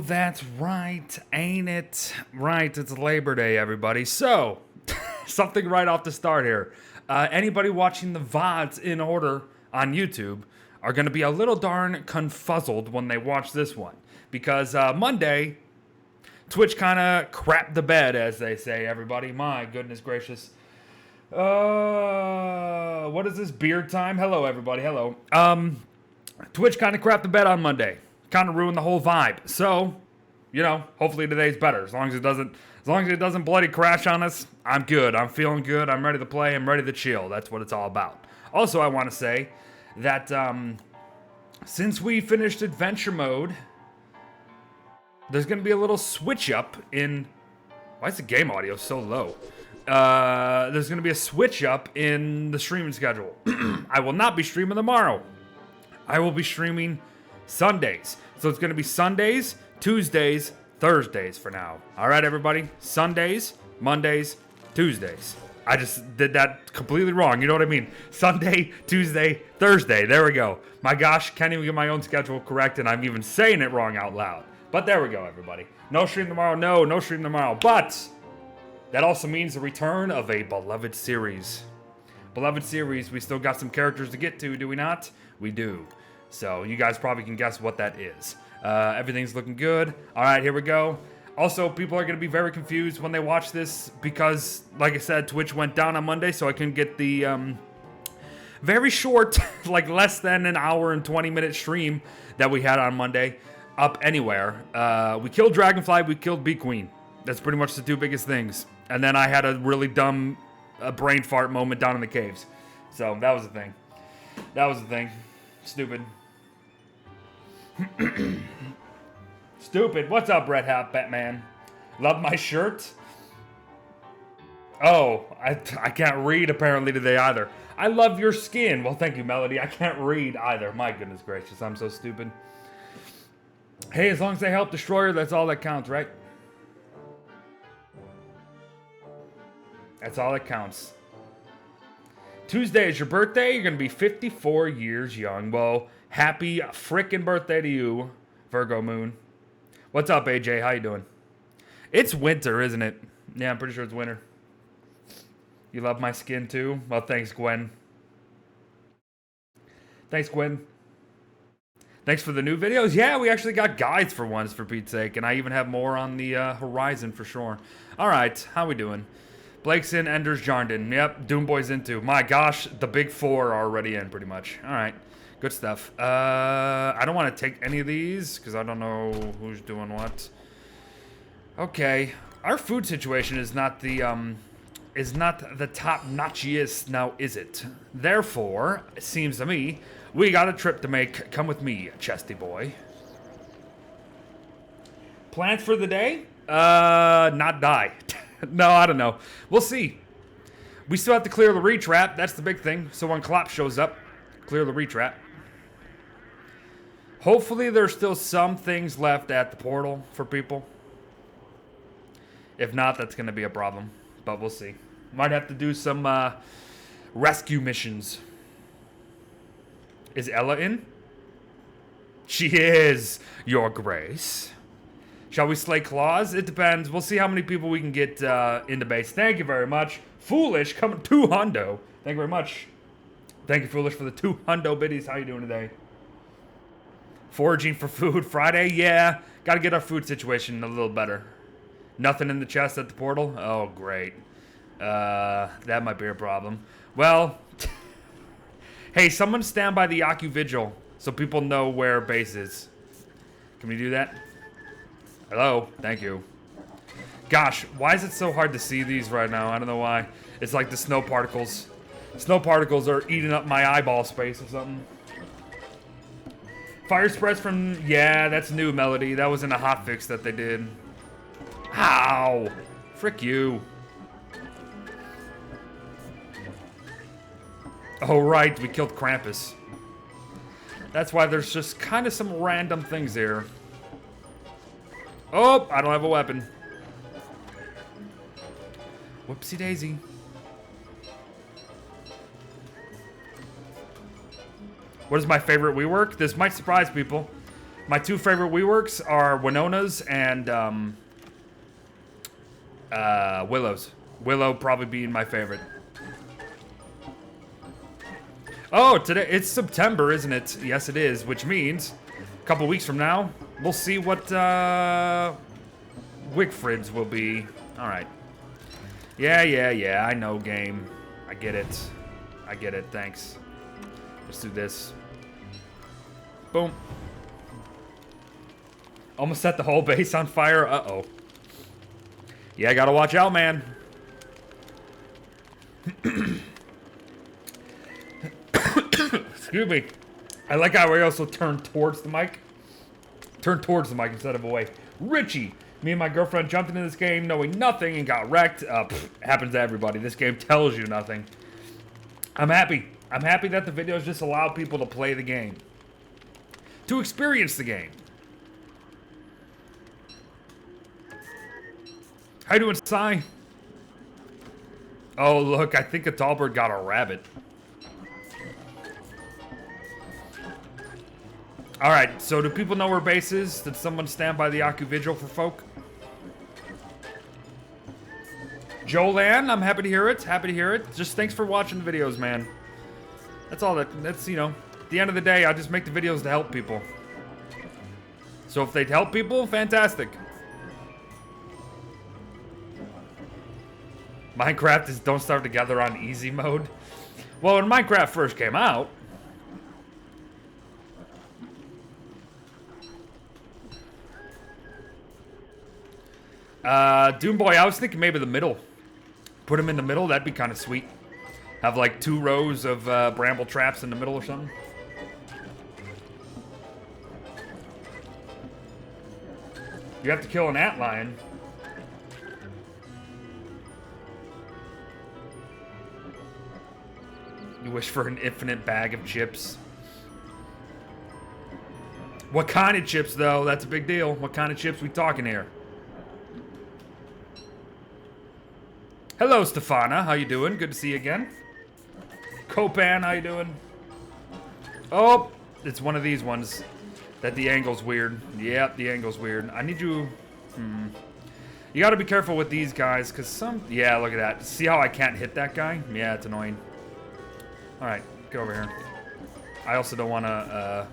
that's right, ain't it? Right, it's Labor Day, everybody. So, something right off the start here. Anybody watching the VODs in order on YouTube are going to be a little darn confuzzled when they watch this one. Because Monday, Twitch kind of crapped the bed, as they say, everybody. My goodness gracious. What is this, beard time? Hello, everybody, hello. Twitch kind of crapped the bed on Monday. Kind of ruined the whole vibe. So, you know, hopefully today's better. As long as it doesn't bloody crash on us, I'm good. I'm feeling good. I'm ready to play. I'm ready to chill. That's what it's all about. Also, I want to say that since we finished adventure mode, there's going to be a little switch up in... Why is the game audio so low? There's going to be a switch up in the streaming schedule. I will not be streaming tomorrow. I will be streaming Sundays. So it's going to be Sundays, Tuesdays, Thursdays for now. All right, everybody? Sundays, Mondays, Tuesdays. I just did that completely wrong. You know what I mean? Sunday, Tuesday, Thursday. There we go. My gosh, can't even get my own schedule correct, and I'm even saying it wrong out loud. But there we go, everybody. No stream tomorrow. No stream tomorrow. But that also means the return of a beloved series. Beloved series. We still got some characters to get to, do we not? We do. So you guys probably can guess what that is. Everything's looking good. All right, here we go. Also, people are going to be very confused when they watch this because, like I said, Twitch went down on Monday, so I couldn't get the very short, like less than an hour and 20-minute stream that we had on Monday up anywhere. We killed Dragonfly, we killed Bee Queen. That's pretty much the two biggest things. And then I had a really dumb brain fart moment down in the caves. So that was the thing. That was the thing. Stupid. Stupid. What's up, Red Hat Batman? Love my shirt? Oh, I can't read apparently today either. I love your skin. Well, thank you, Melody. I can't read either. My goodness gracious, I'm so stupid. Hey, as long as they help Destroyer, that's all that counts, right? That's all that counts. Tuesday is your birthday. You're going to be 54 years young. Well, happy frickin' birthday to you, Virgo Moon. What's up, AJ? How you doing? It's winter, isn't it? Yeah, I'm pretty sure it's winter. You love my skin, too? Well, thanks, Gwen. Thanks, Gwen. Thanks for the new videos. Yeah, we actually got guides for once, for Pete's sake. And I even have more on the horizon, for sure. All right, how we doing? Blake's in, Ender's Jarndon. Yep, Doomboy's into. My gosh, the big four are already in, pretty much. All right, good stuff. I don't want to take any of these, because I don't know who's doing what. Okay, our food situation is not the top-notchiest, now is it? Therefore, it seems to me, we got a trip to make. Come with me, chesty boy. Plans for the day? Not die. No, I don't know. We'll see. We still have to clear the retrap. That's the big thing. So when Klopp shows up, clear the retrap. Hopefully there's still some things left at the portal for people. If not, that's going to be a problem. But we'll see. Might have to do some rescue missions. Is Ella in? She is, Your Grace. Shall we slay Klaus? It depends. We'll see how many people we can get into base. Thank you very much. Foolish, coming 2 hundo. Thank you very much. Thank you, Foolish, for the 2 hundo biddies. How you doing today? Foraging for food Friday? Yeah. Got to get our food situation a little better. Nothing in the chest at the portal? Oh, great. That might be a problem. Well, hey, someone stand by the Yaku Vigil so people know where base is. Can we do that? Hello? Thank you. Gosh, why is it so hard to see these right now? I don't know why. It's like the snow particles. Snow particles are eating up my eyeball space or something. Fire spreads from... Yeah, that's new, Melody. That was in a hotfix that they did. Ow! Frick you. Oh, right. We killed Krampus. That's why there's just kind of some random things here. Oh, I don't have a weapon. Whoopsie daisy. What is my favorite WeWork? This might surprise people. My two favorite WeWorks are Winona's and Willow's. Willow probably being my favorite. Oh, today it's September, isn't it? Yes, it is, which means a couple weeks from now, we'll see what Wigfrid's will be. All right. Yeah, I know, game. I get it. Thanks. Let's do this. Boom. Almost set the whole base on fire. Uh-oh. Yeah, gotta watch out, man. Excuse me. I like how I also turn towards the mic. Turn towards the mic instead of away. Richie. Me and my girlfriend jumped into this game knowing nothing and got wrecked. Happens to everybody. This game tells you nothing. I'm happy. I'm happy that the videos just allow people to play the game. To experience the game. How you doing, Cy? Oh, look. I think a tall bird got a rabbit. Alright, so do people know where base is? Did someone stand by the Aku Vigil for folk? Jolan, I'm happy to hear it. Happy to hear it. Just thanks for watching the videos, man. That's all that's, you know, at the end of the day, I just make the videos to help people. So if they help people, fantastic. Minecraft is don't start together on easy mode. Well, when Minecraft first came out, Doomboy, I was thinking maybe the middle. Put him in the middle, that'd be kind of sweet. Have like 2 rows of bramble traps in the middle or something. You have to kill an antlion. You wish for an infinite bag of chips. What kind of chips, though? That's a big deal. What kind of chips we talking here? Hello, Stefana. How you doing? Good to see you again. Copan, how you doing? Oh, it's one of these ones that the angle's weird. Yep, the angle's weird. I need you... You gotta be careful with these guys, because some... Yeah, look at that. See how I can't hit that guy? Yeah, it's annoying. Alright, get over here. I also don't want to...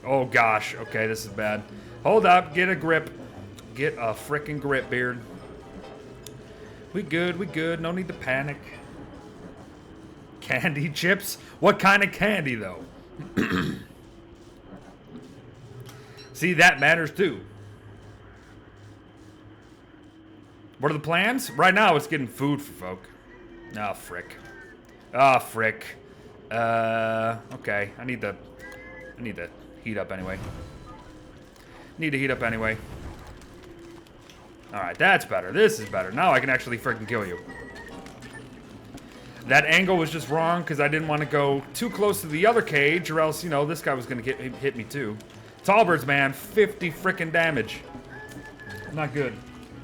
Oh, gosh. Okay, this is bad. Hold up. Get a grip. Get a frickin' grip, beard. We good, we good. No need to panic. Candy chips? What kind of candy, though? See, that matters, too. What are the plans? Right now, it's getting food for folk. Oh, frick. Oh, frick. Okay. I need to heat up anyway. Need to heat up anyway. Alright, that's better. This is better. Now I can actually freaking kill you. That angle was just wrong because I didn't want to go too close to the other cage or else, you know, this guy was going to hit me too. Tallbirds, man. 50 freaking damage. Not good.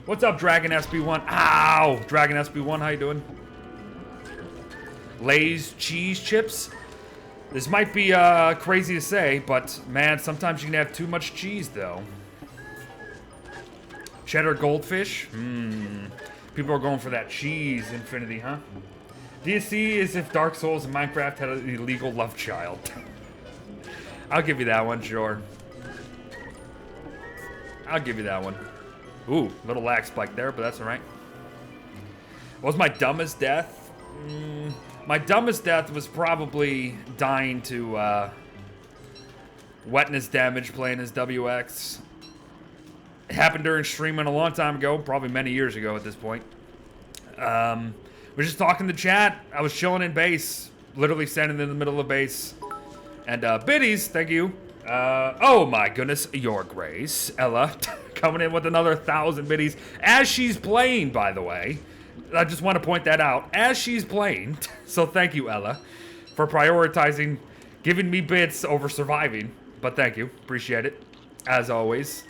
What's up, Dragon SB1? Ow! Dragon SB1, how you doing? Lay's cheese chips? This might be crazy to say, but man, sometimes you can have too much cheese, though. Cheddar goldfish? People are going for that cheese infinity, huh? Do you see as if Dark Souls and Minecraft had an illegal love child? I'll give you that one, sure. I'll give you that one. Ooh, little lag spike there, but that's alright. What was my dumbest death? My dumbest death was probably dying to wetness damage playing as WX. It happened during streaming a long time ago, probably many years ago at this point. We're just talking to chat. I was chilling in base, literally standing in the middle of base. And biddies, thank you. Oh my goodness, your grace, Ella, coming in with another 1,000 biddies as she's playing, by the way. I just want to point that out as she's playing. So thank you, Ella, for prioritizing giving me bits over surviving. But thank you, appreciate it, as always.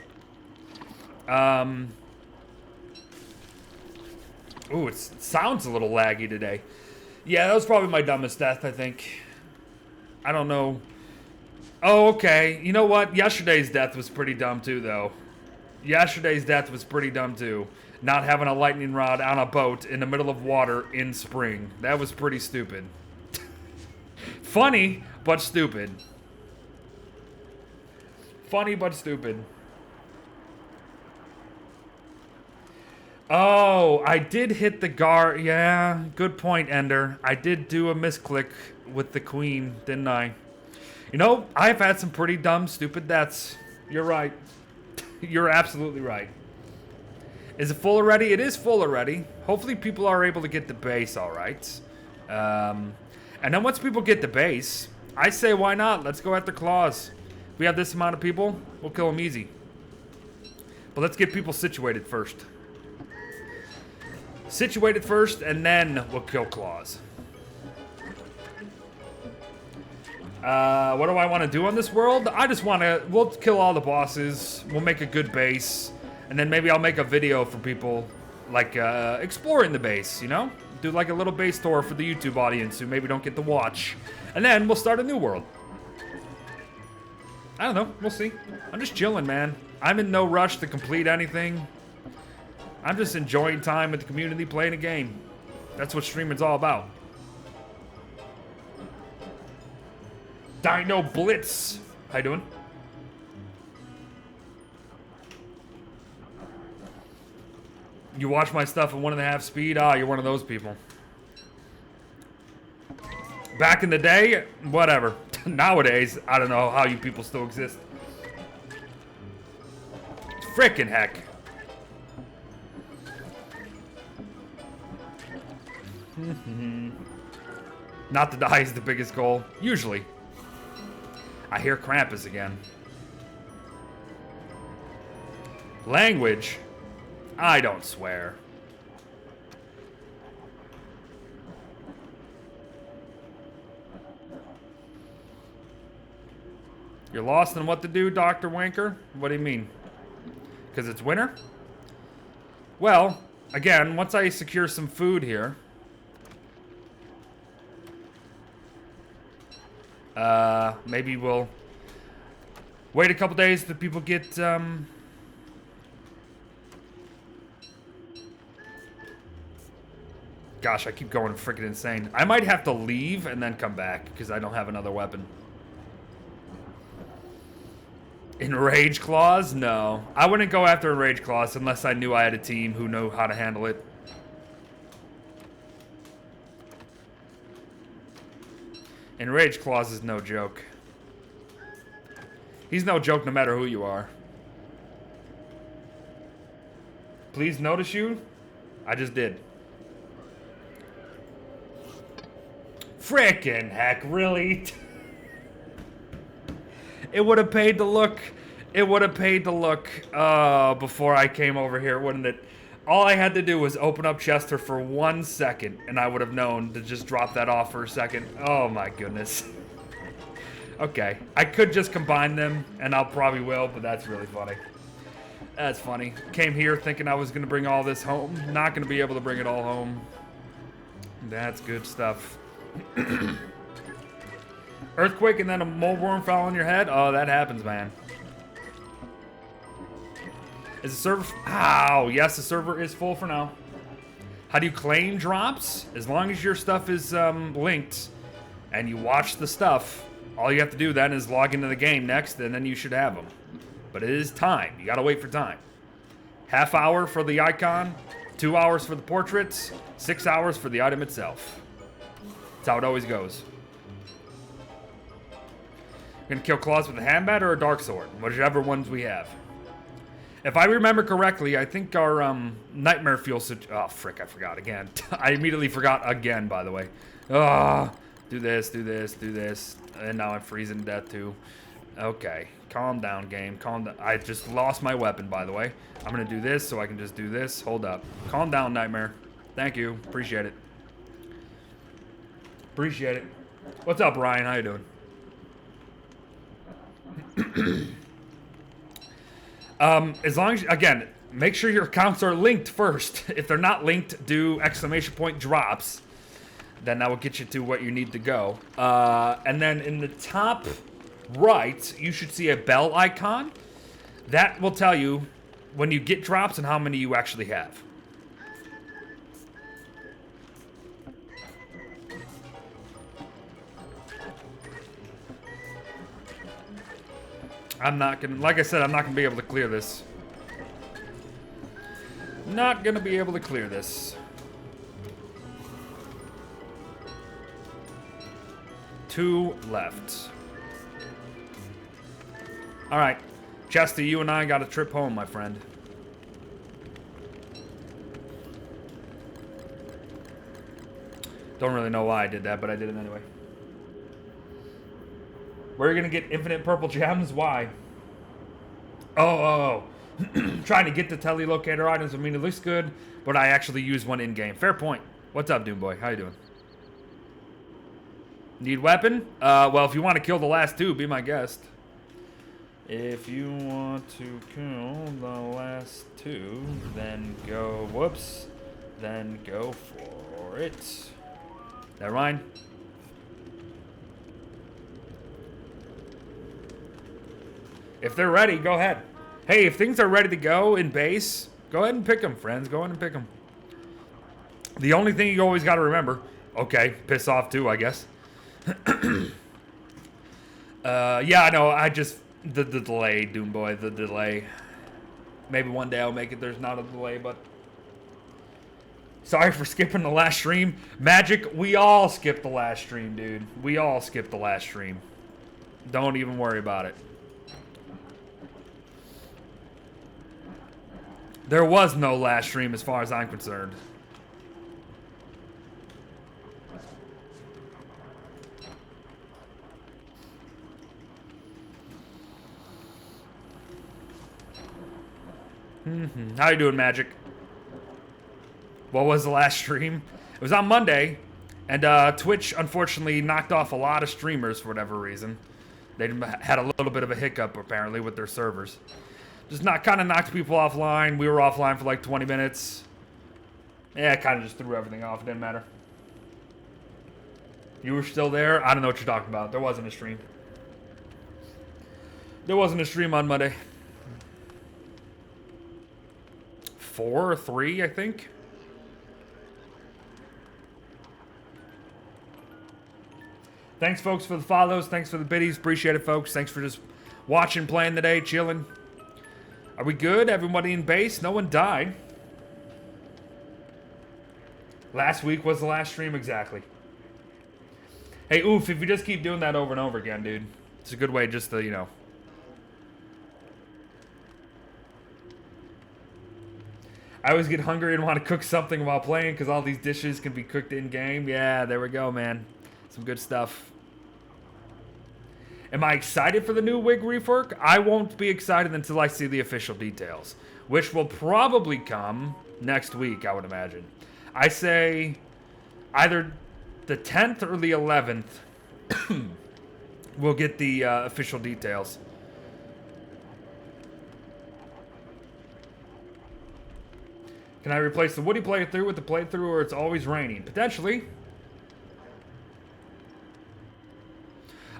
Ooh, it sounds a little laggy today. Yeah, that was probably my dumbest death, I think. I don't know. Oh, okay. You know what? Yesterday's death was pretty dumb too, though. Yesterday's death was pretty dumb too. Not having a lightning rod on a boat in the middle of water in spring. That was pretty stupid. Funny, but stupid. Funny, but stupid. Oh, I did hit the guard. Yeah, good point, Ender. I did do a misclick with the queen, didn't I? You know, I've had some pretty dumb, stupid deaths. You're right. You're absolutely right. Is it full already? It is full already. Hopefully people are able to get the base all right. And then once people get the base, I say why not? Let's go after Klaus. We have this amount of people, we'll kill them easy. But let's get people situated first. Situated first, and then we'll kill Klaus. What do I want to do on this world? I just want to... We'll kill all the bosses. We'll make a good base. And then maybe I'll make a video for people, like, exploring the base, you know? Do, like, a little base tour for the YouTube audience who maybe don't get to watch. And then we'll start a new world. I don't know. We'll see. I'm just chilling, man. I'm in no rush to complete anything. I'm just enjoying time with the community playing a game. That's what streaming's all about. Dino Blitz. How you doing? You watch my stuff at 1.5 speed? Ah, you're one of those people. Back in the day, whatever. Nowadays, I don't know how you people still exist. Frickin' heck. Not to die is the biggest goal. Usually. I hear Krampus again. Language? I don't swear. You're lost in what to do, Dr. Wanker? What do you mean? Because it's winter? Well, again, once I secure some food here... maybe we'll wait a couple days till people get, Gosh, I keep going freaking insane. I might have to leave and then come back because I don't have another weapon. Enrage Claws? No. I wouldn't go after Enrage Claws unless I knew I had a team who knew how to handle it. Enrage Claws is no joke. He's no joke no matter who you are. Please notice you? I just did. Frickin' heck, really? It would have paid to look. It would have paid to look before I came over here, wouldn't it? All I had to do was open up Chester for 1 second, and I would have known to just drop that off for a second. Oh my goodness. Okay, I could just combine them, and I'll probably will, but that's really funny. That's funny. Came here thinking I was going to bring all this home. Not going to be able to bring it all home. That's good stuff. Earthquake and then a moleworm fell on your head? Oh, that happens, man. Is the server... Ow! Yes, the server is full for now. How do you claim drops? As long as your stuff is linked and you watch the stuff, all you have to do then is log into the game next, and then you should have them. But it is time. You gotta wait for time. Half hour for the icon, 2 hours for the portraits, 6 hours for the item itself. That's how it always goes. You're gonna kill Klaus with a handbat or a dark sword, whichever ones we have. If I remember correctly, I think our nightmare fuel oh frick, I forgot again. I immediately forgot again, by the way. Ah, do this, do this, do this, and now I'm freezing to death too. Okay, calm down, game. Calm down. I just lost my weapon, by the way. I'm gonna do this so I can just do this. Hold up. Calm down, nightmare. Thank you. Appreciate it. Appreciate it. What's up, Ryan? How you doing? As long as, again, make sure your accounts are linked first. If they're not linked, do exclamation point drops. Then that will get you to what you need to go. And then in the top right, you should see a bell icon. That will tell you when you get drops and how many you actually have. I'm not gonna, like I said, I'm not gonna be able to clear this. Not gonna be able to clear this. 2 left. All right, Chester, you and I got a trip home, my friend. Don't really know why I did that, but I did it anyway. We're gonna get infinite purple gems. Why? Oh. Trying to get the telelocator items. I mean, it looks good, but I actually use one in game. Fair point. What's up, Doom Boy? How you doing? Need weapon? Well, if you want to kill the last 2, be my guest. If you want to kill the last 2, then go. Whoops. Then go for it. Never mind. If they're ready, go ahead. Hey, if things are ready to go in base, go ahead and pick them, friends. Go ahead and pick them. The only thing you always got to remember, okay, piss off too, I guess. Yeah, I know. I just the delay, Doom Boy, the delay. Maybe one day I'll make it. There's not a delay, but sorry for skipping the last stream. Magic, we all skipped the last stream, dude. We all skipped the last stream. Don't even worry about it. There was no last stream as far as I'm concerned. How you doing, Magic? What was the last stream? It was on Monday, and Twitch unfortunately knocked off a lot of streamers for whatever reason. They had a little bit of a hiccup apparently with their servers. Just kind of knocked people offline. We were offline for like 20 minutes. Yeah, it kind of just threw everything off. It didn't matter. You were still there? I don't know what you're talking about. There wasn't a stream. There wasn't a stream on Monday. 4 or 3, I think. Thanks, folks, for the follows. Thanks for the biddies. Appreciate it, folks. Thanks for just watching, playing today, chilling. Are we good? Everybody in base? No one died. Last week was the last stream, exactly. Hey, oof, if you just keep doing that over and over again, dude. It's a good way just to, you know. I always get hungry and want to cook something while playing because all these dishes can be cooked in-game. Yeah, there we go, man. Some good stuff. Am I excited for the new wig rework? I won't be excited until I see the official details, which will probably come next week, I would imagine. I say either the 10th or the 11th we'll get the official details. Can I replace the Woody playthrough with the playthrough where it's always raining? Potentially.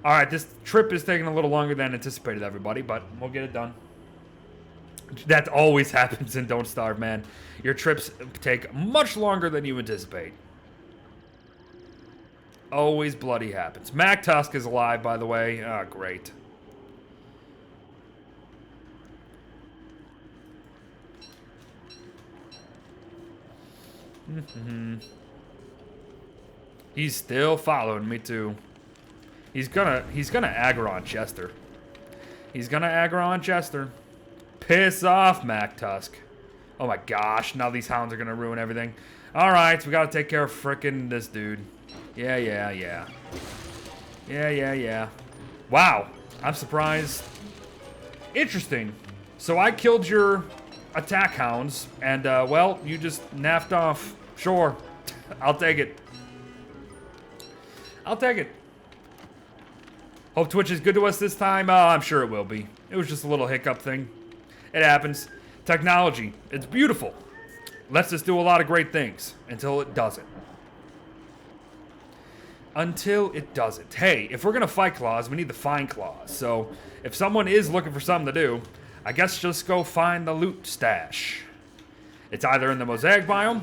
Alright, this trip is taking a little longer than anticipated, everybody, but we'll get it done. That always happens in Don't Starve, man. Your trips take much longer than you anticipate. Always bloody happens. Mac Tusk is alive, by the way. Ah, great. He's still following me, too. He's gonna aggro on Chester. He's gonna aggro on Chester. Piss off, Mac Tusk. Oh my gosh, now these hounds are gonna ruin everything. Alright, so we gotta take care of frickin' this dude. Yeah. Wow, I'm surprised. Interesting. So I killed your attack hounds, and well, you just naffed off. Sure, I'll take it. I'll take it. Hope Twitch is good to us this time. I'm sure it will be. It was just a little hiccup thing. It happens. Technology, it's beautiful. Lets us do a lot of great things until it doesn't. until it doesn't. Hey, if we're going to fight Klaus, we need to find Klaus. So if someone is looking for something to do, I guess just go find the loot stash. It's either in the mosaic biome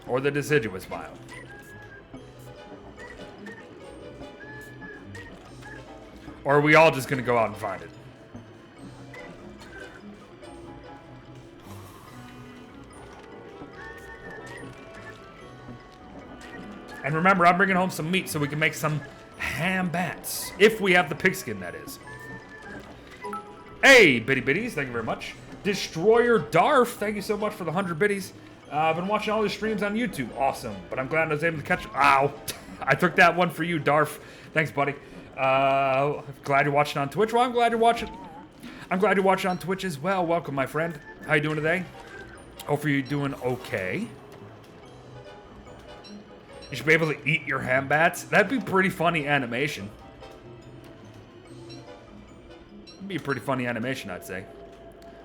or the deciduous biome. Or are we all just going to go out and find it? And remember, I'm bringing home some meat so we can make some ham bats. If we have the pigskin, that is. Hey, bitty bitties, thank you very much. Destroyer Darf, thank you so much for the 100 bitties. I've been watching all your streams on YouTube. Awesome. But I'm glad I was able to catch... Ow. I took that one for you, Darf. Thanks, buddy. Glad you're watching on Twitch. Well, I'm glad you're watching on Twitch as well. Welcome, my friend. How you doing today? Hopefully you're doing okay. You should be able to eat your ham bats. That'd be pretty funny animation. It'd be a pretty funny animation, I'd say.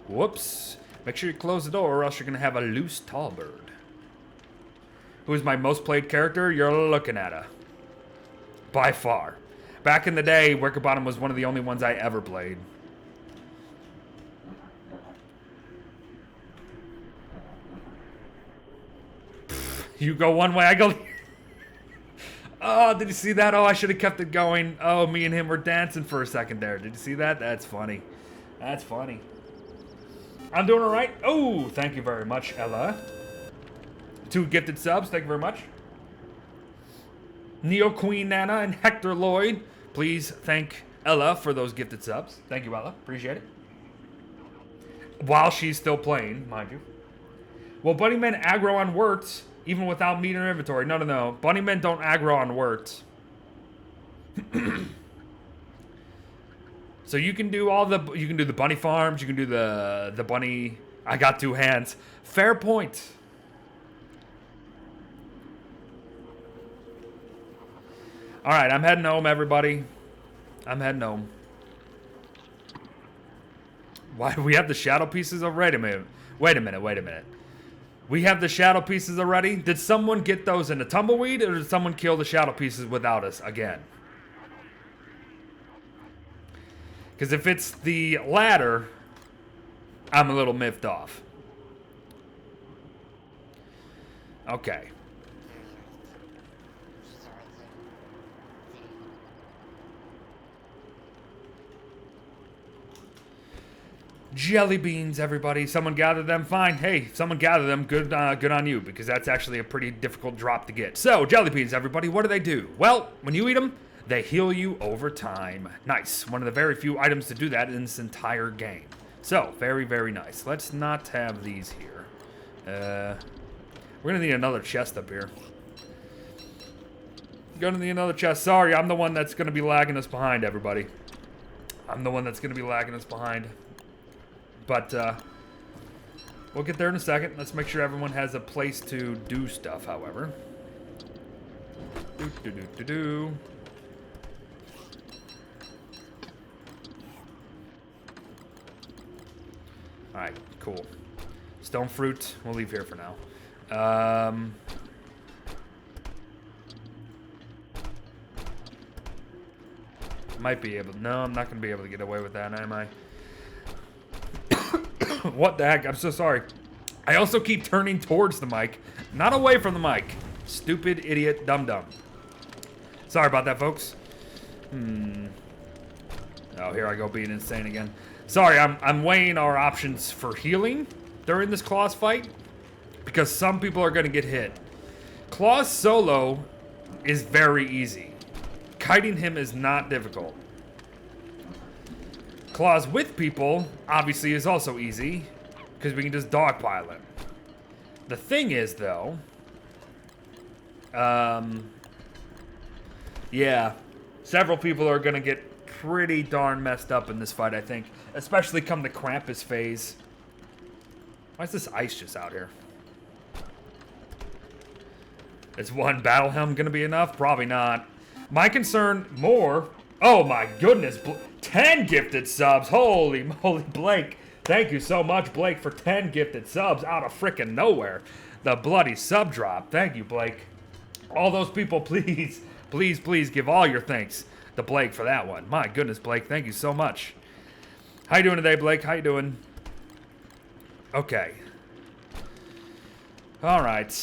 Whoops. Make sure you close the door or else you're going to have a loose tall bird. Who is my most played character? You're looking at her. By far. Back in the day, Wicker Bottom was one of the only ones I ever played. You go one way, I go... Oh, did you see that? Oh, I should have kept it going. Oh, me and him were dancing for a second there. Did you see that? That's funny. That's funny. I'm doing all right. Oh, thank you very much, Ella. 2 gifted subs. Thank you very much. Neo Queen Nana and Hector Lloyd. Please thank Ella for those gifted subs. Thank you, Ella. Appreciate it. While she's still playing, mind you. Well, Bunnymen aggro on words, even without meat in her inventory. No, no, no. Bunnymen don't aggro on words. So you can do all the... You can do the bunny farms. You can do the bunny... I got 2 hands. Fair point. Alright, I'm heading home, everybody. I'm heading home. Why do we have the shadow pieces already? Wait a minute. We have the shadow pieces already? Did someone get those in a tumbleweed, or did someone kill the shadow pieces without us again? Because if it's the latter, I'm a little miffed off. Okay. Jelly beans, everybody. Someone gather them. Fine. Hey, someone gather them. Good on you, because that's actually a pretty difficult drop to get. So, jelly beans, everybody. What do? Well, when you eat them, they heal you over time. Nice. One of the very few items to do that in this entire game. So, very, very nice. Let's not have these here. We're going to need another chest up here. Going to need another chest. Sorry, I'm the one that's going to be lagging us behind, everybody. I'm the one that's going to be lagging us behind. But, we'll get there in a second. Let's make sure everyone has a place to do stuff, however. Alright, cool. Stone fruit, we'll leave here for now. Might be able... No, I'm not going to be able to get away with that, am I? What the heck? I'm so sorry. I also keep turning towards the mic, not away from the mic. Stupid, idiot, dum-dum. Sorry about that, folks. Oh, here I go being insane again. Sorry, I'm weighing our options for healing during this Klaus fight, because some people are going to get hit. Klaus solo is very easy. Kiting him is not difficult. Klaus with people, obviously, is also easy, because we can just dogpile him. The thing is, though, yeah, several people are going to get pretty darn messed up in this fight, I think, especially come the Krampus phase. Why is this ice just out here? Is one battle helm going to be enough? Probably not. My concern more... Oh my goodness, 10 gifted subs. Holy moly, Blake. Thank you so much, Blake, for 10 gifted subs out of frickin' nowhere. The bloody sub drop. Thank you, Blake. All those people, please Please, please give all your thanks to Blake for that one. My goodness, Blake, thank you so much. How you doing today, Blake? How you doing? Okay. All right.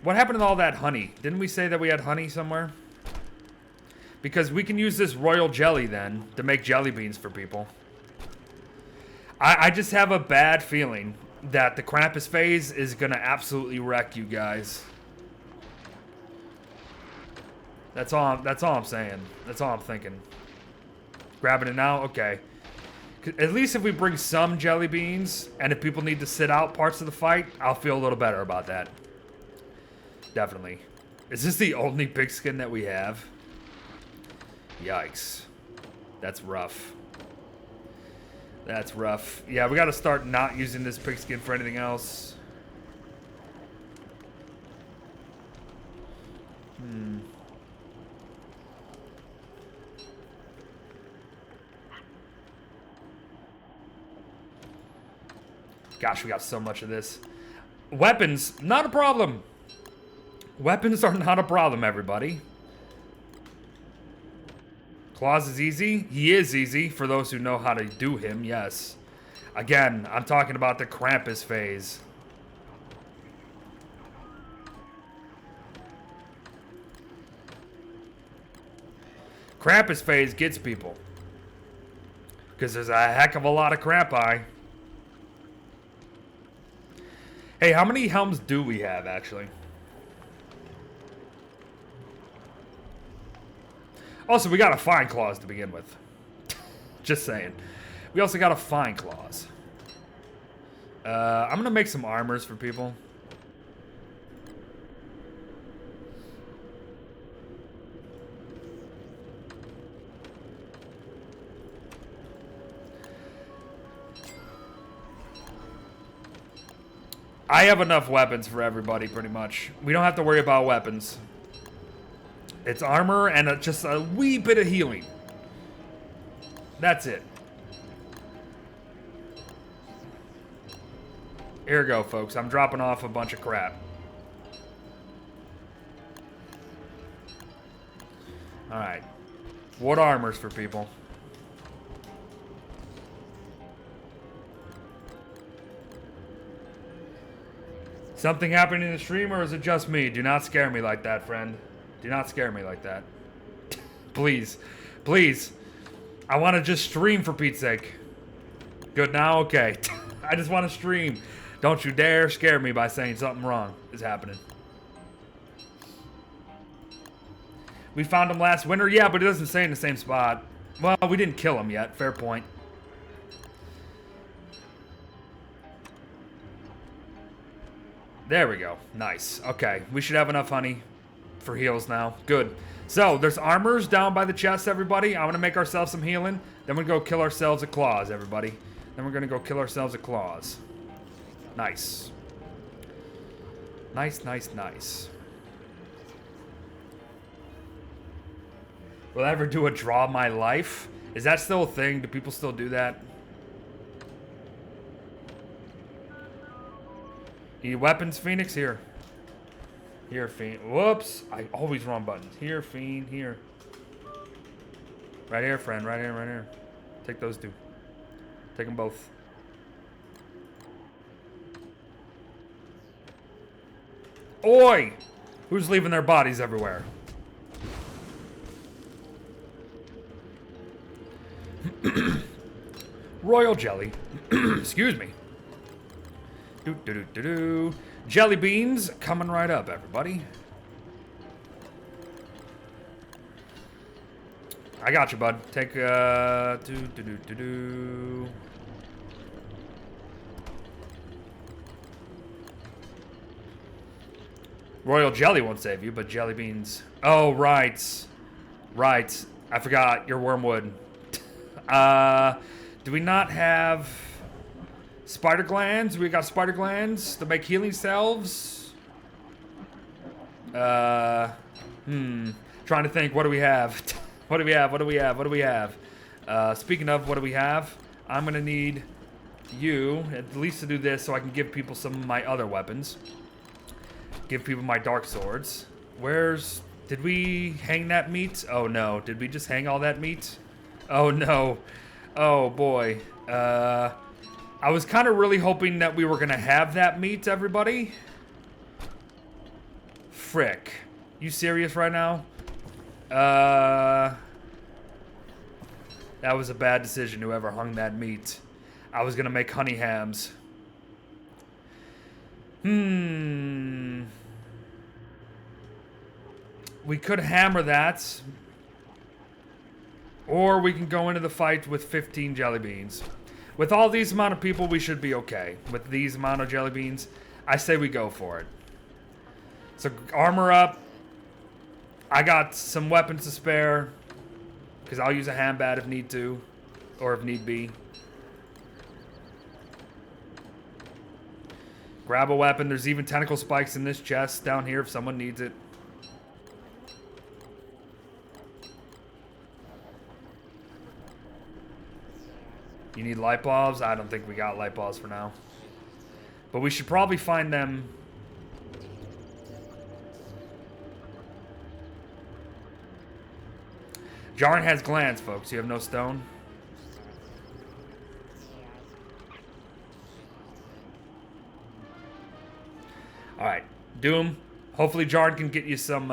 What happened to all that honey? Didn't we say that we had honey somewhere? Because we can use this royal jelly then to make jelly beans for people. I just have a bad feeling that the Krampus phase is going to absolutely wreck you guys. That's all I'm saying. That's all I'm thinking. Grabbing it now? Okay. At least if we bring some jelly beans, and if people need to sit out parts of the fight, I'll feel a little better about that. Definitely. Is this the only pigskin that we have? Yikes. That's rough. That's rough. Yeah, we gotta start not using this pigskin for anything else. Gosh, we got so much of this. Weapons, not a problem. Weapons are not a problem, everybody. Klaus is easy. He is easy for those who know how to do him, yes. Again, I'm talking about the Krampus phase. Krampus phase gets people. Because there's a heck of a lot of Krampi. Hey, how many helms do we have, actually? Also, we got to find Klaus to begin with. Just saying. We also got to find Klaus. I'm going to make some armors for people. I have enough weapons for everybody, pretty much. We don't have to worry about weapons. It's armor and just a wee bit of healing. That's it. Here we go, folks. I'm dropping off a bunch of crap. Alright. What armors for people? Something happening in the stream, or is it just me? Do not scare me like that, friend. Do not scare me like that. Please. Please. I want to just stream for Pete's sake. Good now? Okay. I just want to stream. Don't you dare scare me by saying something wrong is happening. We found him last winter? Yeah, but it doesn't stay in the same spot. Well, we didn't kill him yet. Fair point. There we go. Nice. Okay. We should have enough honey for heals now. Good. So, there's armors down by the chest, everybody. I'm going to make ourselves some healing. Then we're going to go kill ourselves a Klaus, everybody. Then we're going to go kill ourselves a Klaus. Nice. Nice, nice, nice. Will I ever do a draw my life? Is that still a thing? Do people still do that? Need weapons, Phoenix? Here. Here, Fiend. Whoops. I always wrong buttons. Here, Fiend. Here. Right here, friend. Right here, right here. Take those two. Take them both. Oi! Who's leaving their bodies everywhere? Royal jelly. Excuse me. Do. Jelly beans coming right up, everybody. I got you, bud. Take Royal jelly won't save you, but jelly beans. Oh, right. Right. I forgot your wormwood. Do we not have spider glands? We got spider glands to make healing salves. Trying to think. What do we have? What do we have? What do we have? What do we have? Speaking of, what do we have? I'm gonna need you at least to do this so I can give people some of my other weapons. Give people my dark swords. Where's... Did we hang that meat? Oh, no. Did we just hang all that meat? Oh, no. Oh, boy. I was kind of really hoping that we were going to have that meat, everybody. Frick. You serious right now? That was a bad decision, whoever hung that meat. I was going to make honey hams. We could hammer that. Or we can go into the fight with 15 jelly beans. With all these amount of people, we should be okay. With these amount of jelly beans, I say we go for it. So, armor up. I got some weapons to spare. Because I'll use a hand bat if need to. Or if need be. Grab a weapon. There's even tentacle spikes in this chest down here if someone needs it. You need light bulbs? I don't think we got light bulbs for now. But we should probably find them. Jarn has glands, folks. You have no stone? Alright. Doom. Hopefully Jarn can get you some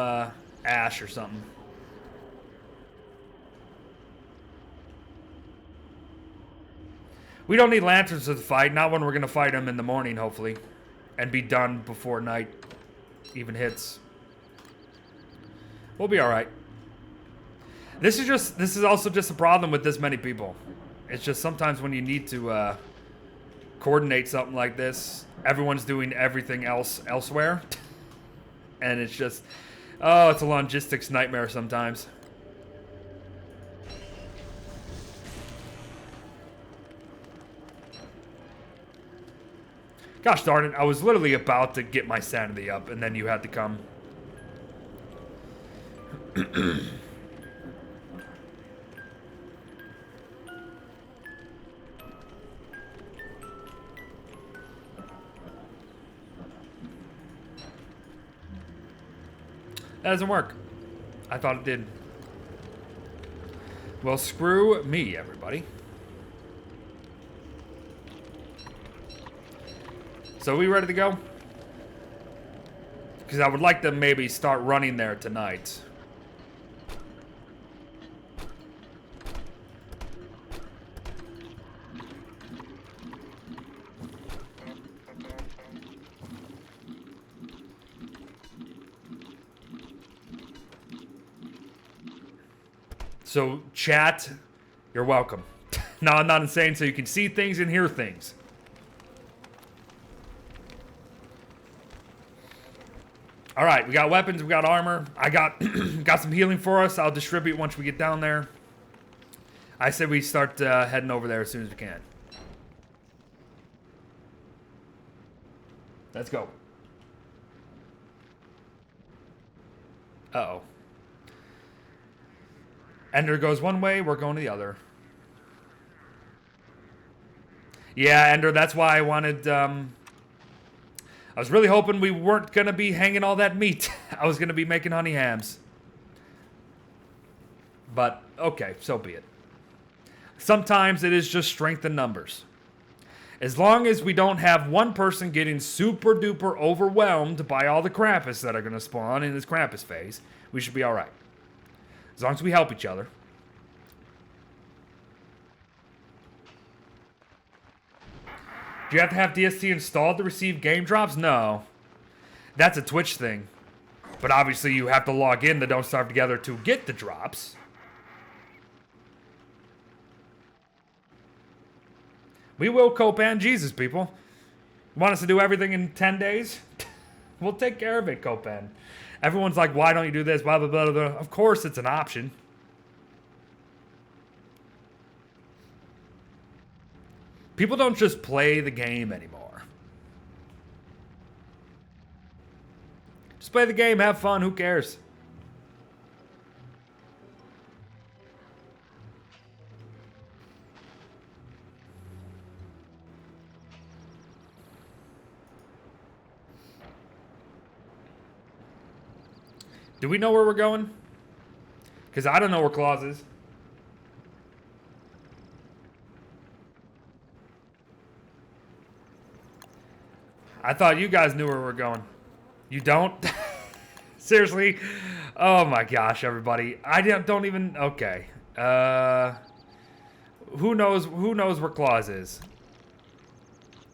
ash or something. We don't need lanterns to fight. Not when we're going to fight them in the morning, hopefully. And be done before night even hits. We'll be alright. This is also just a problem with this many people. It's just sometimes when you need to coordinate something like this, everyone's doing everything else elsewhere. And it's just, oh, it's a logistics nightmare sometimes. Gosh darn it, I was literally about to get my sanity up, and then you had to come. That doesn't work. I thought it did. Well, screw me, everybody. So we ready to go? Because I would like to maybe start running there tonight. So, chat, you're welcome. No, I'm not insane, so you can see things and hear things. All right, we got weapons, we got armor. I got got some healing for us. I'll distribute once we get down there. I said we start heading over there as soon as we can. Let's go. Uh-oh. Ender goes one way, we're going to the other. Yeah, Ender, that's why I wanted... I was really hoping we weren't going to be hanging all that meat. I was going to be making honey hams. But, okay, so be it. Sometimes it is just strength in numbers. As long as we don't have one person getting super duper overwhelmed by all the Krampus that are going to spawn in this Krampus phase, we should be alright. As long as we help each other. Do you have to have DST installed to receive game drops? No. That's a Twitch thing. But obviously you have to log in to Don't Starve Together to get the drops. We will Copan Jesus, people. You want us to do everything in 10 days? We'll take care of it, Copan. Everyone's like, why don't you do this? Blah, blah, blah, blah. Of course it's an option. People don't just play the game anymore. Just play the game, have fun, who cares? Do we know where we're going? Because I don't know where Klaus is. I thought you guys knew where we're going. You don't? Seriously? Oh my gosh, everybody. I don't even... Okay. Who knows where Klaus is?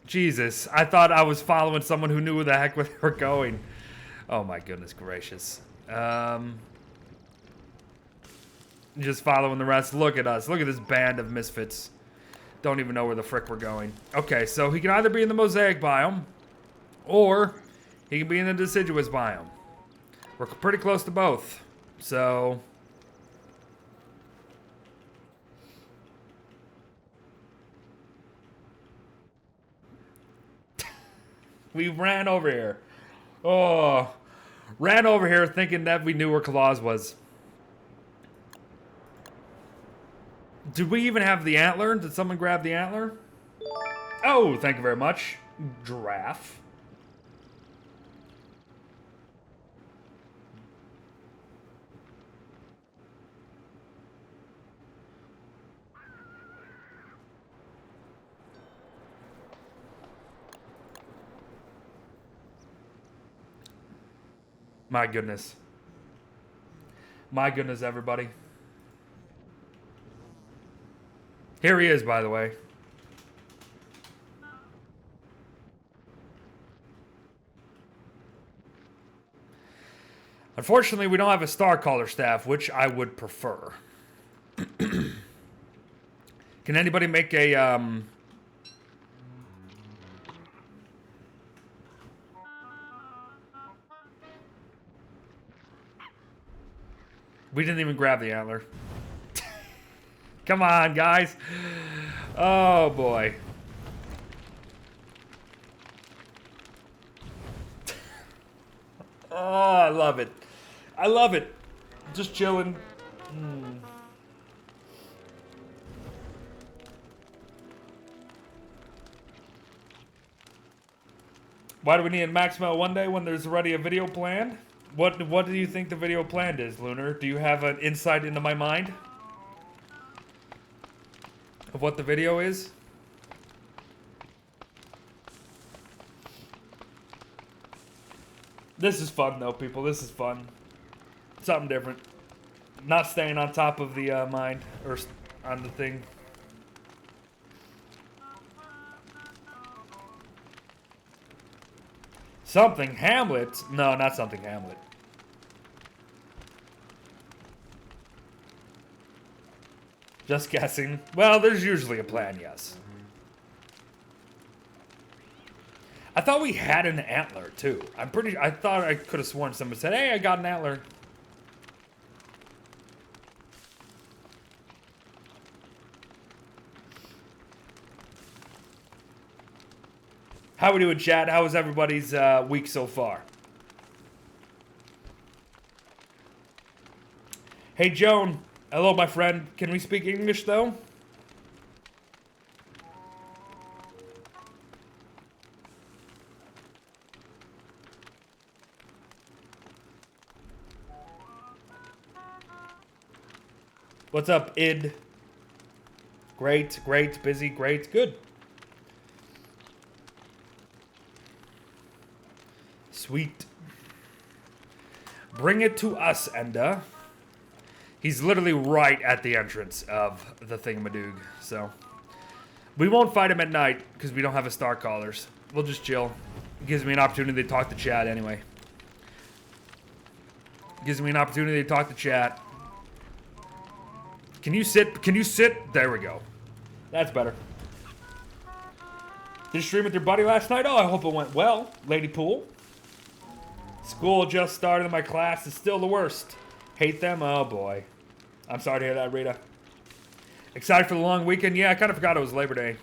Jesus. I thought I was following someone who knew where the heck we were going. Oh my goodness gracious. Just following the rest. Look at us. Look at this band of misfits. Don't even know where the frick we're going. Okay, so he can either be in the mosaic biome, or he can be in the deciduous biome. We're pretty close to both. So... we ran over here. Oh. Ran over here thinking that we knew where Klaus was. Did we even have the antler? Did someone grab the antler? Oh, thank you very much. Giraffe. My goodness. My goodness, everybody. Here he is, by the way. Unfortunately, we don't have a star caller staff, which I would prefer. Can anybody make a... We didn't even grab the antler. Come on, guys. Oh, boy. Oh, I love it. I love it. Just chilling. Why do we need a Maximo one day when there's already a video planned? What do you think the video planned is, Lunar? Do you have an insight into my mind? Of what the video is? This is fun, though, people. This is fun. Something different. Not staying on top of the mind, or on the thing. Something Hamlet? No, not something Hamlet. Just guessing. Well, there's usually a plan, yes. I thought we had an antler, too. I thought I could have sworn someone said, hey, I got an antler. How we doing, chat? How was everybody's week so far? Hey, Joan. Hello, my friend. Can we speak English, though? What's up, id? Great, great, busy, great, good. Sweet. Bring it to us, Enda. He's literally right at the entrance of the thingamadoog, so. We won't fight him at night, because we don't have a star callers. We'll just chill. It gives me an opportunity to talk to chat anyway. Gives me an opportunity to talk to chat. Can you sit? Can you sit? There we go. That's better. Did you stream with your buddy last night? Oh, I hope it went well, Lady Pool. School just started and my class is still the worst. Hate them? Oh, boy. I'm sorry to hear that, Rita. Excited for the long weekend? Yeah, I kind of forgot it was Labor Day.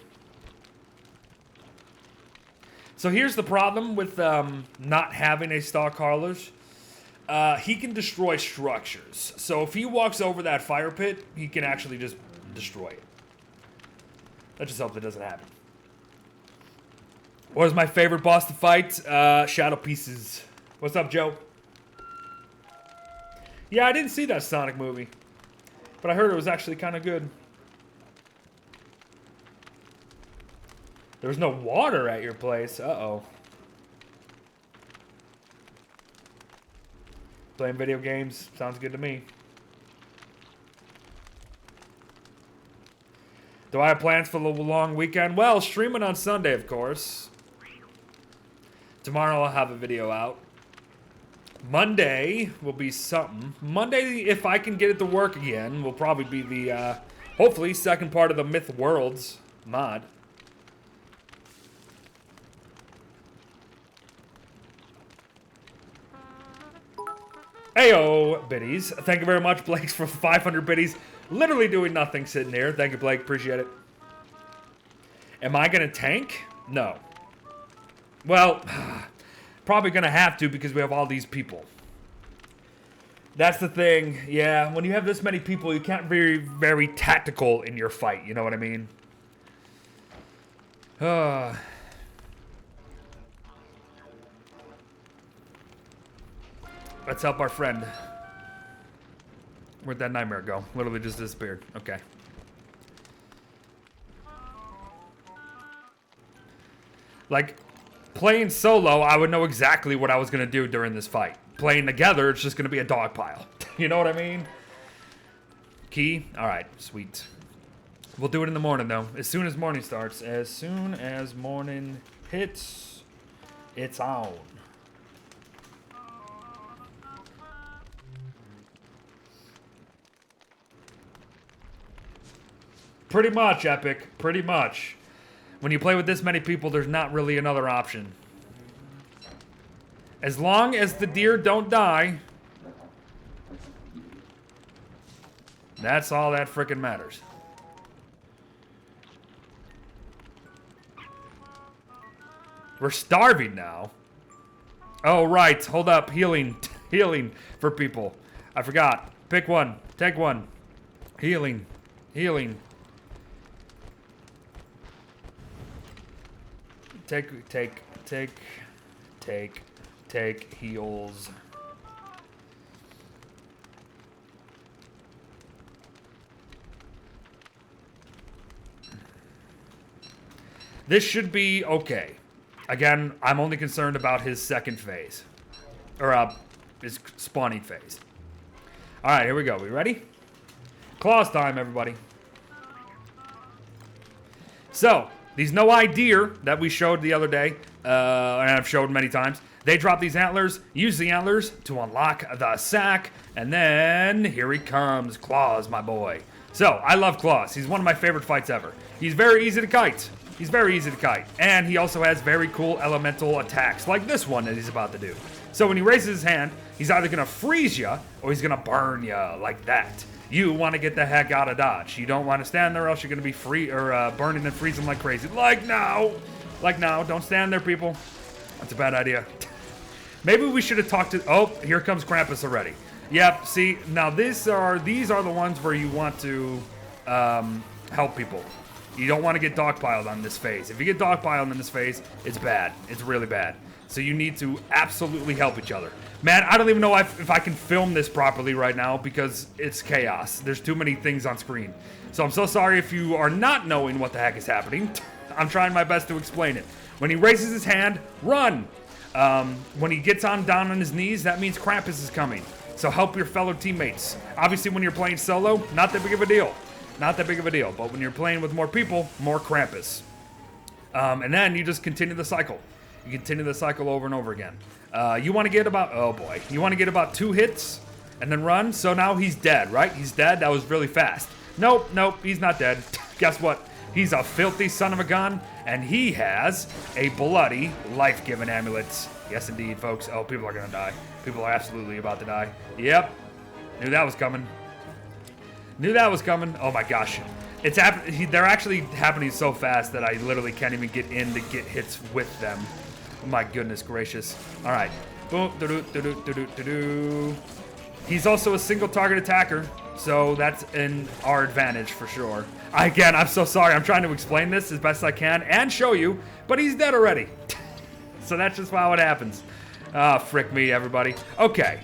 So here's the problem with not having a Star Carlos. He can destroy structures. So if he walks over that fire pit, he can actually just destroy it. Let's just hope that doesn't happen. What is my favorite boss to fight? Shadow Pieces. What's up, Joe? Yeah, I didn't see that Sonic movie. But I heard it was actually kind of good. There was no water at your place. Uh-oh. Playing video games. Sounds good to me. Do I have plans for the long weekend? Well, streaming on Sunday, of course. Tomorrow I'll have a video out. Monday will be something. Monday, if I can get it to work again, will probably be the, hopefully, second part of the Myth Worlds mod. Heyo, biddies. Thank you very much, Blake, for 500 biddies. Literally doing nothing sitting here. Thank you, Blake. Appreciate it. Am I going to tank? No. Well, probably going to have to because we have all these people. That's the thing. Yeah, when you have this many people, you can't be very tactical in your fight. You know what I mean? Let's help our friend. Where'd that nightmare go? Literally just disappeared. Okay. Like, playing solo, I would know exactly what I was going to do during this fight. Playing together, it's just going to be a dog pile. You know what I mean? Key? Alright, sweet. We'll do it in the morning, though. As soon as morning starts. As soon as morning hits, it's on. Pretty much, Epic. Pretty much. When you play with this many people, there's not really another option. As long as the deer don't die, that's all that frickin' matters. We're starving now. Oh, right. Hold up. Healing. Healing for people. I forgot. Pick one. Take one. Healing. Healing. Take heals. This should be okay. Again, I'm only concerned about his second phase. Or, his spawning phase. Alright, here we go. We ready? Klaus time, everybody. So, these no-eye deer that we showed the other day, and I've showed many times, they drop these antlers, use the antlers to unlock the sack, and then here he comes, Klaus, my boy. So, I love Klaus. He's one of my favorite fights ever. He's very easy to kite. He's very easy to kite. And he also has very cool elemental attacks, like this one that he's about to do. So when he raises his hand, he's either going to freeze you, or he's going to burn you like that. You want to get the heck out of Dodge. You don't want to stand there, or else you're going to be burning and freezing like crazy. Like now. Like now. Don't stand there, people. That's a bad idea. Maybe we should have talked to... Oh, here comes Krampus already. Yep, see, now these are the ones where you want to help people. You don't want to get dogpiled on this phase. If you get dogpiled in this phase, it's bad. It's really bad. So you need to absolutely help each other. Man, I don't even know if I can film this properly right now because it's chaos. There's too many things on screen. So I'm so sorry if you are not knowing what the heck is happening. I'm trying my best to explain it. When he raises his hand, run. When he gets down on his knees, that means Krampus is coming. So help your fellow teammates. Obviously, when you're playing solo, not that big of a deal. Not that big of a deal. But when you're playing with more people, more Krampus. And then you just continue the cycle. You continue the cycle over and over again. You want to get about... Oh, boy. You want to get about 2 hits and then run. So now he's dead, right? He's dead. That was really fast. Nope, he's not dead. Guess what? He's a filthy son of a gun, and he has a bloody life-giving amulet. Yes, indeed, folks. Oh, people are going to die. People are absolutely about to die. Yep. Knew that was coming. Knew that was coming. Oh, my gosh. They're actually happening so fast that I literally can't even get in to get hits with them. Oh, my goodness gracious. All right. Boom. He's also a single target attacker, so that's in our advantage for sure. Again, I'm so sorry. I'm trying to explain this as best I can and show you, but he's dead already. So that's just how it happens. Ah, frick me, everybody. Okay.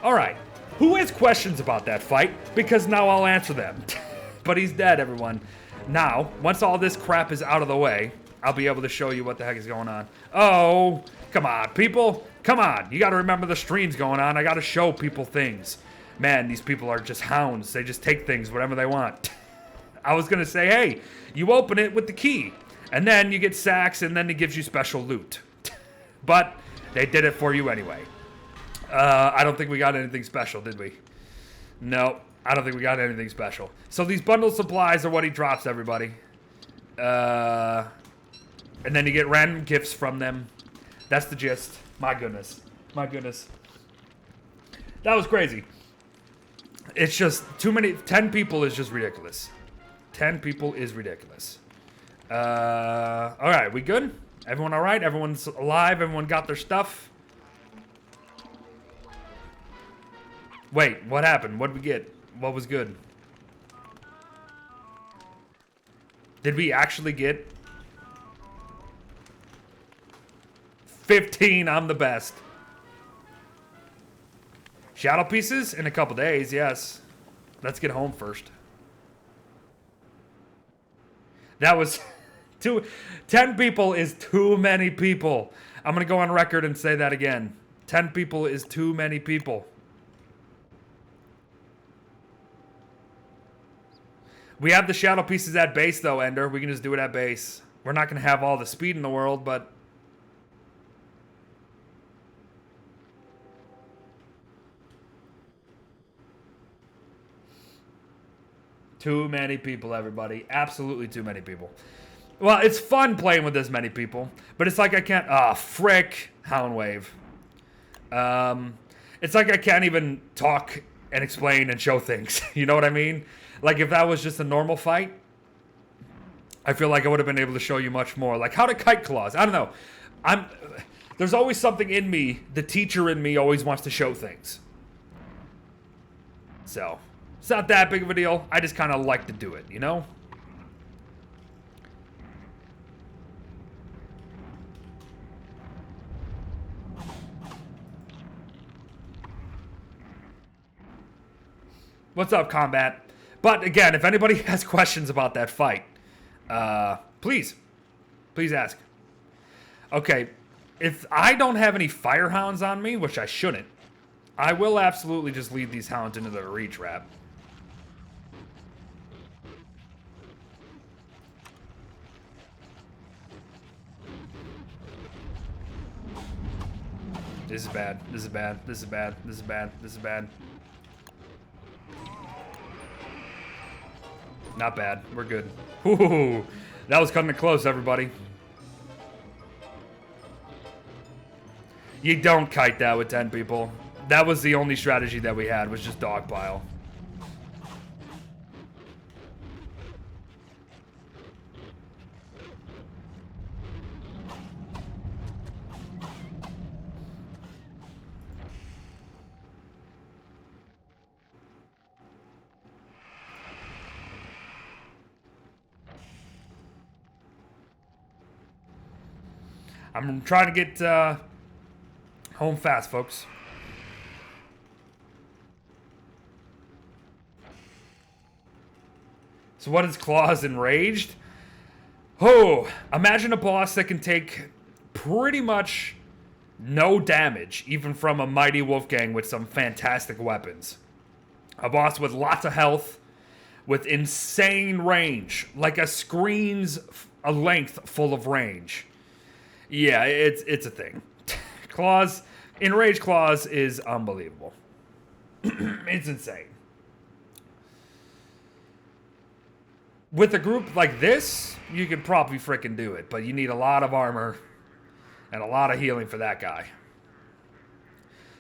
All right. Who has questions about that fight? Because now I'll answer them. But he's dead, everyone. Now, once all this crap is out of the way, I'll be able to show you what the heck is going on. Oh, come on, people. Come on. You got to remember the stream's going on. I got to show people things. Man, these people are just hounds. They just take things whatever they want. I was going to say, hey, you open it with the key. And then you get sacks, and then it gives you special loot. But they did it for you anyway. I don't think we got anything special, did we? No, I don't think we got anything special. So these bundle supplies are what he drops, everybody. And then you get random gifts from them. That's the gist. My goodness. My goodness. That was crazy. It's just too many. 10 people is just ridiculous. 10 people is ridiculous. All right, we good? Everyone all right? Everyone's alive? Everyone got their stuff? Wait, what happened? What did we get? What was good? Did we actually get 15? I'm the best. Shadow pieces in a couple days, yes. Let's get home first. That was 10 people is too many people. I'm going to go on record and say that again. 10 people is too many people. We have the shadow pieces at base, though, Ender. We can just do it at base. We're not going to have all the speed in the world, but... Too many people, everybody. Absolutely too many people. Well, it's fun playing with this many people, but it's like I can't... Ah, frick. Hound Wave. It's like I can't even talk and explain and show things. You know what I mean? Like, if that was just a normal fight, I feel like I would have been able to show you much more. Like, how to kite claws. I don't know. There's always something in me. The teacher in me always wants to show things. So, it's not that big of a deal. I just kind of like to do it, you know? What's up, Combat? But again, if anybody has questions about that fight, please ask. Okay, if I don't have any fire hounds on me, which I shouldn't, I will absolutely just lead these hounds into the retrap. This is bad. This is bad. This is bad. This is bad. This is bad. Not bad. We're good. Ooh, that was cutting it close, everybody. You don't kite that with 10 people. That was the only strategy that we had, was just dogpile. I'm trying to get home fast, folks. So what is Klaus enraged? Oh, imagine a boss that can take pretty much no damage, even from a mighty Wolfgang with some fantastic weapons. A boss with lots of health, with insane range, like a screen's a length full of range. Yeah, it's a thing. Klaus, Enraged Klaus is unbelievable. It's insane. With a group like this, you could probably frickin' do it, but you need a lot of armor and a lot of healing for that guy.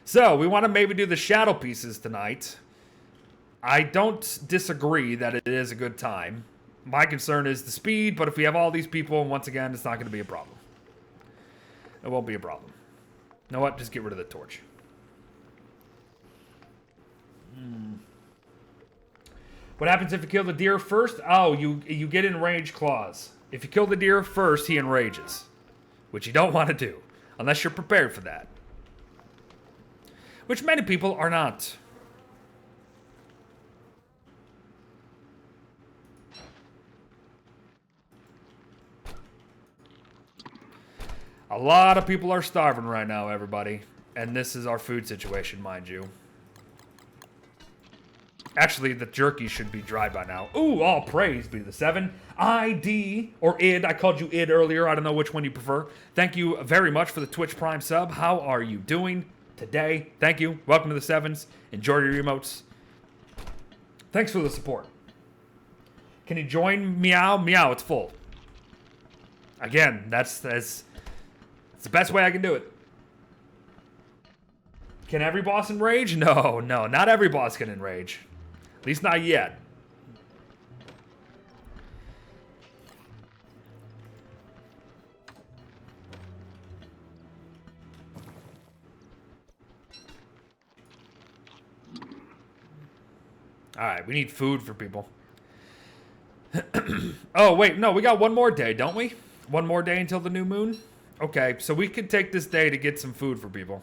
So, we want to maybe do the shadow pieces tonight. I don't disagree that it is a good time. My concern is the speed, but if we have all these people, once again, it's not going to be a problem. It won't be a problem. You know what? Just get rid of the torch. What happens if you kill the deer first? Oh, you get enraged Klaus. If you kill the deer first, he enrages. Which you don't want to do. Unless you're prepared for that. Which many people are not. A lot of people are starving right now, everybody. And this is our food situation, mind you. Actually, the jerky should be dry by now. Ooh, all praise be to the 7. ID, or ID. I called you ID earlier. I don't know which one you prefer. Thank you very much for the Twitch Prime sub. How are you doing today? Thank you. Welcome to the 7s. Enjoy your emotes. Thanks for the support. Can you join Meow? Meow, it's full. Again, that's the best way I can do it. Can every boss enrage? No, not every boss can enrage. At least not yet. Alright, we need food for people. Oh, wait, no, we got one more day, don't we? One more day until the new moon? Okay, so we could take this day to get some food for people.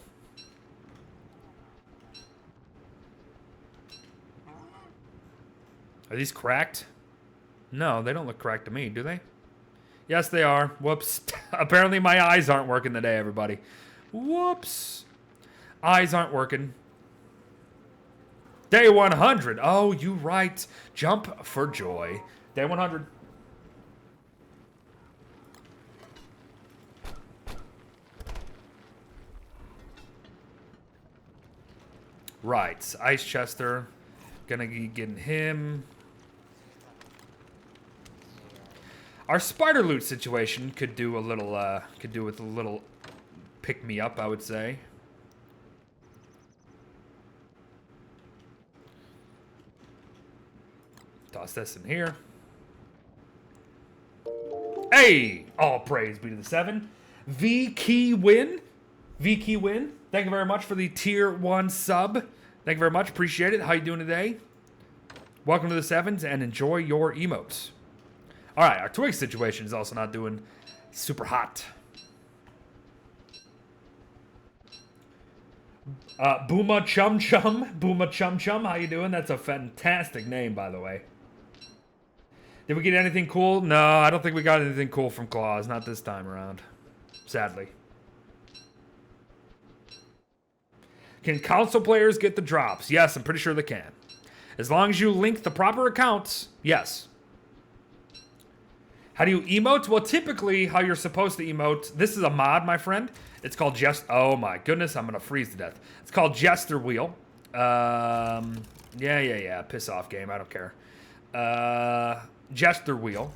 Are these cracked? No, they don't look cracked to me, do they? Yes, they are. Whoops. Apparently my eyes aren't working today, everybody. Whoops. Eyes aren't working. Day 100. Oh, you right. Jump for joy. Day 100. Right. Ice Chester. Gonna be getting him. Our spider loot situation could do a little, could do with a little pick me up, I would say. Toss this in here. Hey! All praise be to the 7. V Key Win. V Key Win. Thank you very much for the tier 1 sub. Thank you very much. Appreciate it. How you doing today? Welcome to the 7s and enjoy your emotes. All right, our twig situation is also not doing super hot. Booma Chum Chum. Booma Chum Chum. How you doing? That's a fantastic name, by the way. Did we get anything cool? No, I don't think we got anything cool from Klaus. Not this time around. Sadly. Can console players get the drops? Yes, I'm pretty sure they can. As long as you link the proper accounts, yes. How do you emote? Well, typically, how you're supposed to emote, this is a mod, my friend. It's called oh my goodness, I'm going to freeze to death. It's called Jester Wheel. Yeah. Piss off, game. I don't care. Jester Wheel.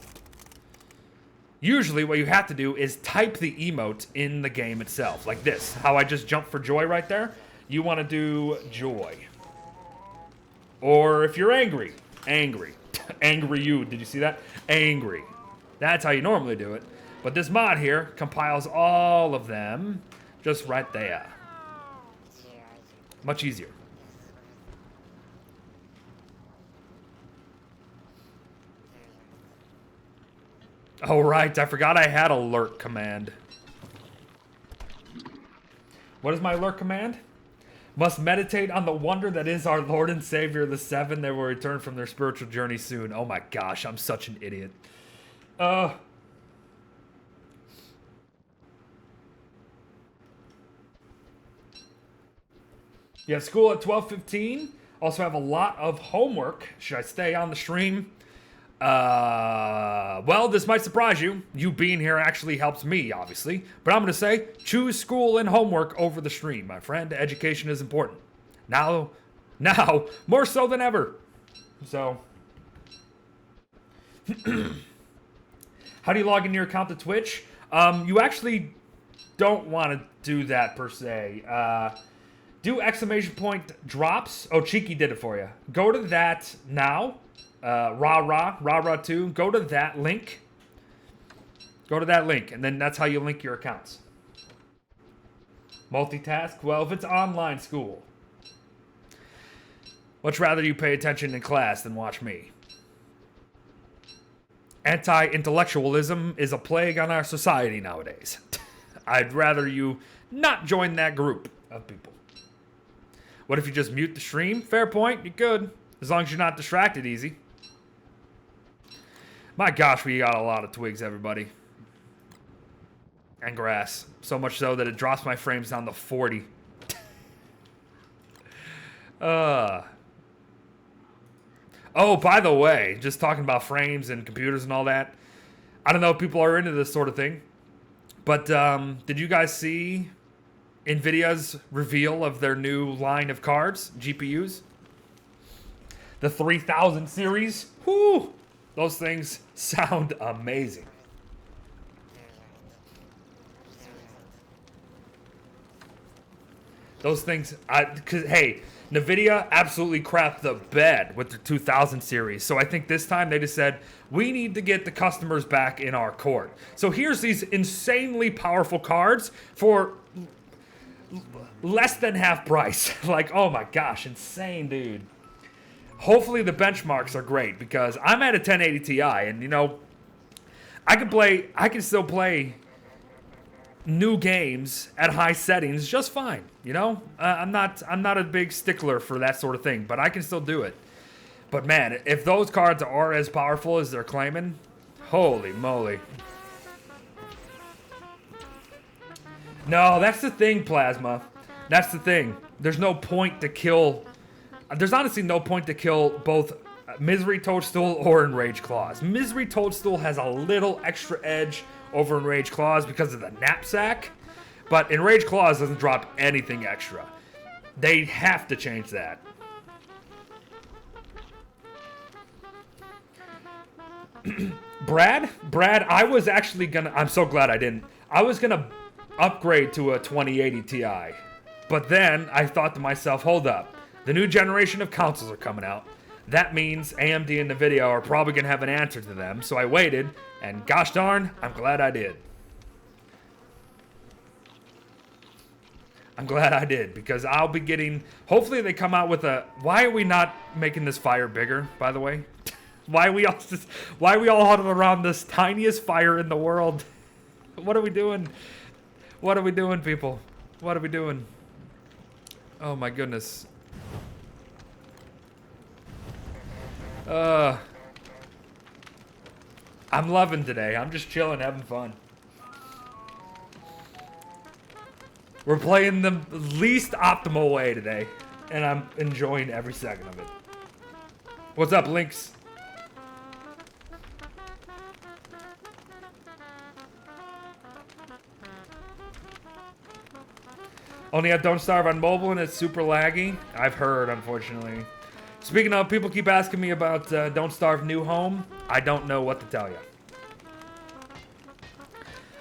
Usually, what you have to do is type the emote in the game itself. Like this. How I just jumped for joy right there. You want to do joy. Or if you're angry. Angry. Angry you. Did you see that? Angry. That's how you normally do it. But this mod here compiles all of them just right there. Much easier. Oh, right. I forgot I had alert command. What is my alert command? Must meditate on the wonder that is our Lord and Savior, the 7 that will return from their spiritual journey soon. Oh my gosh, I'm such an idiot. You have school at 12:15. Also have a lot of homework. Should I stay on the stream? Well, this might surprise you. You being here actually helps me, obviously. But I'm going to say, choose school and homework over the stream, my friend. Education is important. Now, more so than ever. So, how do you log into your account to Twitch? You actually don't want to do that, per se. Do exclamation point drops. Oh, Cheeky did it for you. Go to that now. Rah 2. Go to that link. Go to that link, and then that's how you link your accounts. Multitask? Well, if it's online school. Much rather you pay attention in class than watch me. Anti-intellectualism is a plague on our society nowadays. I'd rather you not join that group of people. What if you just mute the stream? Fair point, you could. As long as you're not distracted easy. My gosh, we got a lot of twigs, everybody. and grass. So much so that it drops my frames down to 40. Oh, by the way, just talking about frames and computers and all that. I don't know if people are into this sort of thing, but did you guys see NVIDIA's reveal of their new line of cards, GPUs? The 3000 series? Whoo! Those things sound amazing. Those things, hey, NVIDIA absolutely crapped the bed with the 2000 series. So I think this time they just said, we need to get the customers back in our court. So here's these insanely powerful cards for less than half price. Like, oh my gosh, insane, dude. Hopefully the benchmarks are great because I'm at a 1080 Ti and, you know, I can still play new games at high settings just fine, you know? I'm not a big stickler for that sort of thing, but I can still do it. But man, if those cards are as powerful as they're claiming, holy moly. No, that's the thing, Plasma. That's the thing. There's no point to kill... There's honestly no point to kill both Misery Toadstool or Enraged Claws. Misery Toadstool has a little extra edge over Enraged Claws because of the knapsack, but Enraged Claws doesn't drop anything extra. They have to change that. Brad, I was actually gonna, I'm so glad I didn't. I was gonna upgrade to a 2080 Ti, but then I thought to myself, hold up, the new generation of consoles are coming out. That means AMD and NVIDIA are probably gonna have an answer to them, so I waited, and gosh darn, I'm glad I did. I'm glad I did, because I'll be getting, hopefully they come out with a, why are we not making this fire bigger, by the way? Why are we all huddled around this tiniest fire in the world? What are we doing? What are we doing, people? What are we doing? Oh my goodness. I'm loving today. I'm just chilling, having fun. We're playing the least optimal way today, and I'm enjoying every second of it. What's up, Lynx? Only have Don't Starve on mobile and it's super laggy. I've heard, unfortunately. Speaking of, people keep asking me about Don't Starve New Home. I don't know what to tell you.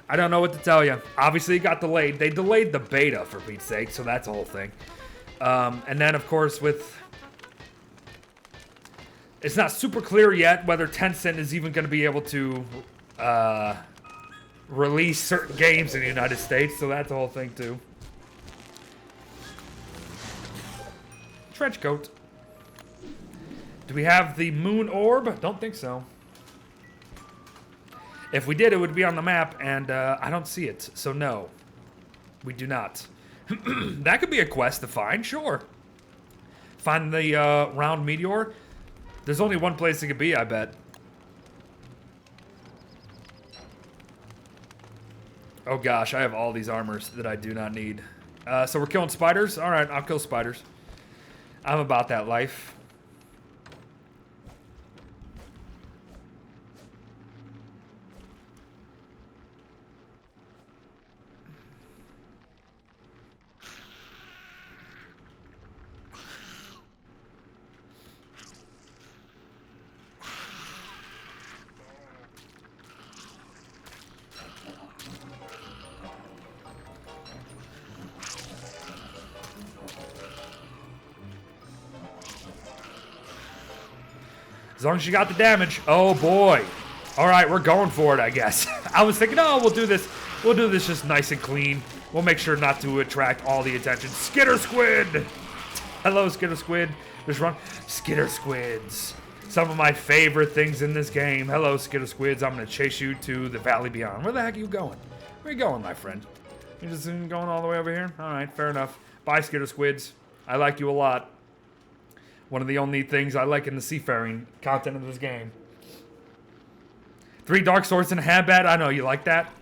I don't know what to tell you. Obviously, it got delayed. They delayed the beta, for Pete's sake, so that's the whole thing. And then, of course, with... It's not super clear yet whether Tencent is even going to be able to release certain games in the United States, so that's the whole thing, too. Trench coat. Do we have the moon orb? Don't think so. If we did, it would be on the map, and I don't see it, so no. We do not. That could be a quest to find, sure. Find the round meteor. There's only one place it could be, I bet. Oh gosh, I have all these armors that I do not need. So we're killing spiders? Alright, I'll kill spiders. I'm about that life. As long as you got the damage. Oh boy. All right, we're going for it, I guess. I was thinking, oh, we'll do this. We'll do this just nice and clean. We'll make sure not to attract all the attention. Skitter Squid. Hello, Skitter Squid. Just run. Skitter Squids. Some of my favorite things in this game. Hello, Skitter Squids. I'm going to chase you to the valley beyond. Where the heck are you going? Where are you going, my friend? You just going all the way over here? All right, fair enough. Bye, Skitter Squids. I like you a lot. One of the only things I like in the seafaring content of this game. 3 dark swords and a handbat. I know you like that.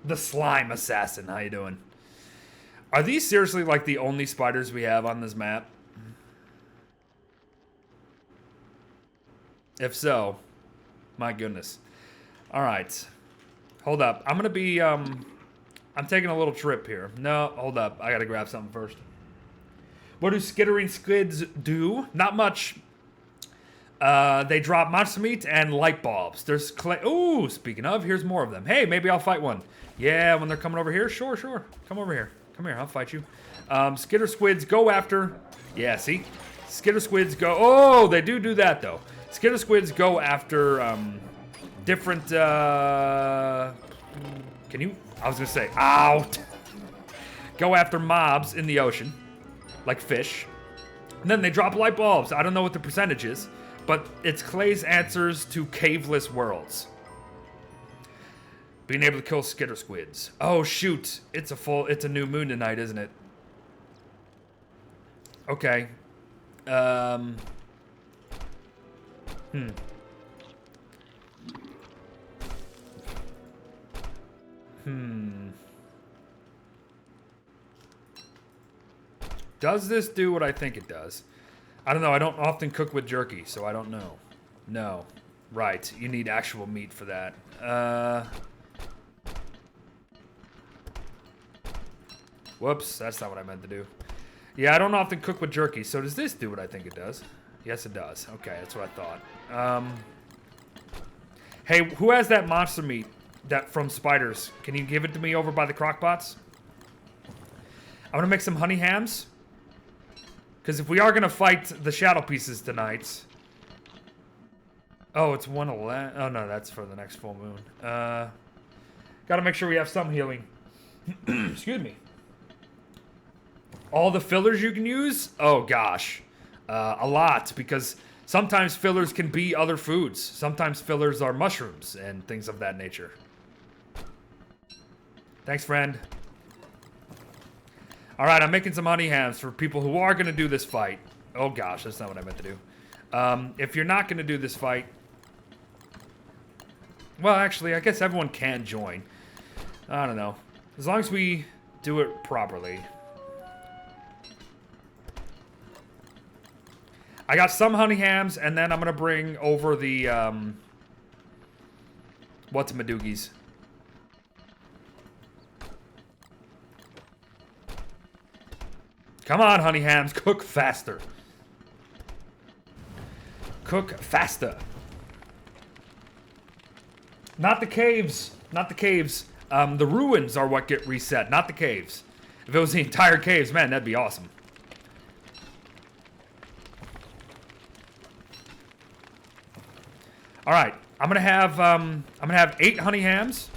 The slime assassin. How you doing? Are these seriously like the only spiders we have on this map? If so, my goodness. All right. Hold up. I'm going to be, I'm taking a little trip here. No, hold up. I got to grab something first. What do skittering squids do? Not much. They drop monster meat and light bulbs. There's clay. Ooh, speaking of, here's more of them. Hey, maybe I'll fight one. Yeah, when they're coming over here? Sure. Come over here. Come here, I'll fight you. Skitter squids go after... Yeah, see? Skitter squids go... Oh, they do that, though. Skitter squids go after different... Can you... I was going to say... Ow! Go after mobs in the ocean. Like fish. And then they drop light bulbs. I don't know what the percentage is. But it's Clay's answers to caveless worlds. Being able to kill skitter squids. Oh, shoot. It's a new moon tonight, isn't it? Okay. Does this do what I think it does? I don't know. I don't often cook with jerky, so I don't know. No. Right. You need actual meat for that. Whoops. That's not what I meant to do. Yeah, I don't often cook with jerky, so does this do what I think it does? Yes, it does. Okay, that's what I thought. Hey, who has that monster meat that from spiders? Can you give it to me over by the crock pots? I'm going to make some honey hams. Because if we are going to fight the shadow pieces tonight... Oh, it's 111. Oh, no, that's for the next full moon. Got to make sure we have some healing. Excuse me. All the fillers you can use? Oh, gosh. A lot, because sometimes fillers can be other foods. Sometimes fillers are mushrooms and things of that nature. Thanks, friend. All right, I'm making some honey hams for people who are going to do this fight. Oh, gosh, that's not what I meant to do. If you're not going to do this fight... Well, actually, I guess everyone can join. I don't know. As long as we do it properly. I got some honey hams, and then I'm going to bring over the, what's-a-madoogies. Come on, honey hams, cook faster. Cook faster. Not the caves. Not the caves. The ruins are what get reset, not the caves. If it was the entire caves, man, that'd be awesome. All right, I'm gonna have 8 honey hams,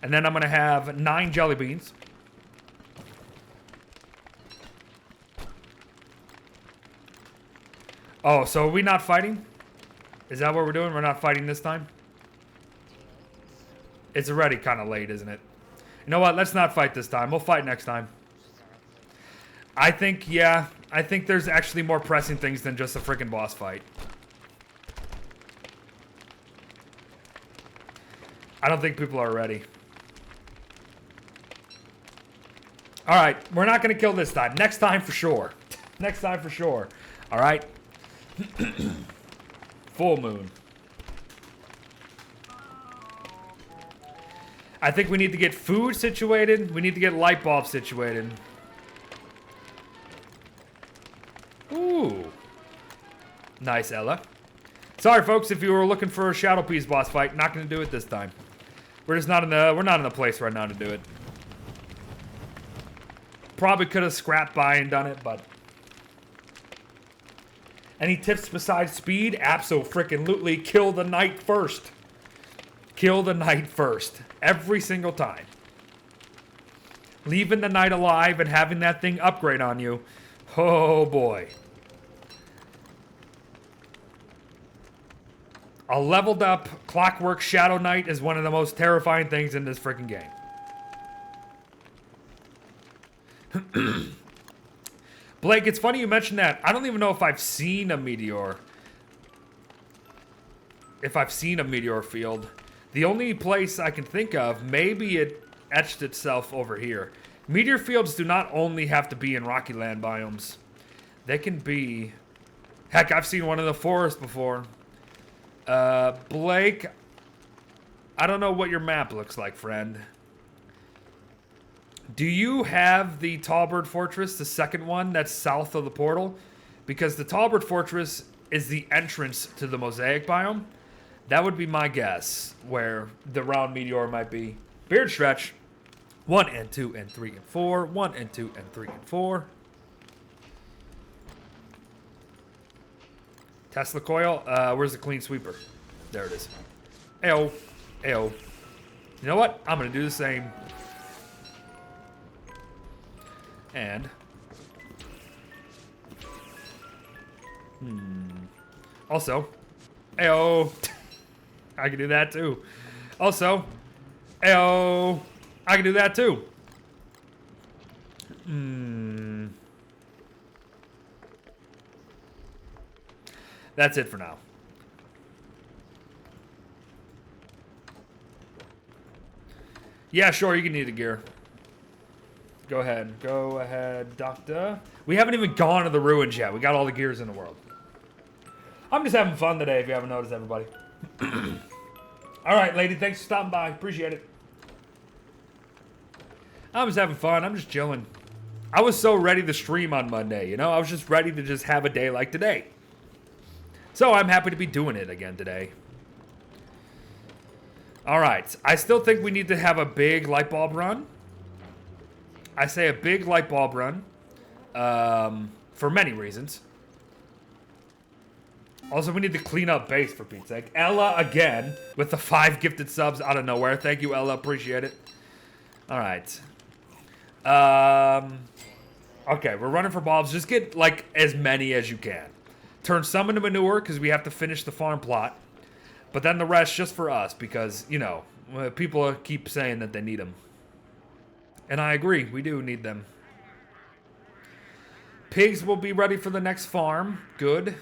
and then I'm gonna have 9 jelly beans. Oh, so are we not fighting? Is that what we're doing? We're not fighting this time? It's already kind of late, isn't it? You know what? Let's not fight this time. We'll fight next time. I think, yeah. I think there's actually more pressing things than just a freaking boss fight. I don't think people are ready. Alright, we're not going to kill this time. Next time for sure. Next time for sure. Alright. Full moon. I think we need to get food situated. We need to get light bulbs situated. Ooh. Nice, Ella. Sorry, folks, if you were looking for a Shadow Piece boss fight, not going to do it this time. We're just not in the place right now to do it. Probably could have scrapped by and done it, but any tips besides speed? Abso-freaking-lutely. Kill the knight first. Kill the knight first. Every single time. Leaving the knight alive and having that thing upgrade on you. Oh boy. A leveled up Clockwork Shadow Knight is one of the most terrifying things in this freaking game. Blake, it's funny you mentioned that. I don't even know if I've seen a meteor. If I've seen a meteor field. The only place I can think of, maybe it etched itself over here. Meteor fields do not only have to be in Rocky Land biomes. They can be... Heck, I've seen one in the forest before. Blake, I don't know what your map looks like, friend. Do you have the Tallbird Fortress, the second one that's south of the portal? Because the Tallbird Fortress is the entrance to the Mosaic biome. That would be my guess, where the round meteor might be. Beard stretch. 1 and 2 and 3 and 4. 1 and 2 and 3 and 4. Tesla coil. Where's the clean sweeper? There it is. Ayo. Ayo. You know what? I'm going to do the same. And... Also... Ayo. I can do that too. Also... Ayo. I can do that too. That's it for now. Yeah, sure, you can need the gear. Go ahead. Go ahead, doctor. We haven't even gone to the ruins yet. We got all the gears in the world. I'm just having fun today, if you haven't noticed, everybody. All right, lady, thanks for stopping by. Appreciate it. I'm just having fun. I'm just chilling. I was so ready to stream on Monday, you know? I was just ready to just have a day like today. So I'm happy to be doing it again today. All right. I still think we need to have a big light bulb run. I say a big light bulb run for many reasons. Also, we need to clean up base, for Pete's sake. Ella, again, with the 5 gifted subs out of nowhere. Thank you, Ella. Appreciate it. All right. Okay, we're running for bulbs. Just get, like, as many as you can. Turn some into manure, because we have to finish the farm plot. But then the rest just for us, because, you know, people keep saying that they need them. And I agree, we do need them. Pigs will be ready for the next farm. Good.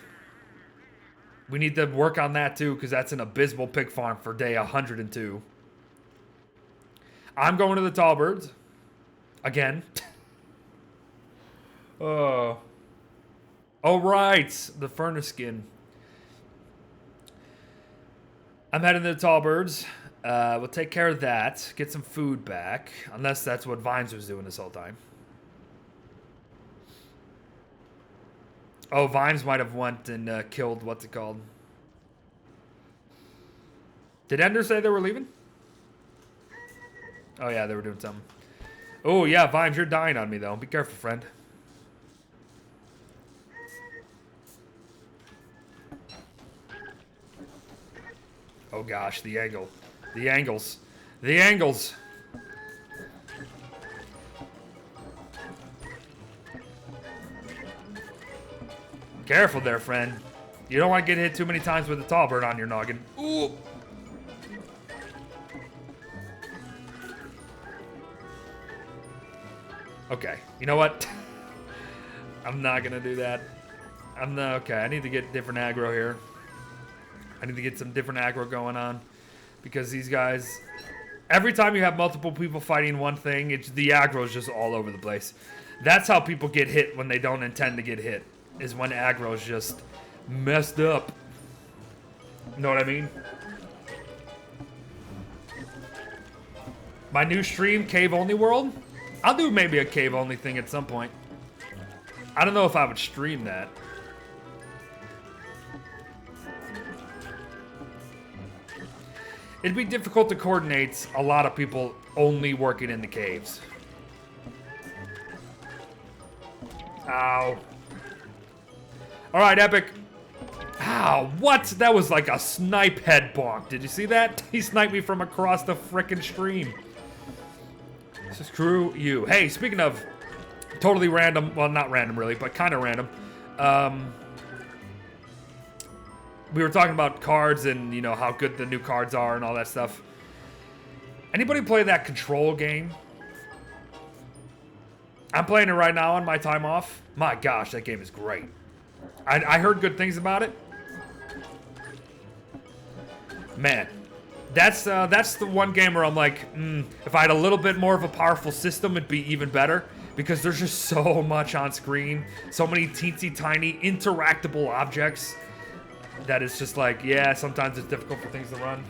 We need to work on that too, because that's an abysmal pig farm for day 102. I'm going to the Tallbirds. Again. Oh, right. The furnace skin. I'm heading to the Tallbirds. We'll take care of that. Get some food back. Unless that's what Vines was doing this whole time. Oh, Vines might have went and killed, what's it called? Did Ender say they were leaving? Oh, yeah, they were doing something. Oh, yeah, Vines, you're dying on me, though. Be careful, friend. Oh, gosh, the angle. The angles. The angles. Careful there, friend. You don't want to get hit too many times with a Tallbird on your noggin. Ooh. Okay, you know what? I'm not gonna do that. Okay, I need to get different aggro here. I need to get some different aggro going on. Because these guys... Every time you have multiple people fighting one thing, the aggro is just all over the place. That's how people get hit when they don't intend to get hit. Is when aggro is just messed up. You know what I mean? My new stream, Cave Only World? I'll do maybe a Cave Only thing at some point. I don't know if I would stream that. It'd be difficult to coordinate a lot of people only working in the caves. Ow. Alright, Epic. Ow, what? That was like a snipe head bonk. Did you see that? He sniped me from across the frickin' stream. Screw you. Hey, speaking of totally random, well, not random really, but kind of random. We were talking about cards and, you know, how good the new cards are and all that stuff. Anybody play that Control game? I'm playing it right now on my time off. My gosh, that game is great. I heard good things about it. Man, That's the one game where I'm like, if I had a little bit more of a powerful system, it'd be even better. Because there's just so much on screen. So many teensy tiny interactable objects. That it's just like, yeah, sometimes it's difficult for things to run.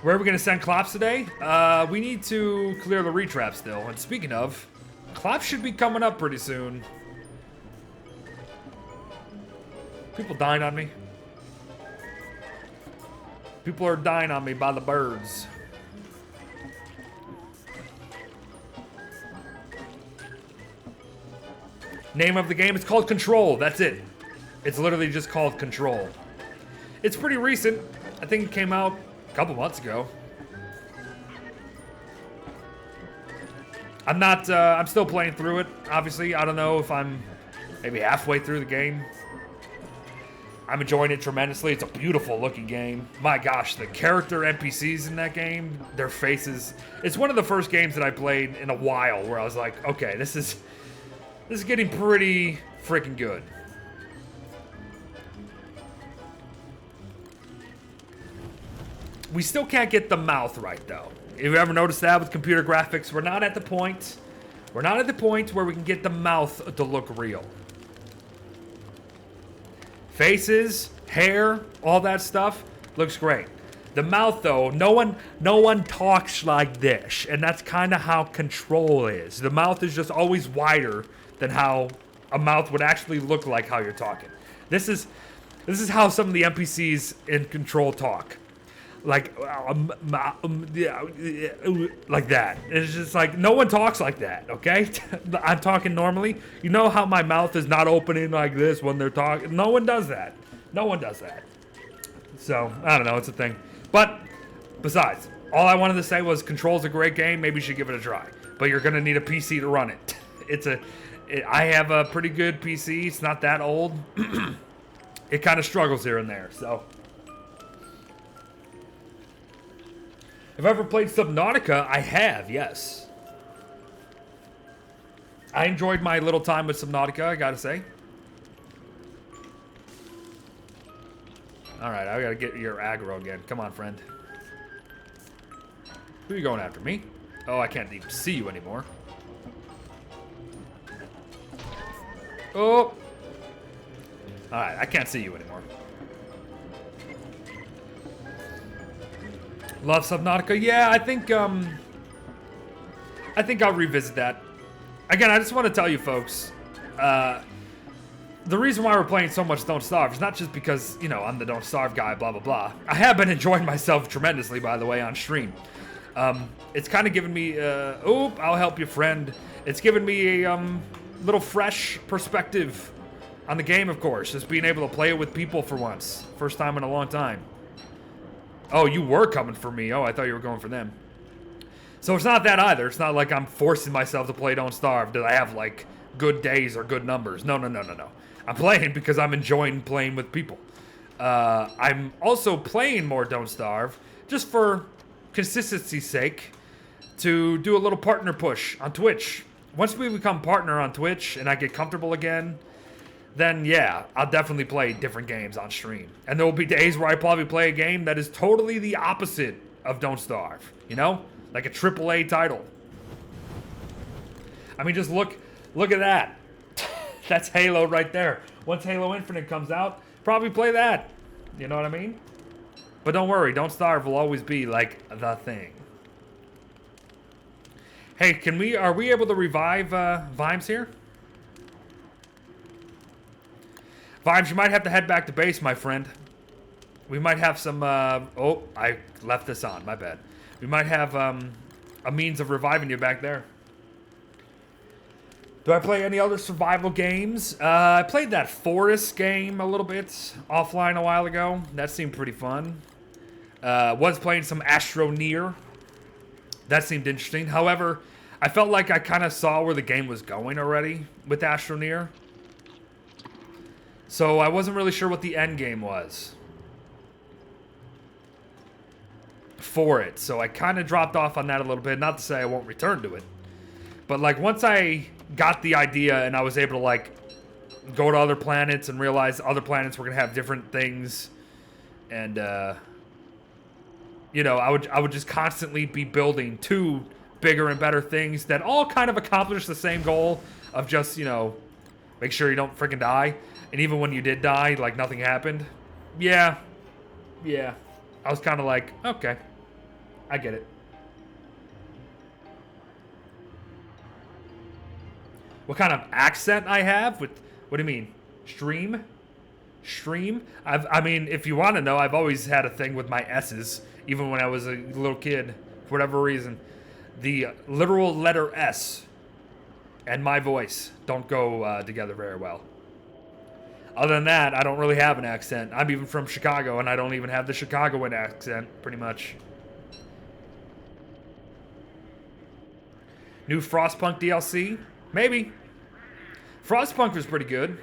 Where are we going to send Klaus today? We need to clear the retrap still. And speaking of, Klaus should be coming up pretty soon. People dying on me. People are dying on me by the birds. Name of the game, it's called Control. That's it. It's literally just called Control. It's pretty recent. I think it came out a couple months ago. I'm still playing through it, obviously. I don't know if I'm maybe halfway through the game. I'm enjoying it tremendously. It's a beautiful looking game. My gosh, the character NPCs in that game, their faces. It's one of the first games that I played in a while where I was like, okay, this is getting pretty freaking good. We still can't get the mouth right though. If you ever noticed that with computer graphics, we're not at the point where we can get the mouth to look real. Faces, hair, all that stuff looks great. The mouth though, no one talks like this, and that's kind of how Control is. The mouth is just always wider than how a mouth would actually look like how you're talking. This is how some of the NPCs in Control talk. Like like that. It's just like, no one talks like that, okay? I'm talking normally. You know how my mouth is not opening like this when they're talking? No one does that. No one does that. So, I don't know, it's a thing. But, besides, all I wanted to say was Control's a great game. Maybe you should give it a try. But you're going to need a PC to run it. I have a pretty good PC. It's not that old. It kind of struggles here and there, so... Have I ever played Subnautica? I have, yes. I enjoyed my little time with Subnautica, I gotta say. Alright, I gotta get your aggro again. Come on, friend. Who are you going after? Me? Oh, I can't even see you anymore. Oh! Alright, I can't see you anymore. Love Subnautica? Yeah, I think I'll revisit that. Again, I just want to tell you folks, the reason why we're playing so much Don't Starve is not just because, you know, I'm the Don't Starve guy, blah, blah, blah. I have been enjoying myself tremendously, by the way, on stream. It's kind of given me, I'll help you, friend. It's given me a little fresh perspective on the game, of course. Just being able to play it with people for once. First time in a long time. Oh, you were coming for me. Oh, I thought you were going for them. So it's not that either. It's not like I'm forcing myself to play Don't Starve. Did I have, like, good days or good numbers? No. I'm playing because I'm enjoying playing with people. I'm also playing more Don't Starve just for consistency's sake to do a little partner push on Twitch. Once we become partner on Twitch and I get comfortable again, then yeah, I'll definitely play different games on stream. And there will be days where I probably play a game that is totally the opposite of Don't Starve. You know? Like a AAA title. I mean, just look at that. That's Halo right there. Once Halo Infinite comes out, probably play that. You know what I mean? But don't worry, Don't Starve will always be like the thing. Hey, are we able to revive Vimes here? Vimes, you might have to head back to base, my friend. We might have some, oh, I left this on, my bad. We might have a means of reviving you back there. Do I play any other survival games? I played that Forest game a little bit offline a while ago. That seemed pretty fun. Was playing some Astroneer. That seemed interesting. However, I felt like I kind of saw where the game was going already with Astroneer. So I wasn't really sure what the end game was for it. So I kind of dropped off on that a little bit. Not to say I won't return to it. But like once I got the idea and I was able to like go to other planets and realize other planets were going to have different things. And I would just constantly be building two bigger and better things that all kind of accomplish the same goal of just, make sure you don't freaking die. And even when you did die, like nothing happened. Yeah. I was kind of like, okay, I get it. What kind of accent I have? What do you mean? Stream? I mean, if you want to know, I've always had a thing with my S's, even when I was a little kid, for whatever reason. The literal letter S and my voice don't go together very well. Other than that, I don't really have an accent. I'm even from Chicago, and I don't even have the Chicagoan accent, pretty much. New Frostpunk DLC? Maybe. Frostpunk was pretty good.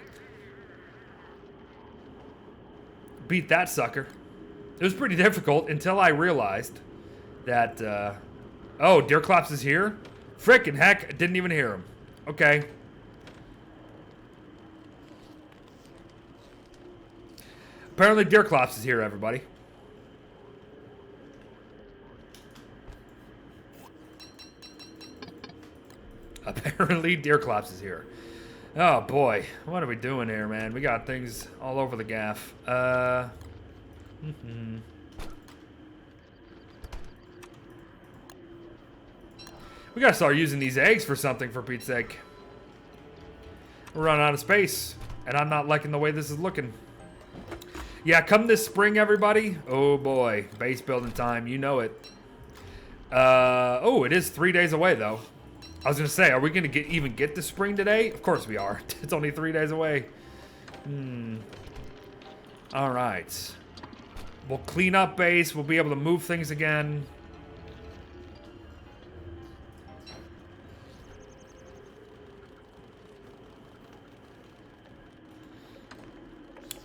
Beat that sucker. It was pretty difficult until I realized that, oh, Deerclops is here? Frickin' heck, I didn't even hear him. Okay. Apparently Deerclops is here, everybody. Apparently Deerclops is here. Oh boy, what are we doing here, man? We got things all over the gaff. We gotta start using these eggs for something, for Pete's sake. We're running out of space, and I'm not liking the way this is looking. Yeah, come this spring, everybody. Oh boy, base building time, you know it. Oh, it is 3 days away, though. I was gonna say, are we gonna even get to spring today? Of course we are. It's only 3 days away. All right. We'll clean up base. We'll be able to move things again.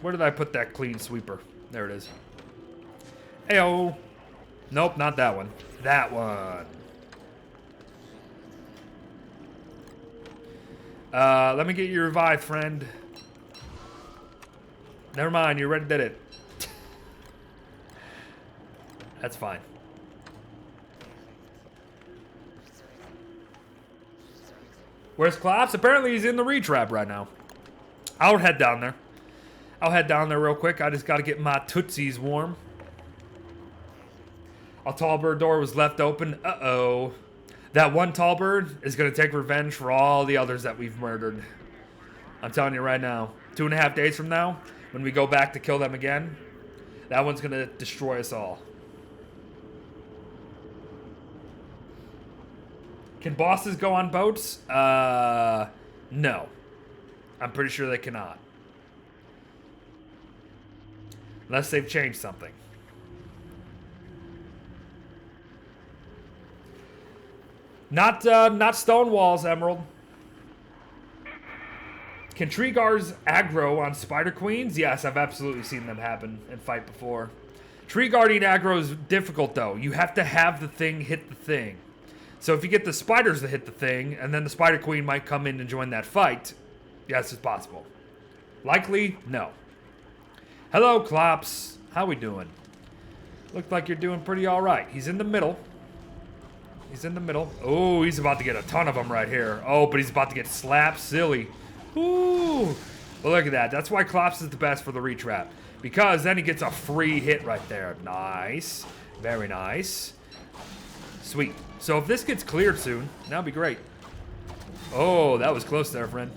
Where did I put that clean sweeper? There it is. Heyo. Nope, not that one. That one. Let me get you revived, friend. Never mind, you already did it. That's fine. Where's Klaus? Apparently he's in the retrap right now. I'll head down there. I'll head down there real quick. I just got to get my tootsies warm. A tall bird door was left open. Uh-oh. That one tall bird is going to take revenge for all the others that we've murdered. I'm telling you right now. 2.5 days from now, when we go back to kill them again, that one's going to destroy us all. Can bosses go on boats? No. I'm pretty sure they cannot. Unless they've changed something. Not stone walls, Emerald. Can tree guards aggro on spider queens? Yes, I've absolutely seen them happen and fight before. Tree guarding aggro is difficult, though. You have to have the thing hit the thing. So if you get the spiders to hit the thing, and then the spider queen might come in and join that fight, yes, it's possible. Likely, no. Hello, Klops. How we doing? Look like you're doing pretty all right. He's in the middle. He's in the middle. Oh, he's about to get a ton of them right here. Oh, but he's about to get slapped silly. Ooh. Well, look at that. That's why Klops is the best for the retrap. Because then he gets a free hit right there. Nice. Very nice. Sweet. So if this gets cleared soon, that'll be great. Oh, that was close there, friend.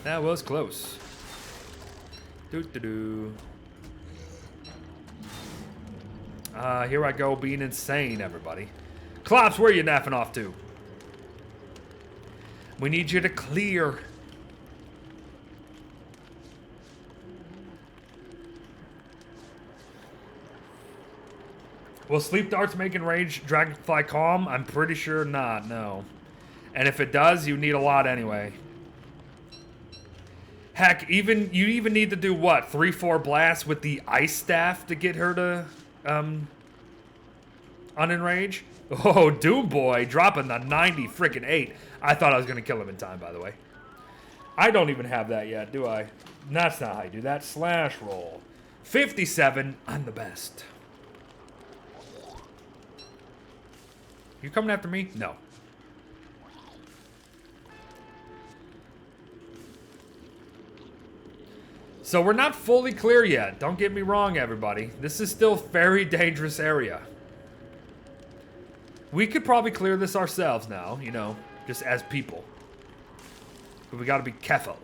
That was close. Doo-doo-doo. Here I go being insane, everybody. Klops, where are you napping off to? We need you to clear. Will sleep darts make enraged dragonfly calm? I'm pretty sure not, no. And if it does, you need a lot anyway. Heck, you even need to do what? 3-4 blasts with the ice staff to get her to unenrage? Oh, Doom Boy dropping the 90 freaking 8. I thought I was gonna kill him in time, by the way. I don't even have that yet, do I? That's not how you do that. Slash roll. 57, I'm the best. You coming after me? No. So we're not fully clear yet. Don't get me wrong, everybody. This is still a very dangerous area. We could probably clear this ourselves now, you know, just as people. But we gotta be careful.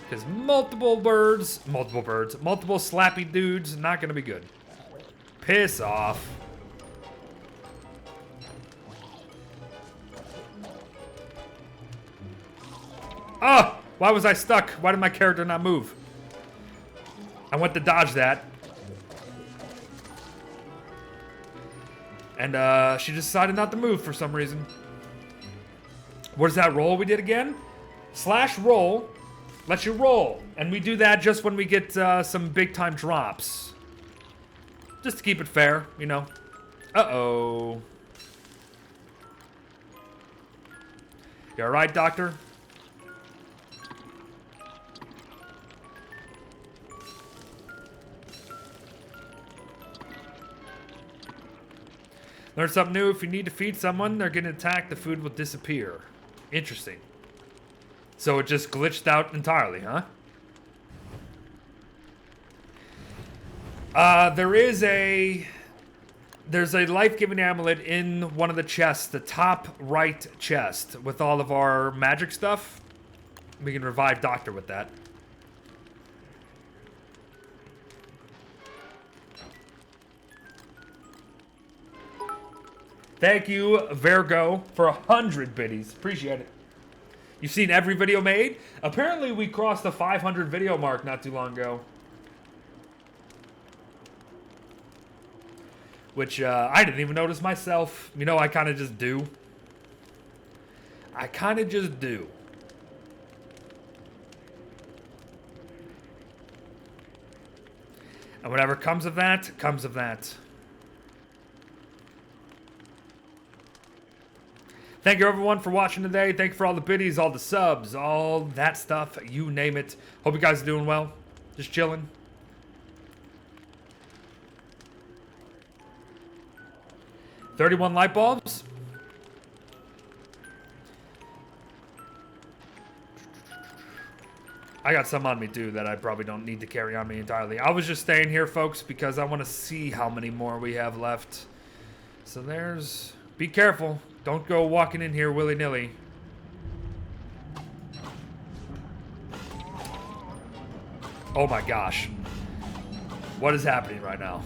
Because multiple slappy dudes, not gonna be good. Piss off. Oh! Why was I stuck? Why did my character not move? I went to dodge that. And she decided not to move for some reason. What is that roll we did again? Slash roll lets you roll. And we do that just when we get some big time drops. Just to keep it fair, you know. Uh-oh. You alright, Doctor? Learn something new. If you need to feed someone, they're getting attacked, the food will disappear. Interesting. So it just glitched out entirely, huh? There's a life-giving amulet in one of the chests, the top right chest, with all of our magic stuff. We can revive Doctor with that. Thank you, Virgo, for 100 biddies. Appreciate it. You've seen every video made? Apparently, we crossed the 500 video mark not too long ago. Which, I didn't even notice myself. You know, I kind of just do. I kind of just do. And whatever comes of that, comes of that. Thank you, everyone, for watching today. Thank you for all the biddies, all the subs, all that stuff. You name it. Hope you guys are doing well. Just chilling. $31 light bulbs. I got some on me, too, that I probably don't need to carry on me entirely. I was just staying here, folks, because I want to see how many more we have left. So there's... Be careful. Don't go walking in here willy-nilly. Oh my gosh. What is happening right now?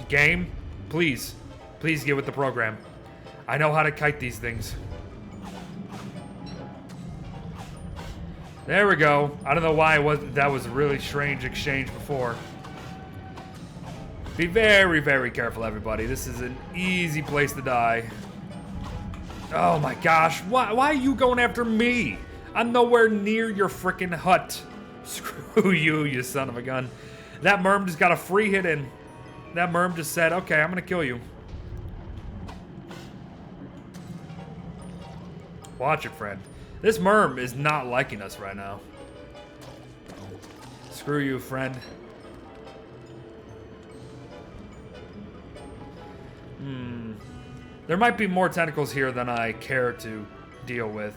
Game, please. Please get with the program. I know how to kite these things. There we go. I don't know why that was a really strange exchange before. Be very, very careful, everybody. This is an easy place to die. Oh my gosh, why are you going after me? I'm nowhere near your freaking hut. Screw you, you son of a gun. That merm just got a free hit in. That merm just said, okay, I'm gonna kill you. Watch it, friend. This merm is not liking us right now. Screw you, friend. There might be more tentacles here than I care to deal with.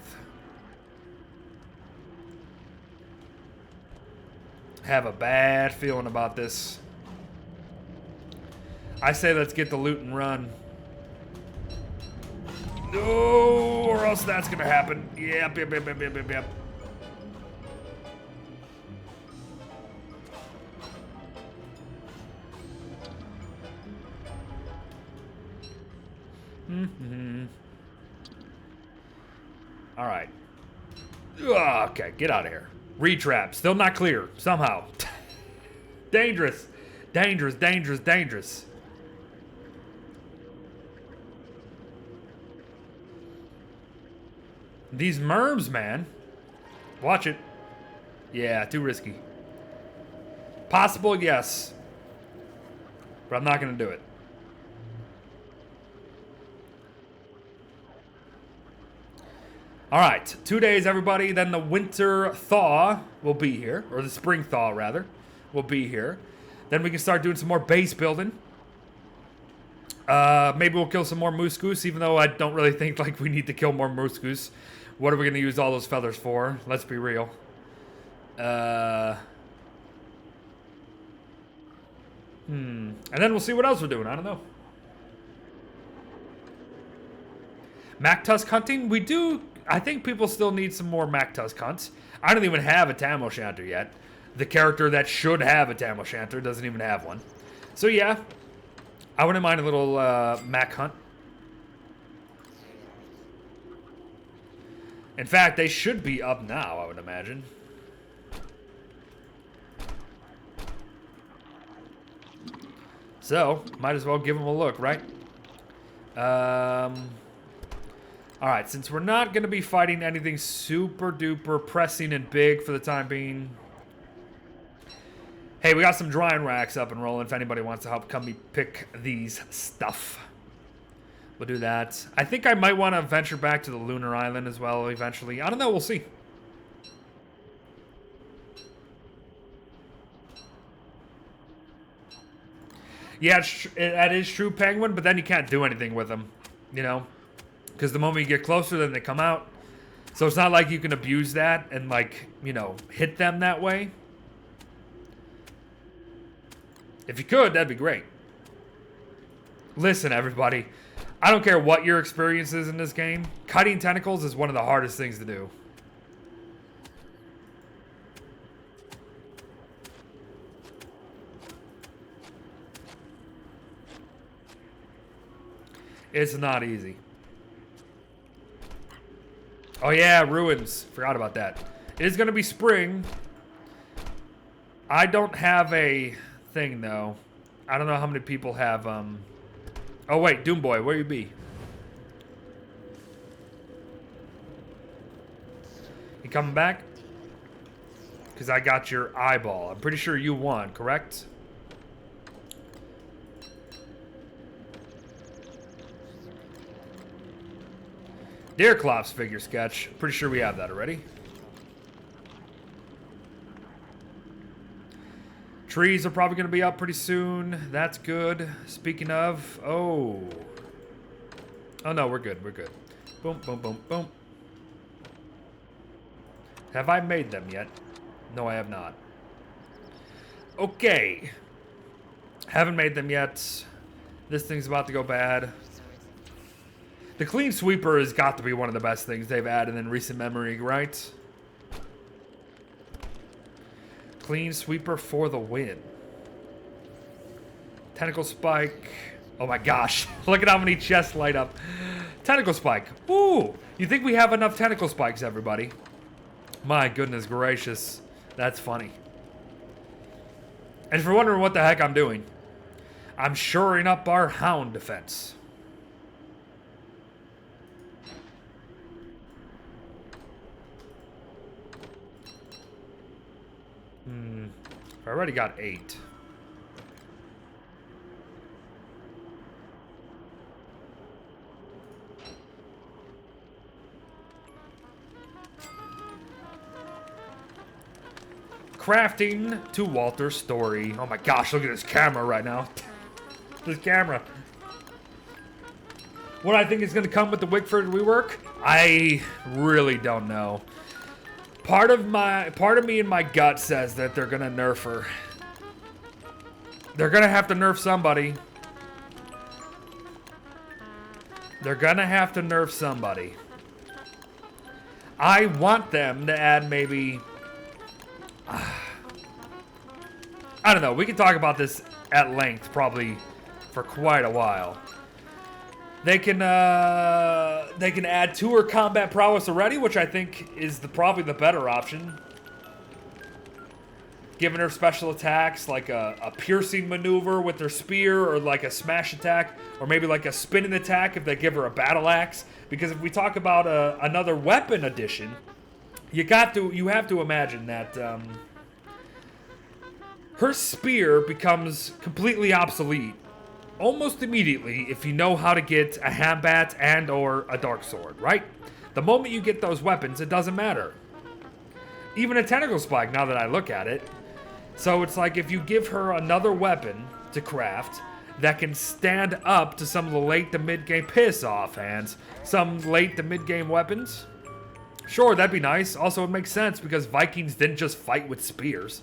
Have a bad feeling about this. I say let's get the loot and run. No, or else that's gonna happen. Yep. All right. Okay, get out of here. Retrap. Still not clear. Somehow. Dangerous. Dangerous, dangerous, dangerous. These merms, man. Watch it. Yeah, too risky. Possible, yes. But I'm not going to do it. All right, 2 days, everybody. Then the winter thaw will be here, or the spring thaw, rather, will be here. Then we can start doing some more base building. Maybe we'll kill some more moose goose, even though I don't really think like we need to kill more moose goose. What are we going to use all those feathers for? Let's be real. And then we'll see what else we're doing. I don't know. Mac tusk hunting? We do. I think people still need some more Mac tusk hunts. I don't even have a Tam O'Shanter yet. The character that should have a Tam O'Shanter doesn't even have one. So yeah, I wouldn't mind a little Mac hunt. In fact, they should be up now, I would imagine. So, might as well give them a look, right? Alright, since we're not going to be fighting anything super duper pressing and big for the time being. Hey, we got some drying racks up and rolling if anybody wants to help come me pick these stuff. We'll do that. I think I might want to venture back to the Lunar Island as well eventually. I don't know, we'll see. Yeah, that is true, Penguin, but then you can't do anything with them, you know? Because the moment you get closer, then they come out. So it's not like you can abuse that and, like, you know, hit them that way. If you could, that'd be great. Listen, everybody. I don't care what your experience is in this game. Cutting tentacles is one of the hardest things to do. It's not easy. Oh yeah, ruins. Forgot about that. It is going to be spring. I don't have a thing, though. I don't know how many people have, Oh wait, Doomboy, where you be? You coming back? Because I got your eyeball. I'm pretty sure you won, correct? Deer Klaus figure sketch. Pretty sure we have that already. Trees are probably going to be up pretty soon. That's good. Speaking of... Oh. Oh no, we're good. We're good. Boom, boom, boom, boom. Have I made them yet? No, I have not. Okay. Haven't made them yet. This thing's about to go bad. The Clean Sweeper has got to be one of the best things they've added in recent memory, right? Clean Sweeper for the win. Tentacle Spike. Oh my gosh. Look at how many chests light up. Tentacle Spike. Ooh. You think we have enough Tentacle Spikes, everybody? My goodness gracious. That's funny. And if you're wondering what the heck I'm doing, I'm shoring up our hound defense. I already got 8. Crafting to Walter's story. Oh my gosh, look at this camera right now. This camera. What I think is going to come with the Wickford rework? I really don't know. Part of me in my gut says that they're gonna nerf her. They're gonna have to nerf somebody. They're gonna have to nerf somebody. I want them to add maybe... I don't know. We can talk about this at length probably for quite a while. They can add tour combat prowess already, which I think is probably the better option. Giving her special attacks like a piercing maneuver with their spear, or like a smash attack, or maybe like a spinning attack if they give her a battle axe. Because if we talk about another weapon addition, you have to imagine that her spear becomes completely obsolete almost immediately if you know how to get a handbat and or a dark sword, right? The moment you get those weapons, it doesn't matter. Even a tentacle spike, now that I look at it. So it's like if you give her another weapon to craft, that can stand up to some of the late to mid-game piss-off hands. Some late to mid-game weapons. Sure, that'd be nice. Also, it makes sense because Vikings didn't just fight with spears.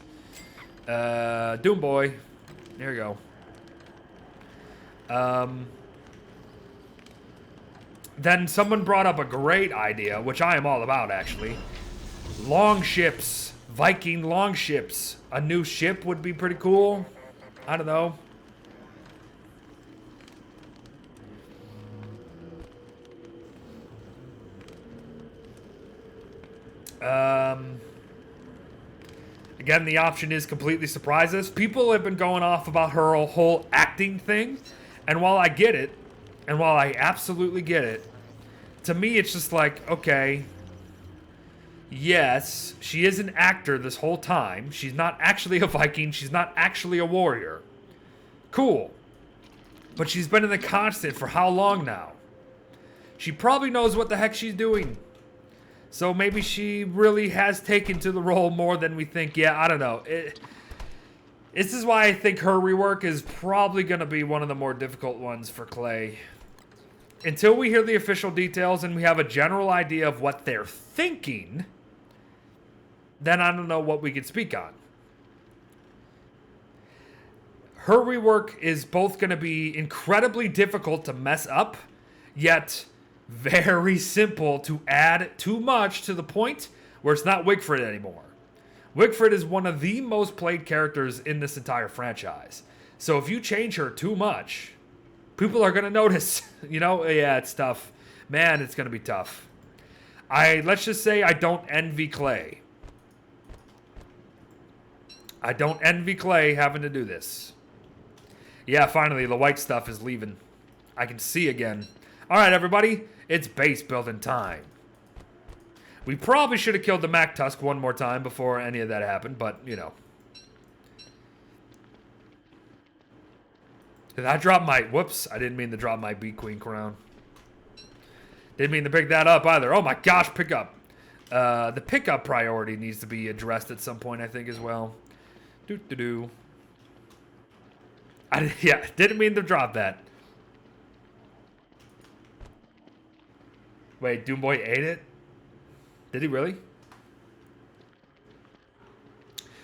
Doom Boy. There you go. Then someone brought up a great idea, which I am all about, actually. Long ships. Viking long ships. A new ship would be pretty cool. I don't know. Again, the option is completely surprise us. People have been going off about her whole acting thing. And while I get it, and while I absolutely get it, to me it's just like, okay, yes, she is an actor this whole time. She's not actually a Viking. She's not actually a warrior. Cool. But she's been in the constant for how long now? She probably knows what the heck she's doing. So maybe she really has taken to the role more than we think. Yeah, I don't know. This is why I think her rework is probably going to be one of the more difficult ones for Clay. Until we hear the official details and we have a general idea of what they're thinking, then I don't know what we could speak on. Her rework is both going to be incredibly difficult to mess up, yet very simple to add too much to the point where it's not Wigfrid anymore. Wigfrid is one of the most played characters in this entire franchise. So if you change her too much, people are going to notice. You know, yeah, it's tough. Man, it's going to be tough. Let's just say I don't envy Clay. I don't envy Clay having to do this. Yeah, finally, the white stuff is leaving. I can see again. All right, everybody, it's base building time. We probably should have killed the Mac Tusk one more time before any of that happened, but, you know. Did I drop my... Whoops, I didn't mean to drop my Bee Queen crown. Didn't mean to pick that up either. Oh my gosh, pickup. The pickup priority needs to be addressed at some point, I think, as well. Doo-doo-doo. Yeah, didn't mean to drop that. Wait, Doomboy ate it? Did he really?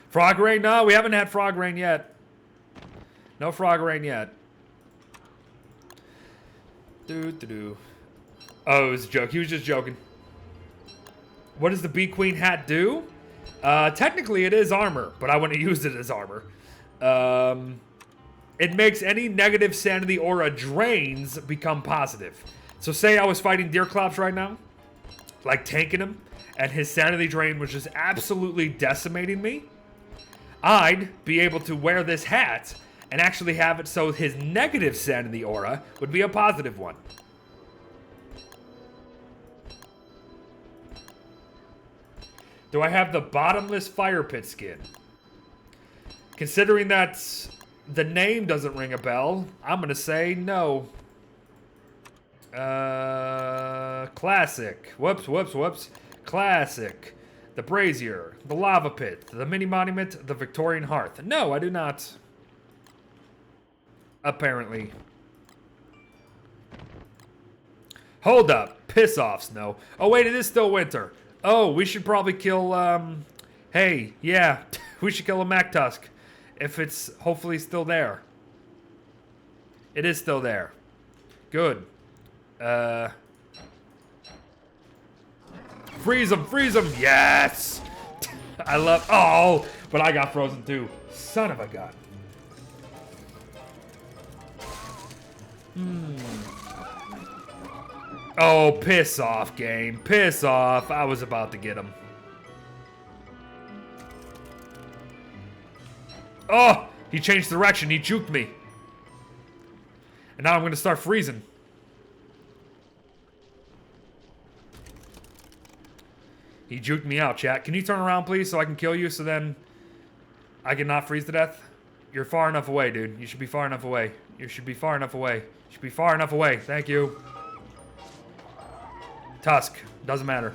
Frog Rain? No, we haven't had Frog Rain yet. No Frog Rain yet. Doo-doo-doo. Oh, it was a joke. He was just joking. What does the Bee Queen hat do? Technically, it is armor, but I wouldn't use it as armor. It makes any negative sanity aura drains become positive. So say I was fighting Deerclops right now, like tanking him, and his sanity drain was just absolutely decimating me. I'd be able to wear this hat and actually have it so his negative sanity aura would be a positive one. Do I have the bottomless fire pit skin? Considering that the name doesn't ring a bell, I'm going to say no. Classic. Whoops. Classic. The brazier. The lava pit. The mini monument. The Victorian hearth. No, I do not. Apparently. Hold up. Piss off, Snow. Oh, wait, it is still winter. Oh, we should probably kill, hey, yeah, we should kill a Mac Tusk. If it's hopefully still there. It is still there. Good. Freeze him, yes! I love, oh, but I got frozen too. Son of a gun. Oh, piss off, game. Piss off. I was about to get him. Oh, he changed direction. He juked me. And now I'm going to start freezing. He juked me out, chat. Can you turn around, please, so I can kill you, so then I can not freeze to death? You're far enough away, dude. You should be far enough away. You should be far enough away. You should be far enough away. Thank you. Tusk. Doesn't matter.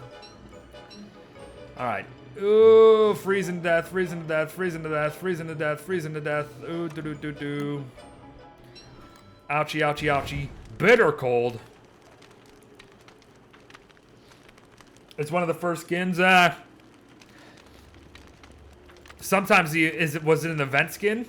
Alright. Ooh, freezing to death, freezing to death, freezing to death, freezing to death, freezing to death. Ooh, do-do-do-do. Ouchie, ouchie, ouchie. Bitter cold. It's one of the first skins. Sometimes was it an event skin?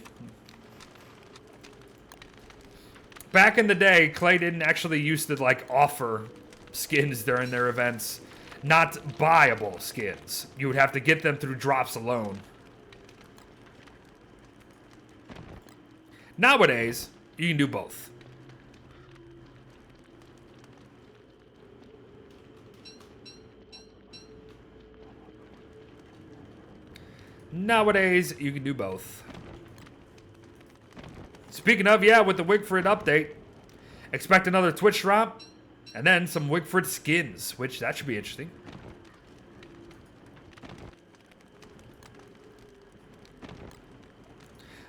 Back in the day, Clay didn't actually used to like offer skins during their events. Not buyable skins. You would have to get them through drops alone. Nowadays, you can do both. Nowadays, you can do both. Speaking of, yeah, with the Wigford update, expect another Twitch drop, and then some Wigford skins, which that should be interesting.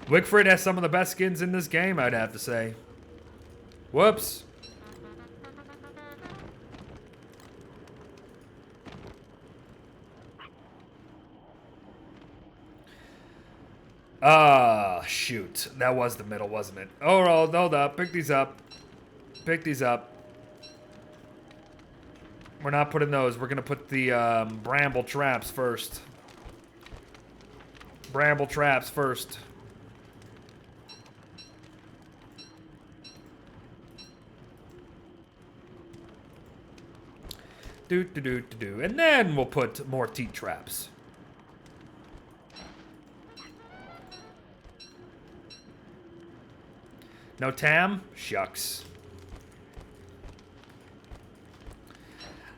Wigford has some of the best skins in this game, I'd have to say. Whoops. Shoot. That was the middle, wasn't it? Oh, hold up. Pick these up. Pick these up. We're not putting those. We're going to put the bramble traps first. Bramble traps first. Do. And then we'll put more teat traps. No Tam? Shucks.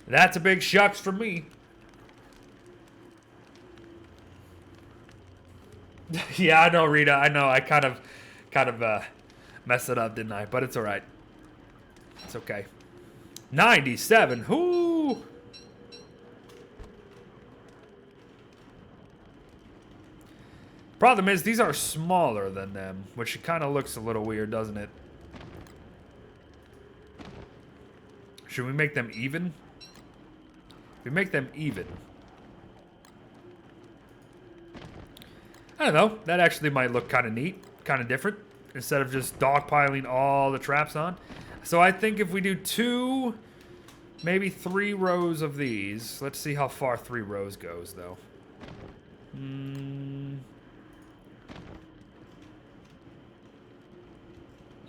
That's a big shucks for me. Yeah, I know, Rita. I know. I kind of messed it up, didn't I? But it's all right. It's okay. 97. Whoo! Problem is, these are smaller than them, which kind of looks a little weird, doesn't it? Should we make them even? If we make them even. I don't know. That actually might look kind of neat, kind of different, instead of just dogpiling all the traps on. So I think if we do 2, maybe 3 rows of these. Let's see how far 3 rows goes, though.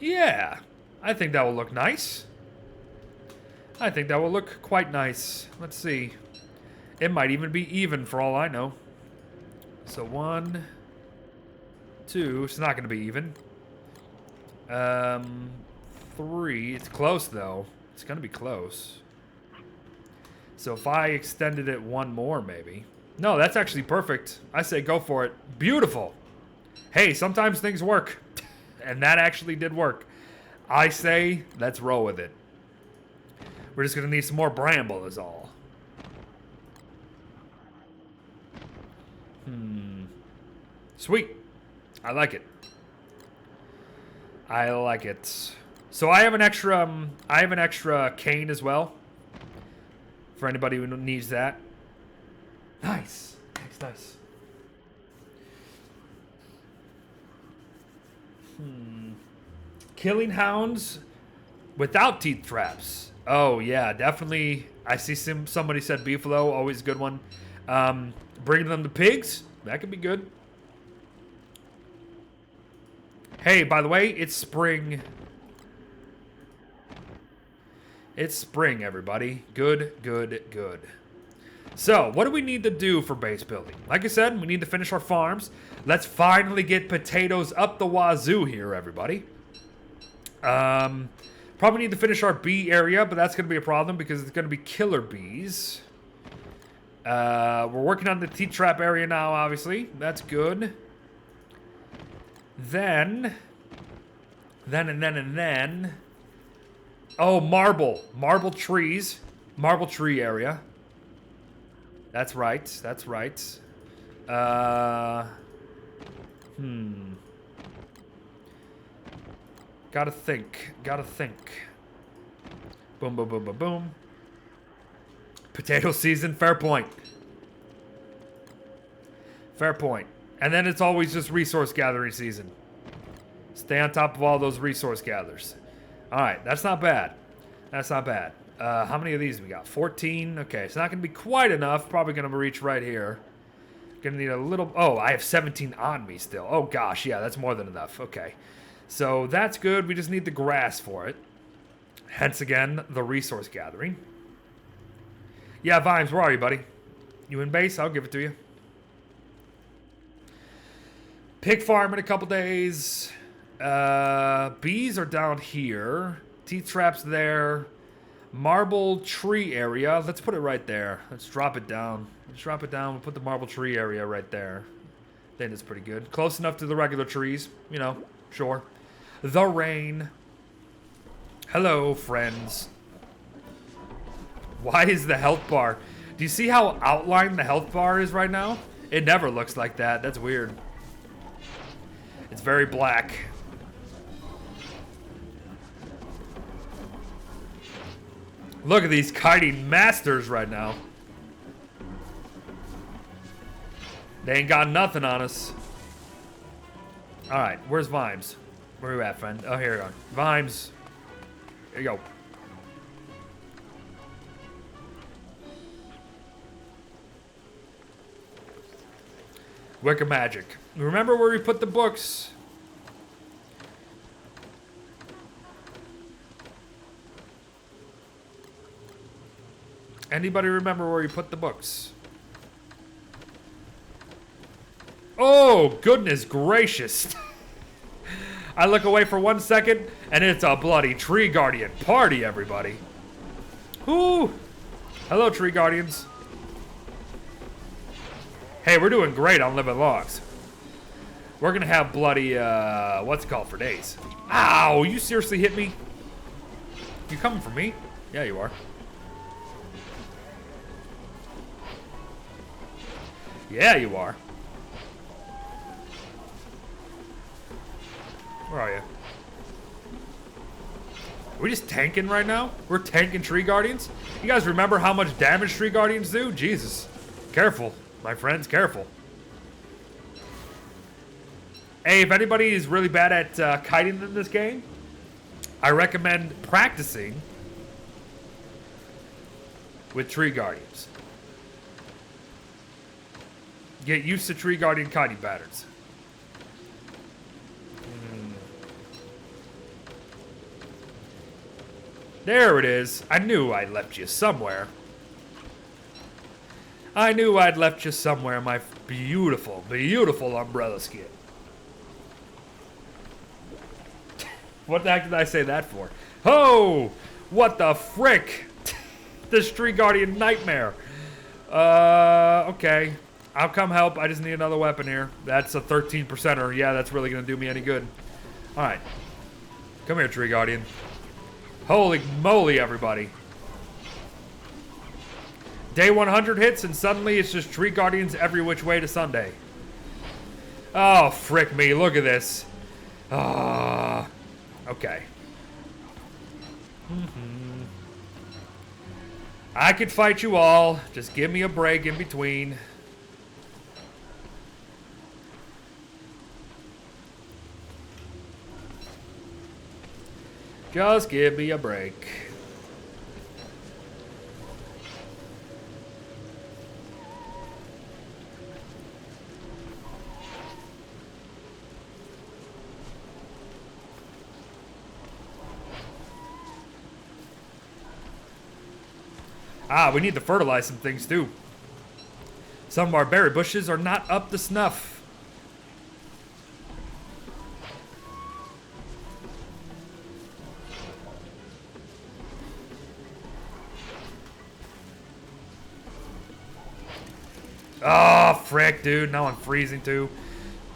Yeah, I think that will look nice. I think that will look quite nice. Let's see. It might even be even for all I know. So 1, 2. It's not going to be even. 3. It's close, though. It's going to be close. So if I extended it 1 more, maybe. No, that's actually perfect. I say go for it. Beautiful. Hey, sometimes things work. And that actually did work. I say, let's roll with it. We're just going to need some more bramble is all. Sweet. I like it. I like it. So I have an extra cane as well. For anybody who needs that. Nice. Nice. Killing hounds without teeth traps. Oh, yeah, definitely. I see somebody said beefalo, always a good one. Bringing them to pigs, that could be good. Hey, by the way, it's spring. It's spring, everybody. Good. So, what do we need to do for base building? Like I said, we need to finish our farms. Let's finally get potatoes up the wazoo here, everybody. Probably need to finish our bee area, but that's going to be a problem because it's going to be killer bees. We're working on the teat trap area now, obviously. That's good. Then. Oh, marble. Marble trees. Marble tree area. That's right. Gotta think. Boom. Potato season, fair point. And then it's always just resource gathering season. Stay on top of all those resource gatherers. All right, that's not bad. That's not bad. How many of these we got? 14. Okay, it's not going to be quite enough. Probably going to reach right here. Going to need a little... Oh, I have 17 on me still. Oh, gosh. Yeah, that's more than enough. Okay. So that's good. We just need the grass for it. Hence, again, the resource gathering. Yeah, Vimes, where are you, buddy? You in base? I'll give it to you. Pig farm in a couple days. Bees are down here. Teeth traps there. Marble tree area. Let's put it right there. Let's drop it down. Let's drop it down. We'll put the marble tree area right there. I think that's pretty good. Close enough to the regular trees. You know, sure. The rain. Hello, friends. Why is the health bar? Do you see how outlined the health bar is right now? It never looks like that. That's weird. It's very black. Look at these kiting masters right now. They ain't got nothing on us. Alright, where's Vimes? Where are you at, friend? Oh, here you are. Vimes. Here you go. Wicker magic. Remember where we put the books? Anybody remember where you put the books? Oh, goodness gracious. I look away for 1 second, and it's a bloody tree guardian party, everybody. Whoo! Hello, tree guardians. Hey, we're doing great on living logs. We're gonna have bloody, what's it called, for days. Ow, you seriously hit me? You coming for me? Yeah, you are. Yeah, you are. Where are you? Are we just tanking right now? We're tanking tree guardians? You guys remember how much damage tree guardians do? Jesus. Careful, my friends, careful. Hey, if anybody is really bad at kiting in this game, I recommend practicing with tree guardians. Get used to tree guardian kiting patterns. There it is. I knew I left you somewhere. I knew I'd left you somewhere, my beautiful, beautiful umbrella skin. What the heck did I say that for? Oh! What the frick? This tree guardian nightmare. Okay. I'll come help. I just need another weapon here. That's a 13%er. Yeah, that's really going to do me any good. Alright. Come here, tree guardian. Holy moly, everybody. Day 100 hits, and suddenly it's just tree guardians every which way to Sunday. Oh, frick me. Look at this. Okay. I could fight you all. Just give me a break in between. Just give me a break. We need to fertilize some things too. Some of our berry bushes are not up to snuff. Oh, frick, dude. Now I'm freezing too.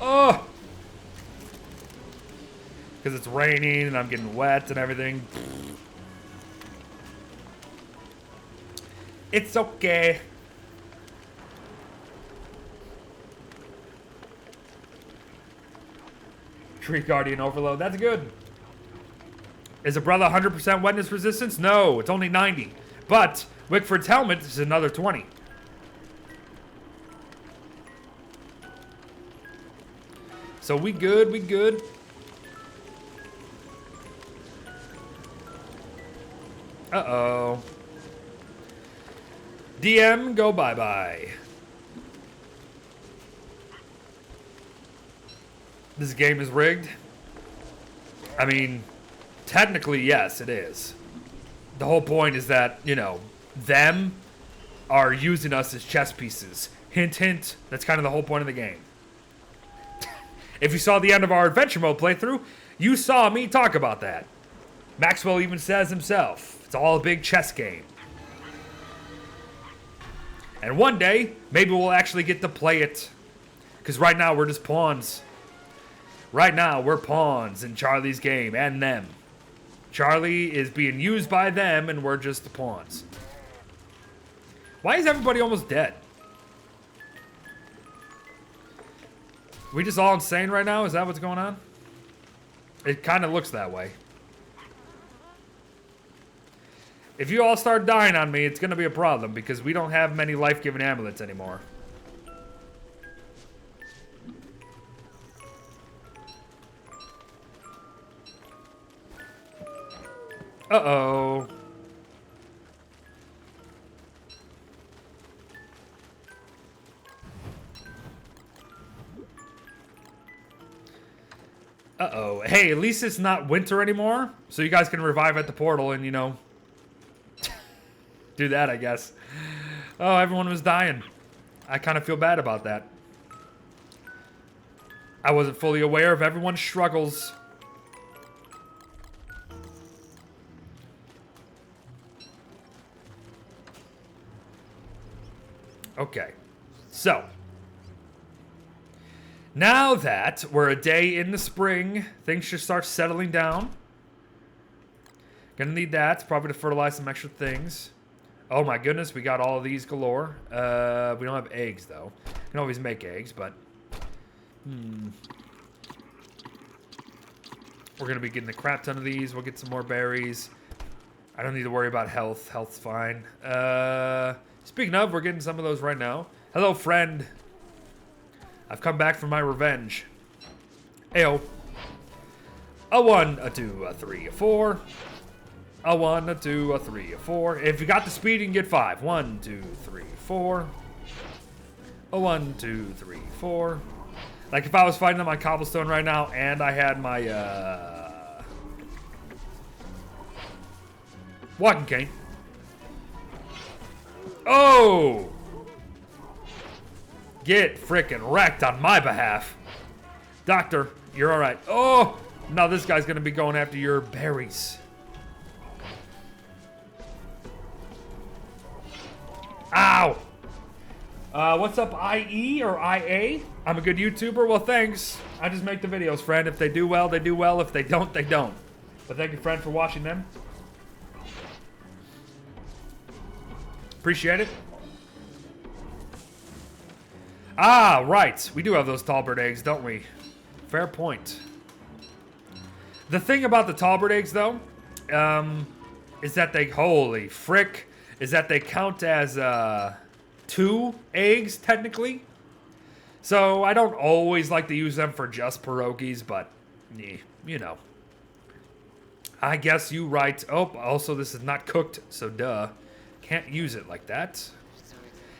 Oh! Because it's raining and I'm getting wet and everything. It's okay. Tree Guardian Overload. That's good. Is a brother 100% wetness resistance? No, it's only 90. But Wickford's helmet is another 20. So we good, we good. Uh-oh. DM, go bye-bye. This game is rigged? I mean, technically, yes, it is. The whole point is that, you know, them are using us as chess pieces. Hint, hint. That's kind of the whole point of the game. If you saw the end of our adventure mode playthrough, you saw me talk about that. Maxwell even says himself, it's all a big chess game. And one day, maybe we'll actually get to play it. Because right now, we're just pawns. Right now, we're pawns in Charlie's game and them. Charlie is being used by them, and we're just the pawns. Why is everybody almost dead? We just all insane right now? Is that what's going on? It kind of looks that way. If you all start dying on me, it's going to be a problem because we don't have many life-giving amulets anymore. Uh-oh. Uh-oh. Hey, at least it's not winter anymore, so you guys can revive at the portal and, you know, do that, I guess. Oh, everyone was dying. I kind of feel bad about that. I wasn't fully aware of everyone's struggles. Okay, so now that we're a day in the spring, things should start settling down. Gonna need that, probably to fertilize some extra things. Oh my goodness, we got all of these galore. We don't have eggs though. We can always make eggs, but we're gonna be getting a crap ton of these. We'll get some more berries. I don't need to worry about health. Health's fine. Speaking of, we're getting some of those right now. Hello, friend. I've come back for my revenge. Ayo. A 1, a 2, a 3, a 4. A 1, a 2, a 3, a 4. If you got the speed, you can get 5. 1, 2, 3, 4. A 1, 2, 3, 4. Like if I was fighting them on cobblestone right now and I had my walking cane. Oh! Get frickin' wrecked on my behalf. Doctor, you're alright. Oh! Now this guy's gonna be going after your berries. Ow! What's up, IE or IA? I'm a good YouTuber? Well, thanks. I just make the videos, friend. If they do well, they do well. If they don't, they don't. But thank you, friend, for watching them. Appreciate it. Ah, right. We do have those tall bird eggs, don't we? Fair point. The thing about the tall bird eggs, though, is that they, holy frick, is that they count as 2 eggs, technically. So I don't always like to use them for just pierogies, but, you know. I guess you right. Oh, also this is not cooked, so duh. Can't use it like that.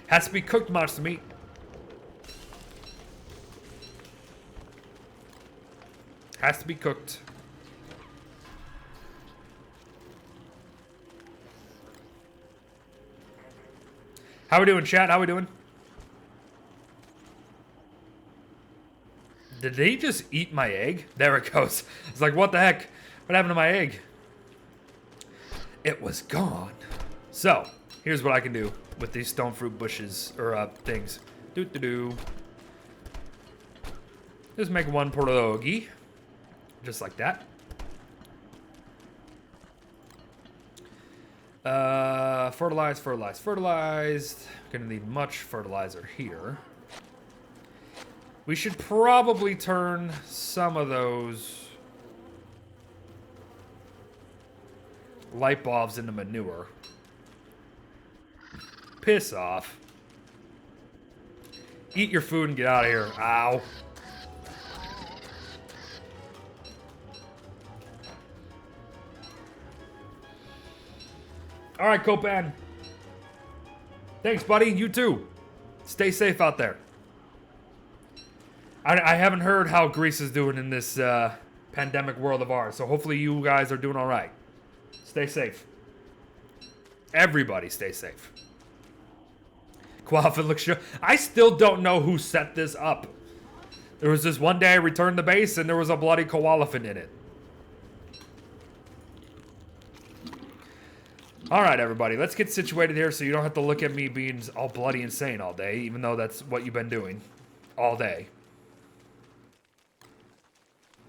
Has to be cooked monster meat. Has to be cooked. How we doing, chat? How we doing? Did they just eat my egg? There it goes. It's like, what the heck? What happened to my egg? It was gone. So, here's what I can do with these stone fruit bushes, or things. Doo-doo-doo. Just make 1 pierogi. Just like that. Fertilize, fertilize, fertilized. Gonna need much fertilizer here. We should probably turn some of those light bulbs into manure. Piss off. Eat your food and get out of here. Ow. All right, Copan. Thanks, buddy. You too. Stay safe out there. I haven't heard how Greece is doing in this pandemic world of ours, so hopefully you guys are doing all right. Stay safe. Everybody stay safe. Quaffin looks sure. I still don't know who set this up. There was this one day I returned the base and there was a bloody koalafin in it. Alright, everybody, let's get situated here so you don't have to look at me being all bloody insane all day, even though that's what you've been doing all day.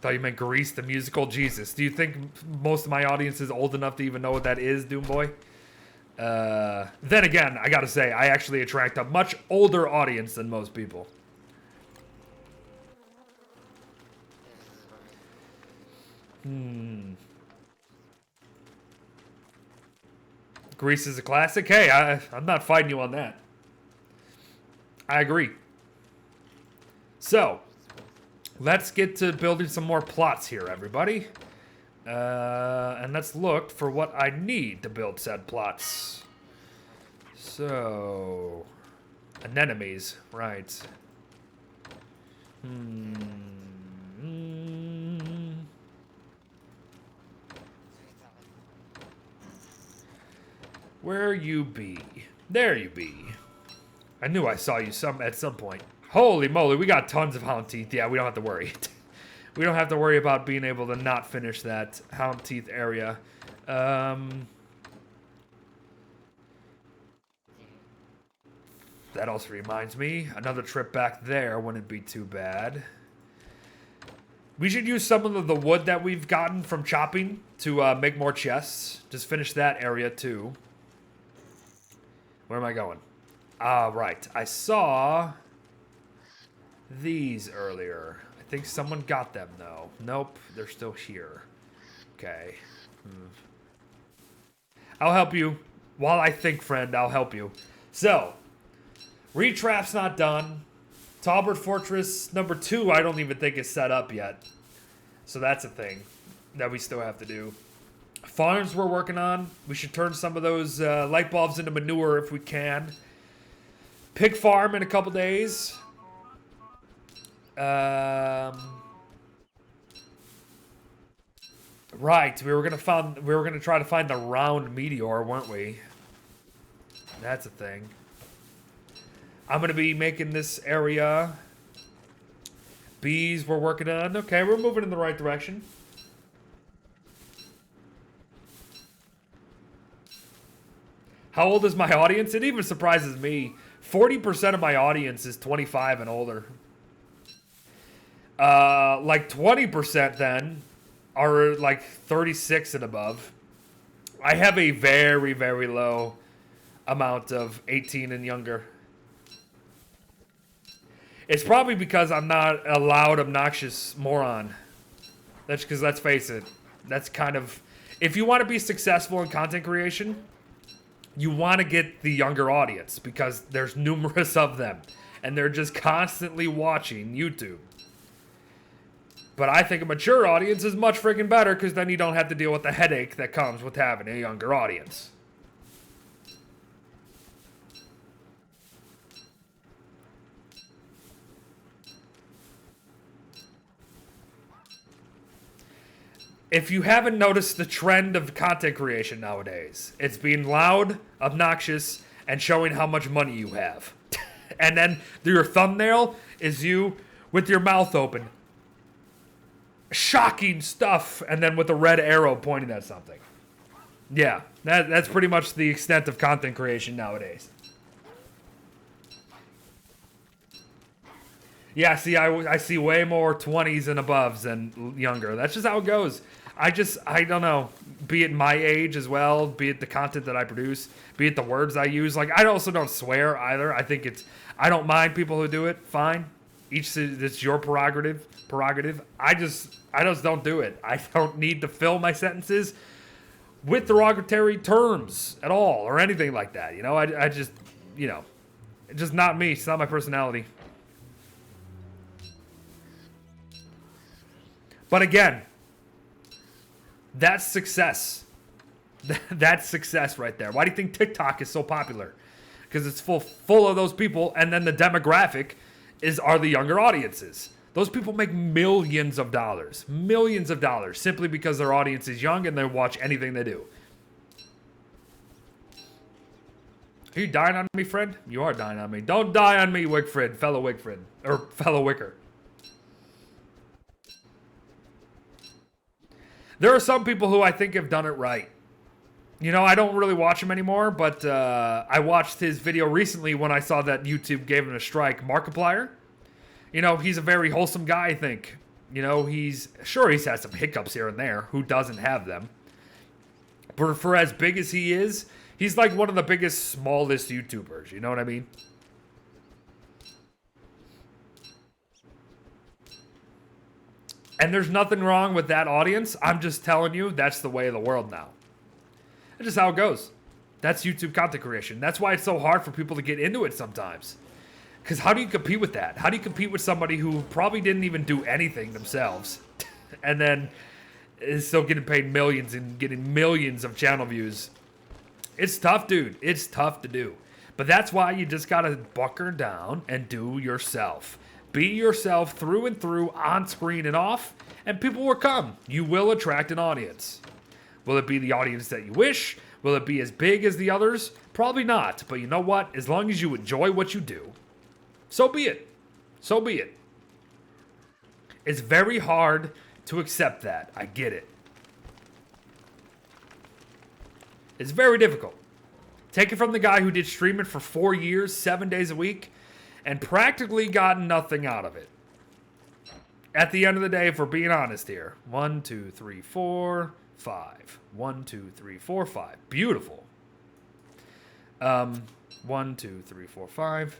Thought you meant Grease, the musical. Jesus. Do you think most of my audience is old enough to even know what that is, Doomboy? Then again, I gotta say, I actually attract a much older audience than most people. Grease is a classic? Hey, I'm not fighting you on that. I agree. So, let's get to building some more plots here, everybody. And let's look for what I need to build said plots. So, anemones, right. Where you be? There you be. I knew I saw you at some point. Holy moly, we got tons of hound teeth. Yeah, we don't have to worry. We don't have to worry about being able to not finish that hound teeth area. That also reminds me, another trip back there wouldn't be too bad. We should use some of the wood that we've gotten from chopping to make more chests. Just finish that area too. Where am I going? Right. I saw these earlier. I think someone got them, though. Nope, they're still here. Okay. I'll help you. While I think, friend, I'll help you. So, Retrap's not done. Talbert Fortress number 2, I don't even think is set up yet. So that's a thing that we still have to do. Farms we're working on. We should turn some of those light bulbs into manure if we can. Pig farm in a couple days. Right, we were gonna try to find the round meteor, weren't we? That's a thing. I'm gonna be making this area. Bees we're working on. Okay, we're moving in the right direction. How old is my audience? It even surprises me. 40% of my audience is 25 and older. Like 20% then are like 36 and above. I have a very, very low amount of 18 and younger. It's probably because I'm not a loud, obnoxious moron. That's because, let's face it, that's kind of... If you want to be successful in content creation, you want to get the younger audience because there's numerous of them. And they're just constantly watching YouTube. But I think a mature audience is much freaking better because then you don't have to deal with the headache that comes with having a younger audience. If you haven't noticed the trend of content creation nowadays, it's being loud, obnoxious, and showing how much money you have. And then your thumbnail is you with your mouth open. Shocking stuff, and then with a red arrow pointing at something. Yeah, that's pretty much the extent of content creation nowadays. Yeah, see, I see way more 20s and above than younger. That's just how it goes. I don't know. Be it my age as well, be it the content that I produce, be it the words I use. Like, I also don't swear either. I don't mind people who do it. Fine. It's your prerogative. I just don't do it. I don't need to fill my sentences with derogatory terms at all or anything like that. You know, I just, you know, it's just not me. It's not my personality. But again, that's success. That's success right there. Why do you think TikTok is so popular? Because it's full of those people, and then the demographic are the younger audiences. Those people make millions of dollars, simply because their audience is young and they watch anything they do. Are you dying on me, friend? You are dying on me. Don't die on me, Wickfred, fellow Wickfred, or fellow Wicker. There are some people who I think have done it right. You know, I don't really watch him anymore, but I watched his video recently when I saw that YouTube gave him a strike. Markiplier. You know, he's a very wholesome guy, I think. You know, he's had some hiccups here and there. Who doesn't have them? But for as big as he is, he's like one of the biggest, smallest YouTubers. You know what I mean? And there's nothing wrong with that audience. I'm just telling you, that's the way of the world now. That's just how it goes. That's YouTube content creation. That's why it's so hard for people to get into it sometimes. Because how do you compete with that? How do you compete with somebody who probably didn't even do anything themselves and then is still getting paid millions and getting millions of channel views? It's tough, dude. It's tough to do. But that's why you just got to bunker down and do yourself. Be yourself through and through, on screen and off, and people will come. You will attract an audience. Will it be the audience that you wish? Will it be as big as the others? Probably not. But you know what? As long as you enjoy what you do, so be it. So be it. It's very hard to accept that. I get it. It's very difficult. Take it from the guy who did streaming for 4 years, 7 days a week, and practically got nothing out of it. At the end of the day, if we're being honest here, 1, 2, 3, 4, 5. 1, 2, 3, 4, 5. Beautiful. 1, 2, 3, 4, 5.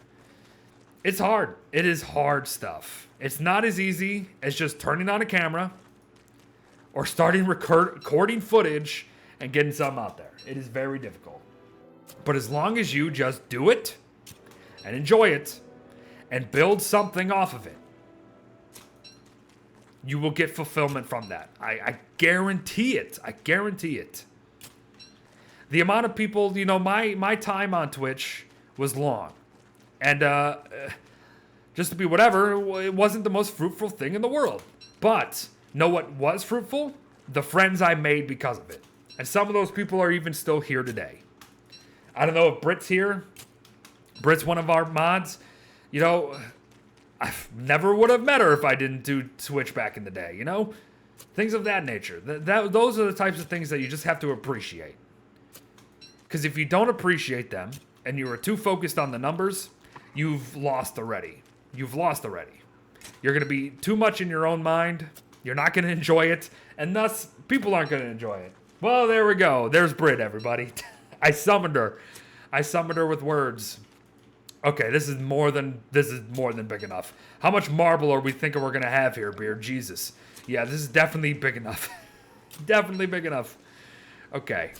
It's hard. It is hard stuff. It's not as easy as just turning on a camera or starting recording footage and getting something out there. It is very difficult. But as long as you just do it and enjoy it and build something off of it, you will get fulfillment from that. I guarantee it. I guarantee it. The amount of people, you know, my time on Twitch was long. And just to be whatever, it wasn't the most fruitful thing in the world. But know what was fruitful? The friends I made because of it. And some of those people are even still here today. I don't know if Britt's here. Britt's one of our mods. You know, I never would have met her if I didn't do Twitch back in the day, you know? Things of that nature. Those are the types of things that you just have to appreciate. Because if you don't appreciate them, and you are too focused on the numbers, you've lost already. You've lost already. You're going to be too much in your own mind. You're not going to enjoy it. And thus, people aren't going to enjoy it. Well, there we go. There's Brit, everybody. I summoned her. I summoned her with words. Okay, this is more than big enough. How much marble are we thinking we're going to have here, Beard? Jesus. Yeah, this is definitely big enough. Definitely big enough. Okay.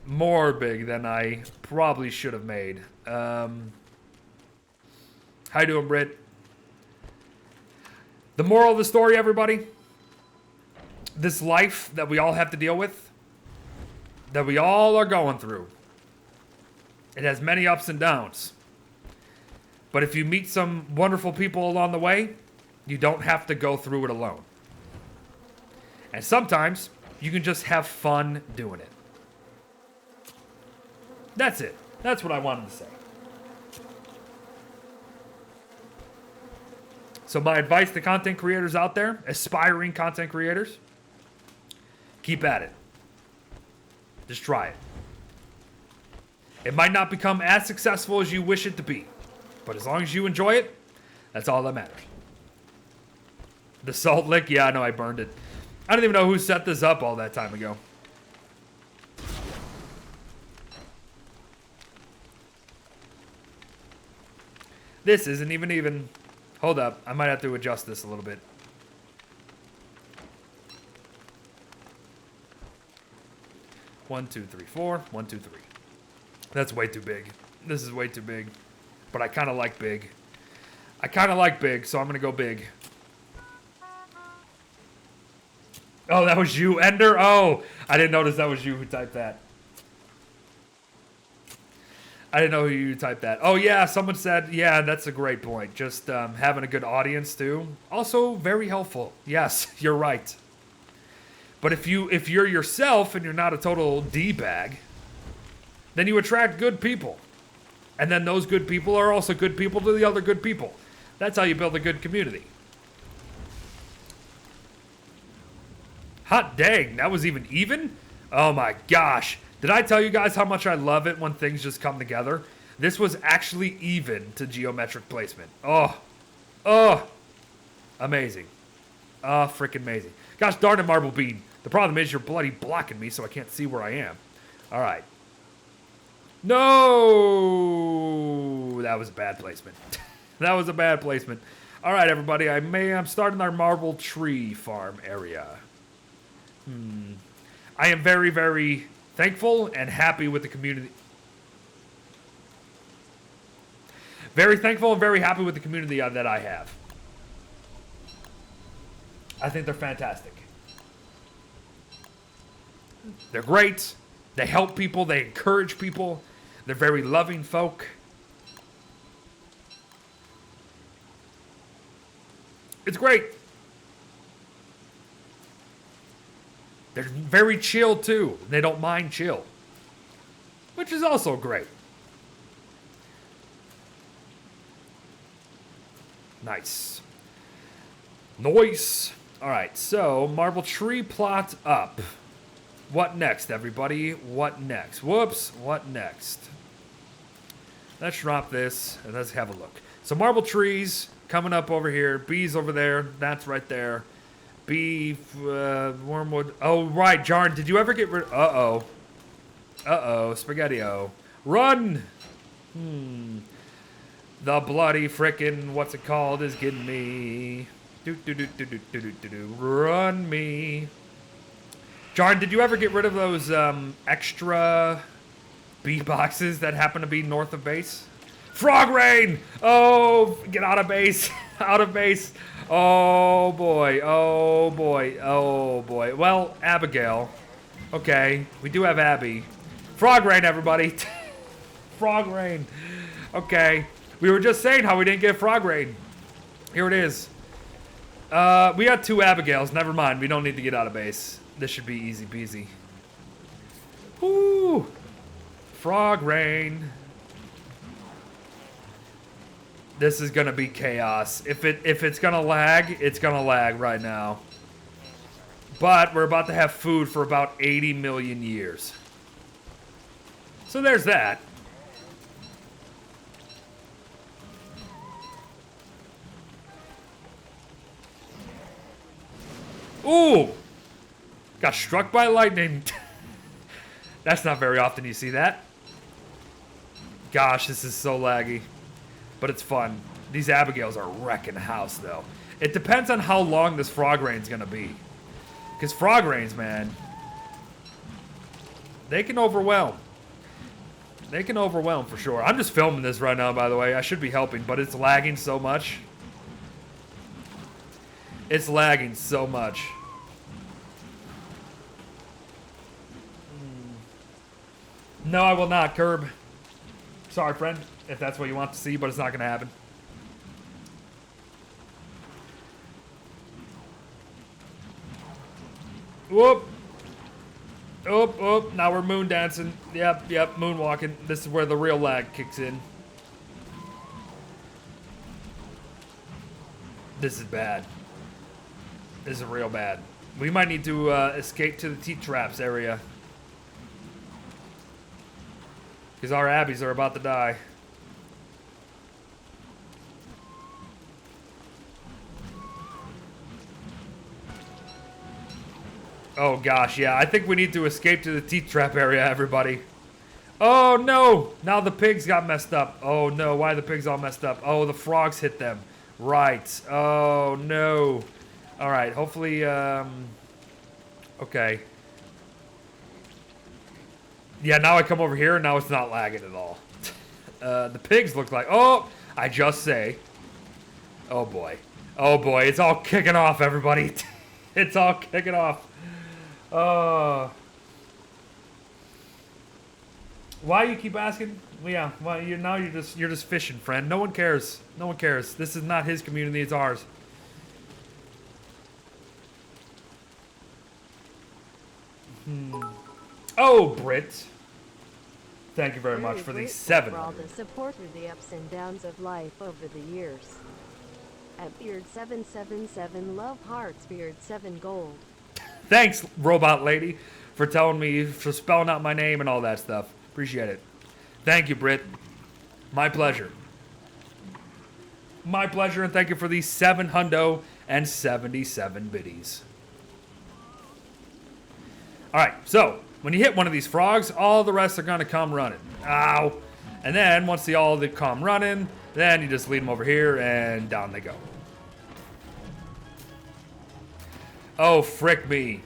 More big than I probably should have made. How you doing, Britt? The moral of the story, everybody, this life that we all have to deal with, that we all are going through, it has many ups and downs. But if you meet some wonderful people along the way, you don't have to go through it alone. And sometimes you can just have fun doing it. That's it. That's what I wanted to say. So my advice to content creators out there, aspiring content creators, keep at it. Just try it. It might not become as successful as you wish it to be, but as long as you enjoy it, that's all that matters. The salt lick, yeah, I know I burned it. I don't even know who set this up all that time ago. This isn't even. Hold up. I might have to adjust this a little bit. One, two, three, four. 1, 2, 3. That's way too big. This is way too big. But I kind of like big. I kind of like big, so I'm going to go big. Oh, that was you, Ender? Oh, I didn't notice that was you who typed that. I didn't know who you typed that. Oh yeah, someone said, yeah, that's a great point. Just having a good audience too. Also very helpful. Yes, you're right. But if you're yourself and you're not a total D-bag, then you attract good people. And then those good people are also good people to the other good people. That's how you build a good community. Hot dang, that was even? Oh my gosh. Did I tell you guys how much I love it when things just come together? This was actually even to geometric placement. Oh, amazing. Freaking amazing. Gosh darn it, Marble Bean. The problem is you're bloody blocking me so I can't see where I am. All right. No! That was a bad placement. That was a bad placement. All right, everybody. I'm starting our marble tree farm area. I am very, very thankful and happy with the community. Very thankful and very happy with the community that I have. I think they're fantastic. They're great. They help people. They encourage people. They're very loving folk. It's great. They're very chill too. They don't mind chill, which is also great. Nice. Nice. All right, so marble tree plot up. What next, everybody? What next? Whoops. What next? Let's drop this and let's have a look. So marble trees coming up over here. Bees over there. That's right there. Bee, wormwood. Oh, right, Jarn. Did you ever get rid? Uh-oh. Uh-oh. Spaghetti-o. Run! The bloody frickin' what's it called is getting me. Run me. Jarn, did you ever get rid of those extra bee boxes that happen to be north of base? Frog rain! Oh, get out of base. Out of base. Oh, boy. Oh, boy. Oh, boy. Well, Abigail. Okay, we do have Abby. Frog rain, everybody. Frog rain. Okay. We were just saying how we didn't get frog rain. Here it is. We got 2 Abigails. Never mind. We don't need to get out of base. This should be easy peasy. Woo! Frog rain. This is gonna be chaos. If it's gonna lag, it's gonna lag right now. But we're about to have food for about 80 million years. So there's that. Ooh! Got struck by lightning. That's not very often you see that. Gosh, this is so laggy. But it's fun. These Abigails are wrecking house, though. It depends on how long this frog rain's gonna be. Because frog rains, man, they can overwhelm. They can overwhelm for sure. I'm just filming this right now, by the way. I should be helping, but it's lagging so much. It's lagging so much. No, I will not, Curb. Sorry, friend, if that's what you want to see, but it's not going to happen. Whoop. Oop, oop. Now we're moon dancing. Yep, moonwalking. This is where the real lag kicks in. This is bad. This is real bad. We might need to escape to the T-Traps area. Because our Abbies are about to die. Oh gosh, yeah. I think we need to escape to the T-Trap area, everybody. Oh no! Now the pigs got messed up. Oh no, why are the pigs all messed up? Oh, the frogs hit them. Right. Oh no. Alright, hopefully, okay. Yeah, now I come over here and now it's not lagging at all. The pigs look like... Oh! I just say... Oh boy. Oh boy, it's all kicking off, everybody. It's all kicking off. Why you keep asking? Well, yeah, well, you're just fishing, friend. No one cares. No one cares. This is not his community, it's ours. Oh, Brit. Thank you very much for the 7. For all the support through the ups and downs of life over the years. At Beard777 love hearts, Beard7 gold. Thanks, robot lady, for telling me, for spelling out my name and all that stuff. Appreciate it. Thank you, Brit. My pleasure. My pleasure, and thank you for the 777 biddies. Alright, so, when you hit one of these frogs, all the rest are going to come running. Ow. And then, once they come running, then you just lead them over here, and down they go. Oh, frick me.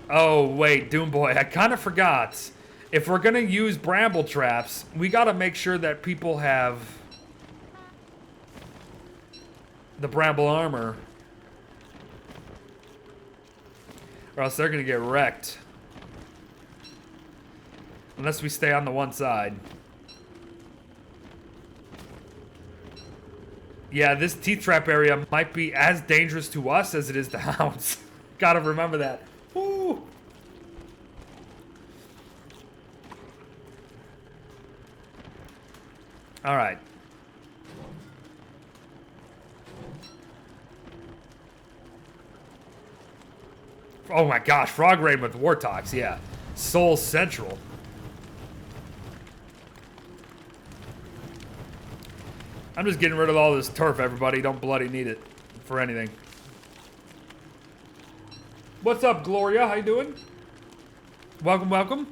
Oh, wait, Doomboy, I kind of forgot. If we're going to use bramble traps, we got to make sure that people have the bramble armor, or else they're going to get wrecked. Unless we stay on the one side. Yeah, this teeth trap area might be as dangerous to us as it is to hounds. Gotta remember that. Woo! Alright. Oh my gosh, Frog Raid with Wartox, yeah. Soul Central. I'm just getting rid of all this turf, everybody. Don't bloody need it for anything. What's up, Gloria? How you doing? Welcome, welcome.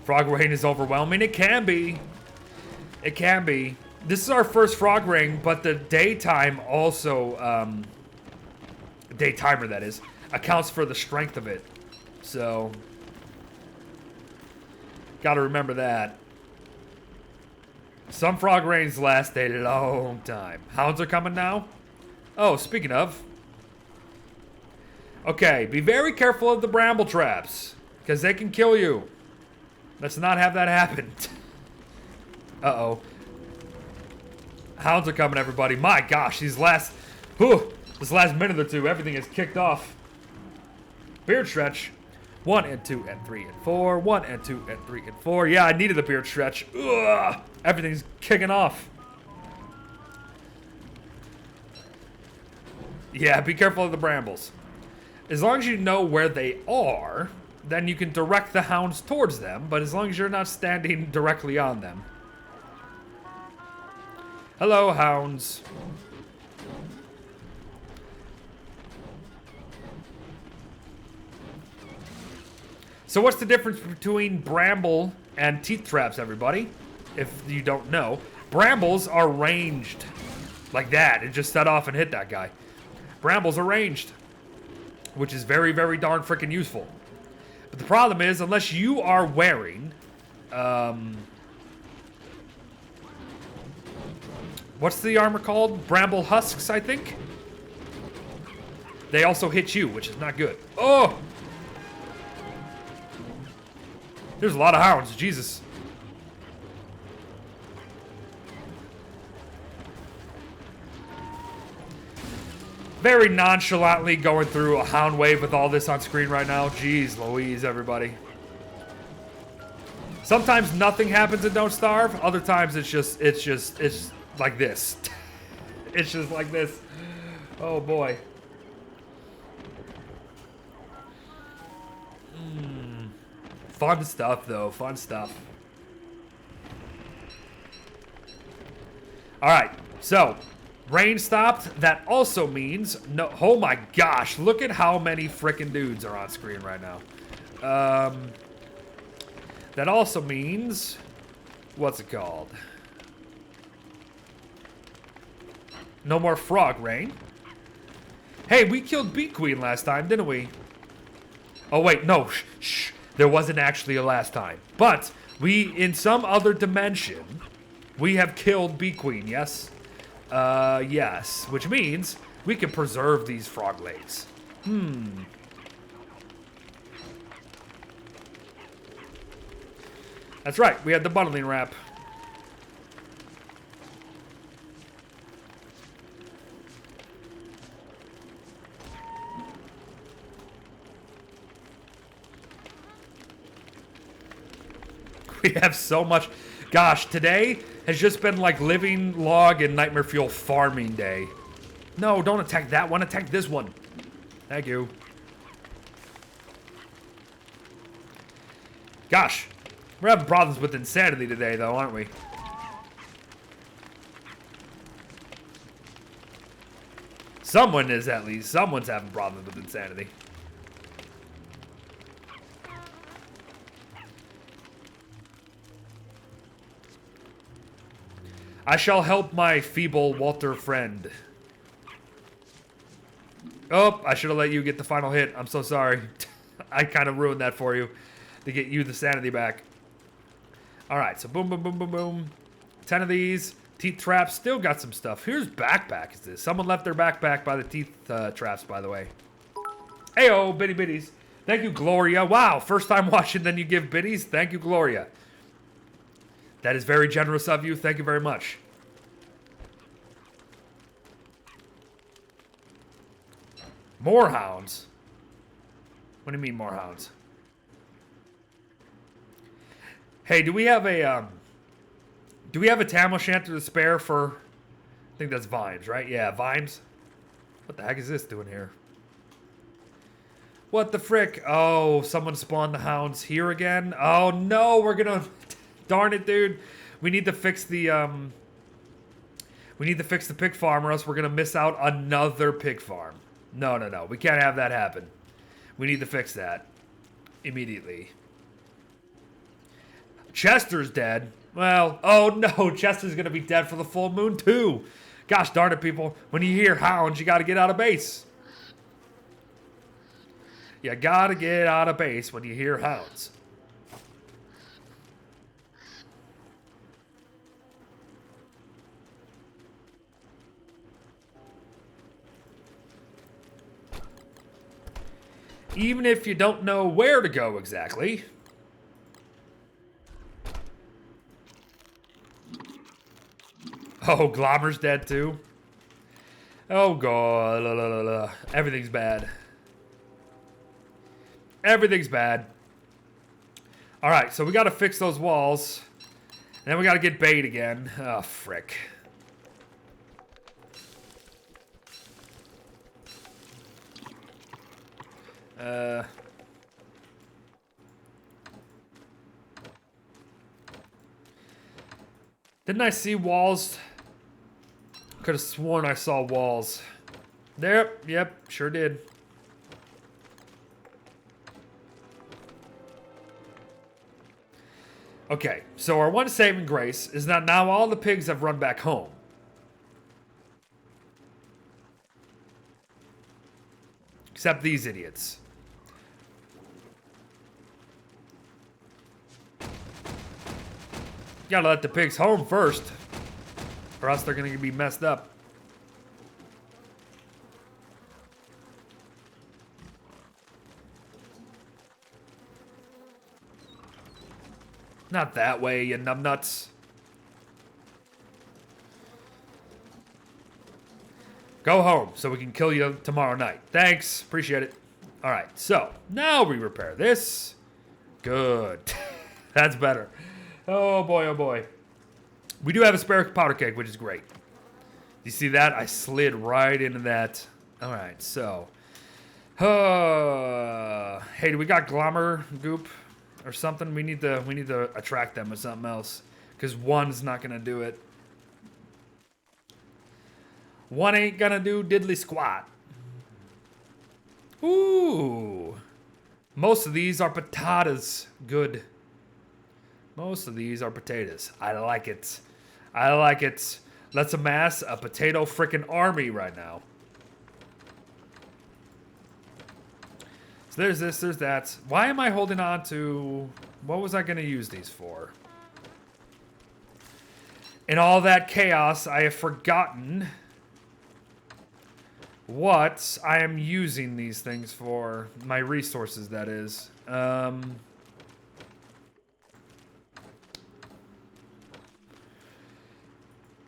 Frog rain is overwhelming. It can be. It can be. This is our first frog rain, but the daytime also, daytimer that is, accounts for the strength of it. So, gotta remember that. Some frog rains last a long time. Hounds are coming now? Oh, speaking of. Okay, be very careful of the bramble traps, because they can kill you. Let's not have that happen. Uh-oh. Hounds are coming, everybody. My gosh, this last minute or two, everything is kicked off. Beard stretch. 1 and 2 and 3 and 4. 1 and 2 and 3 and 4. Yeah, I needed the beard stretch. Ugh, everything's kicking off. Yeah, be careful of the brambles. As long as you know where they are, then you can direct the hounds towards them, but as long as you're not standing directly on them. Hello, hounds. So what's the difference between bramble and teeth traps, everybody? If you don't know. Brambles are ranged. Like that. It just set off and hit that guy. Brambles are ranged. Which is very, very darn freaking useful. But the problem is, unless you are wearing... what's the armor called? Bramble husks, I think? They also hit you, which is not good. Oh! There's a lot of hounds, Jesus. Very nonchalantly going through a hound wave with all this on screen right now. Jeez Louise, everybody. Sometimes nothing happens and Don't Starve. Other times it's like this. It's just like this. Oh boy. Fun stuff, though. Fun stuff. Alright, so, rain stopped. That also means... no. Oh my gosh, look at how many frickin' dudes are on screen right now. That also means... what's it called? No more frog rain. Hey, we killed Bee Queen last time, didn't we? Oh, wait, no. Shh. There wasn't actually a last time. But we, in some other dimension, we have killed Bee Queen, yes? Yes. Which means we can preserve these frog legs. That's right. We had the bundling wrap. We have so much. Gosh, today has just been like living log and nightmare fuel farming day. No, don't attack that one. Attack this one. Thank you. Gosh, we're having problems with insanity today, though, aren't we? Someone is, at least. Someone's having problems with insanity. I shall help my feeble Walter friend. Oh, I should have let you get the final hit. I'm so sorry. I kind of ruined that for you to get you the sanity back. All right, so boom, boom, boom, boom, boom. 10 of these. Teeth traps. Still got some stuff. Whose backpack is this? Someone left their backpack by the teeth traps, by the way. Heyo, bitty bitties. Thank you, Gloria. Wow, first time watching, then you give biddies. Thank you, Gloria. That is very generous of you. Thank you very much. More hounds? What do you mean more hounds? Hey, do we have a tam o'shanter to spare for, I think that's Vimes, right? Yeah, Vimes. What the heck is this doing here? What the frick? Oh, someone spawned the hounds here again? Oh no, we're gonna, darn it, dude. We need to fix the pig farm or else we're gonna miss out another pig farm. No, no, no, we can't have that happen. We need to fix that immediately. Chester's dead. Well, oh no, Chester's gonna be dead for the full moon too. Gosh darn it, people. When you hear hounds, you gotta get out of base. You gotta get out of base when you hear hounds. Even if you don't know where to go exactly. Oh, Glommer's dead too. Oh god, la, la, la, la. Everything's bad. Everything's bad. Alright, so we gotta fix those walls. And then we gotta get bait again. Oh, frick. Didn't I see walls? Could have sworn I saw walls. There, yep, sure did. Okay, so our one saving grace is that now all the pigs have run back home. Except these idiots. Gotta let the pigs home first, or else they're gonna be messed up. Not that way, you numbnuts. Go home so we can kill you tomorrow night. Thanks, appreciate it. All right, so now we repair this. Good. That's better. Oh boy, oh boy. We do have a spare powder keg, which is great. You see that? I slid right into that. All right, so. Hey, do we got Glommer goop or something? We need to attract them with something else, because one's not gonna do it. One ain't gonna do diddly squat. Ooh. Most of these are potatoes. Good. Most of these are potatoes. I like it. I like it. Let's amass a potato frickin' army right now. So there's this, there's that. Why am I holding on to... What was I going to use these for? In all that chaos, I have forgotten what I am using these things for. My resources, that is.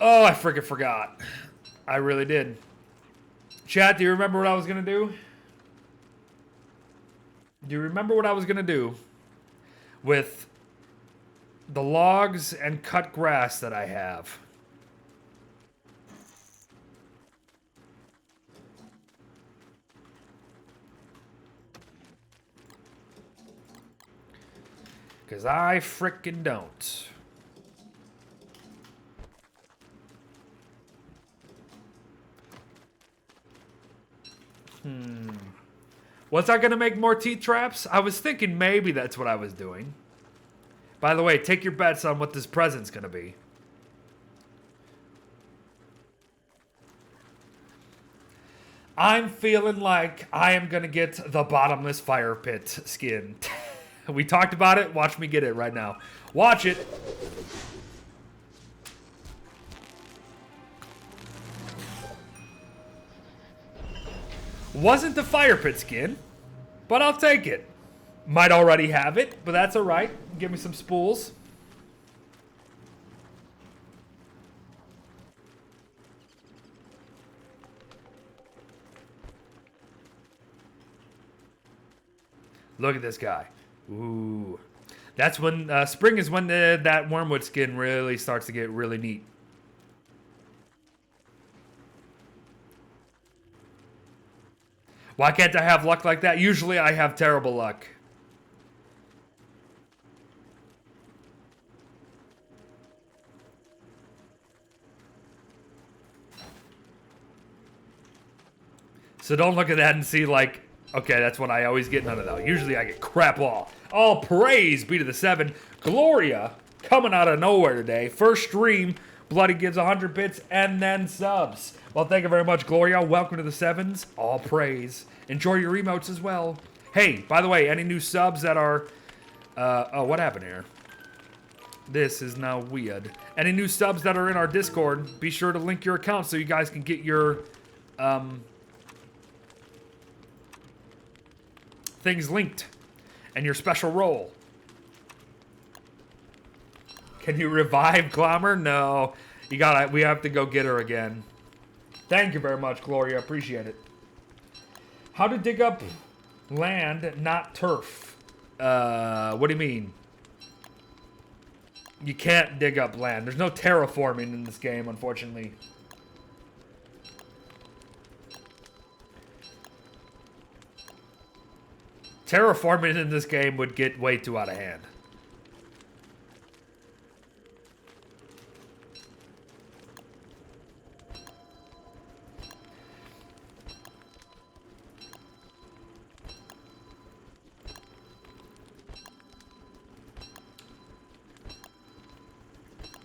Oh, I freaking forgot. I really did. Chat, do you remember what I was going to do? Do you remember what I was going to do with the logs and cut grass that I have? Because I frickin' don't. Was I going to make more teeth traps? I was thinking maybe that's what I was doing. By the way, take your bets on what this present's going to be. I'm feeling like I am going to get the bottomless fire pit skin. We talked about it. Watch me get it right now. Watch it. Wasn't the fire pit skin, but I'll take it. Might already have it, but that's all right. Give me some spools. Look at this guy. Ooh. That's when, spring is when that wormwood skin really starts to get really neat. Why can't I have luck like that? Usually I have terrible luck. So don't look at that and see like, okay, that's what I always get. None of that. Usually I get crap all. All praise be to the 7. Gloria coming out of nowhere today. First stream. Bloody gives 100 bits and then subs. Well, thank you very much, Gloria. Welcome to the 7s. All praise. Enjoy your emotes as well. Hey, by the way, any new subs that are... oh, what happened here? This is now weird. Any new subs that are in our Discord, be sure to link your account so you guys can get your... things linked. And your special role. Can you revive Glommer? No. We have to go get her again. Thank you very much, Gloria. Appreciate it. How to dig up land, not turf. What do you mean? You can't dig up land. There's no terraforming in this game, unfortunately. Terraforming in this game would get way too out of hand.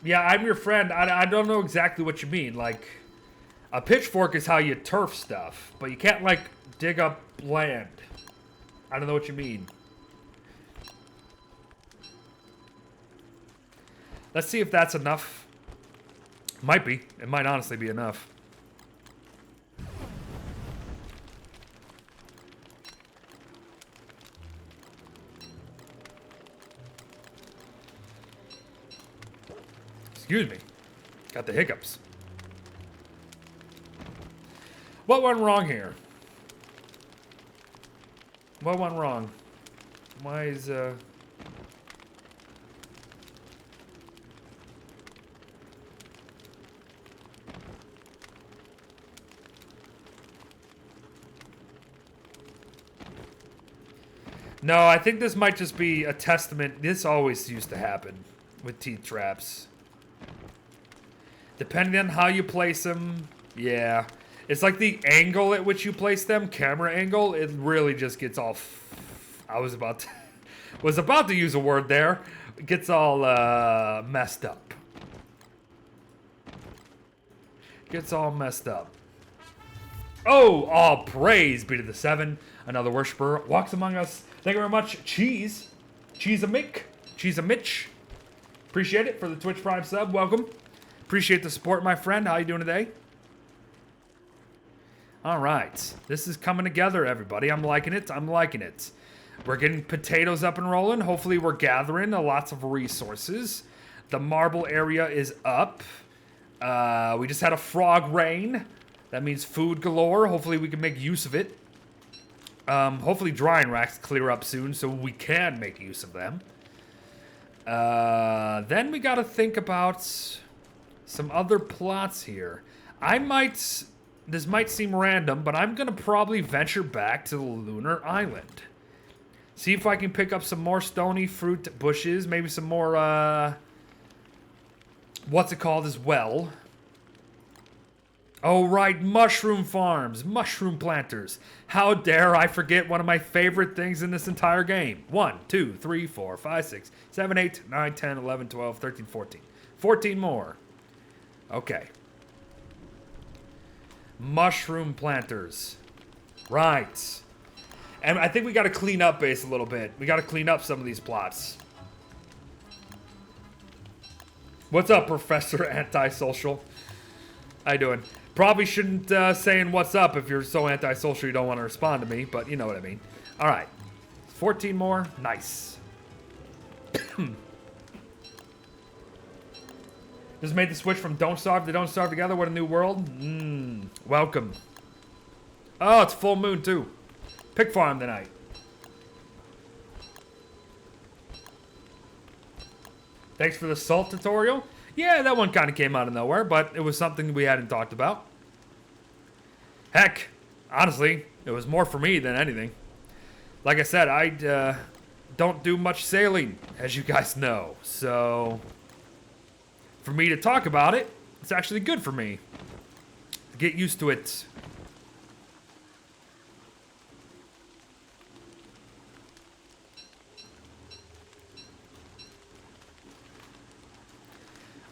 Yeah, I'm your friend. I don't know exactly what you mean. Like, a pitchfork is how you turf stuff, but you can't, like, dig up land. I don't know what you mean. Let's see if that's enough. Might be. It might honestly be enough. Excuse me. Got the hiccups. What went wrong here? What went wrong? Why is, No, I think this might just be a testament. This always used to happen with teeth traps. Depending on how you place them, yeah. It's like the angle at which you place them, camera angle, it really just gets all... I was about to use a word there. It gets all messed up. Gets all messed up. Oh, all praise be to the 7. Another worshiper walks among us. Thank you very much, Cheese. Cheese a Mick. Cheese a Mitch. Appreciate it for the Twitch Prime sub. Welcome. Appreciate the support, my friend. How you doing today? All right. This is coming together, everybody. I'm liking it. I'm liking it. We're getting potatoes up and rolling. Hopefully we're gathering lots of resources. The marble area is up. We just had a frog rain. That means food galore. Hopefully we can make use of it. Hopefully drying racks clear up soon so we can make use of them. Then we got to think about some other plots here. This might seem random, but I'm going to probably venture back to the Lunar Island. See if I can pick up some more stony fruit bushes. Maybe some more, what's it called as well? Oh, right, mushroom farms, mushroom planters. How dare I forget one of my favorite things in this entire game. 1, 2, 3, 4, 5, 6, 7, 8, 9, 10, 11, 12, 13, 14. 14 more. Okay. Mushroom planters. Right. And I think we got to clean up base a little bit. We got to clean up some of these plots. What's up, Professor Antisocial? How you doing? Probably shouldn't saying what's up if you're so antisocial you don't want to respond to me, but you know what I mean. All right. 14 more. Nice. Just made the switch from Don't Starve to Don't Starve Together. What a new world. Welcome. Oh, it's full moon too. Pig farm tonight. Thanks for the salt tutorial. Yeah, that one kind of came out of nowhere, but it was something we hadn't talked about. Heck, honestly, it was more for me than anything. Like I said, I don't do much sailing, as you guys know. So, for me to talk about it, it's actually good for me. Get used to it.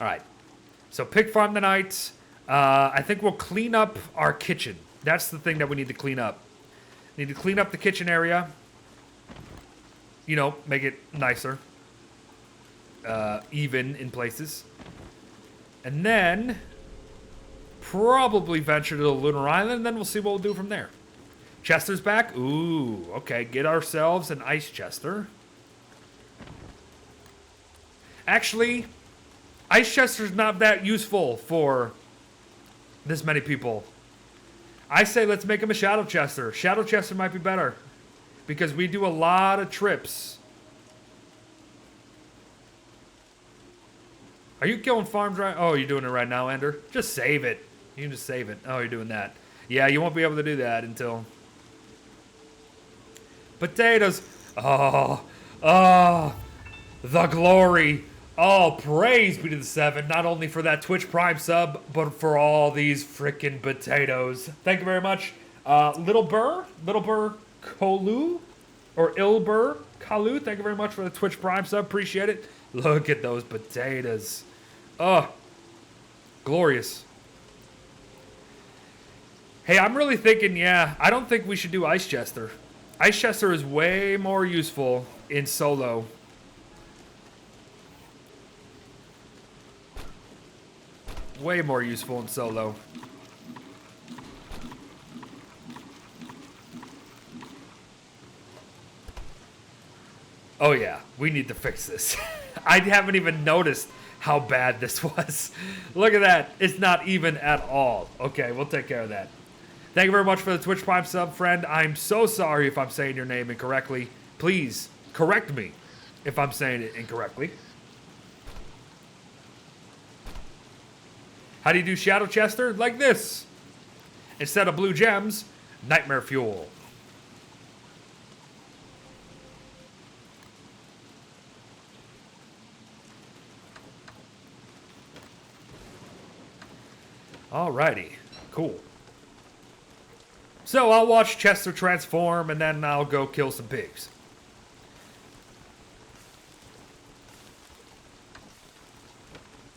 All right. So pig farm tonight. I think we'll clean up our kitchen. That's the thing that we need to clean up. Need to clean up the kitchen area. You know, make it nicer. Even in places. And then probably venture to the Lunar Island, and then we'll see what we'll do from there. Chester's back. Ooh, okay. Get ourselves an ice chester. Actually, ice chester's not that useful for this many people. I say let's make him a shadow chester. Shadow chester might be better because we do a lot of trips. Are you killing farms right? Oh, you're doing it right now, Ender. Just save it. You can just save it. Oh, you're doing that. Yeah, you won't be able to do that until... Potatoes. Oh, the glory. Oh, praise be to the 7, not only for that Twitch Prime sub, but for all these freaking potatoes. Thank you very much. Little Burr Kolu, or Ilbur Kalu, thank you very much for the Twitch Prime sub, appreciate it. Look at those potatoes. Oh, glorious. Hey, I'm really thinking, yeah, I don't think we should do Ice Chester. Ice Chester is way more useful in solo. Way more useful in solo. Oh yeah, we need to fix this. I haven't even noticed how bad this was. Look at that. It's not even at all. Okay, we'll take care of that. Thank you very much for the Twitch Prime sub, friend. I'm so sorry if I'm saying your name incorrectly. Please correct me if I'm saying it incorrectly. How do you do Shadow Chester? Like this. Instead of blue gems, Nightmare Fuel. Alrighty, cool. So I'll watch Chester transform and then I'll go kill some pigs.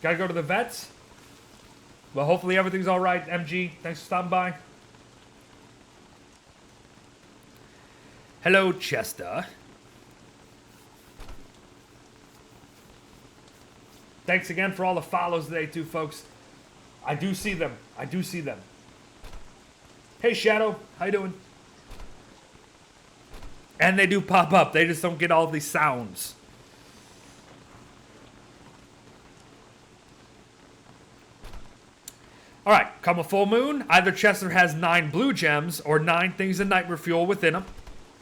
Gotta go to the vets? Well, hopefully everything's alright, MG. Thanks for stopping by. Hello, Chester. Thanks again for all the follows today, too, folks. I do see them. I do see them. Hey, Shadow. How you doing? And they do pop up. They just don't get all these sounds. All right, come a full moon, either Chester has 9 blue gems or 9 things of nightmare fuel within him.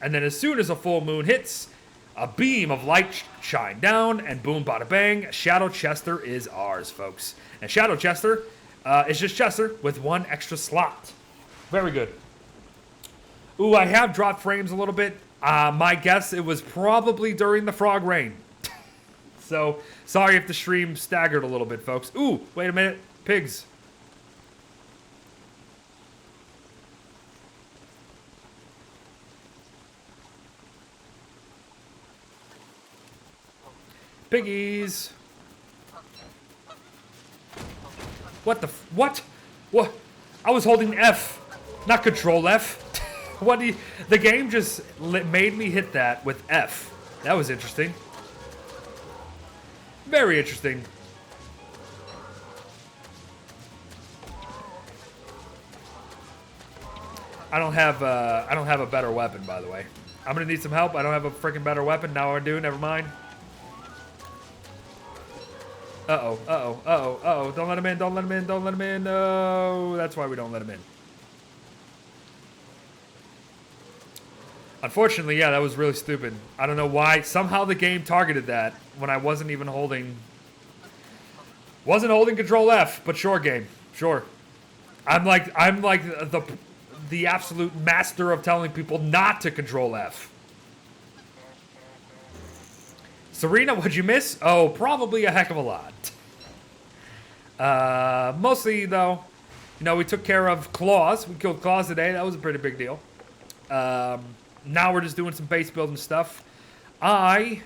And then as soon as a full moon hits, a beam of light shine down, and boom, bada bang, Shadow Chester is ours, folks. And Shadow Chester is just Chester with 1 extra slot. Very good. Ooh, I have dropped frames a little bit. My guess, it was probably during the frog rain. So, sorry if the stream staggered a little bit, folks. Ooh, wait a minute. Pigs. Piggies. What the what? What? I was holding F, not Control F. What do you, the game just made me hit that with F. That was interesting. Very interesting. I don't have a better weapon, by the way. I'm gonna need some help. I don't have a freaking better weapon. Now I do. Never mind. Uh-oh, uh-oh, uh-oh, uh-oh. Don't let him in, don't let him in, don't let him in. No, that's why we don't let him in. Unfortunately, yeah, that was really stupid. I don't know why. Somehow the game targeted that when I wasn't even holding... Wasn't holding Control F, but sure, game. Sure. I'm like the absolute master of telling people not to Control F. Serena, what'd you miss? Oh, probably a heck of a lot. Mostly, though, you know, we took care of Klaus. We killed Klaus today. That was a pretty big deal. Now we're just doing some base building stuff. I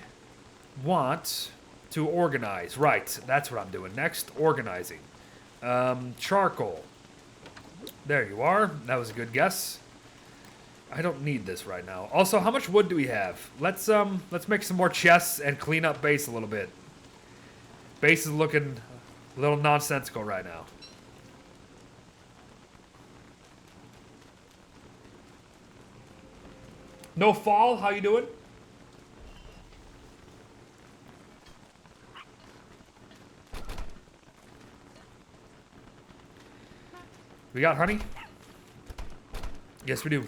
want to organize. Right, that's what I'm doing next. Organizing. Charcoal. There you are. That was a good guess. I don't need this right now. Also, how much wood do we have? Let's make some more chests and clean up base a little bit. Base is looking a little nonsensical right now. No fall, how you doing? We got honey? Yes, we do.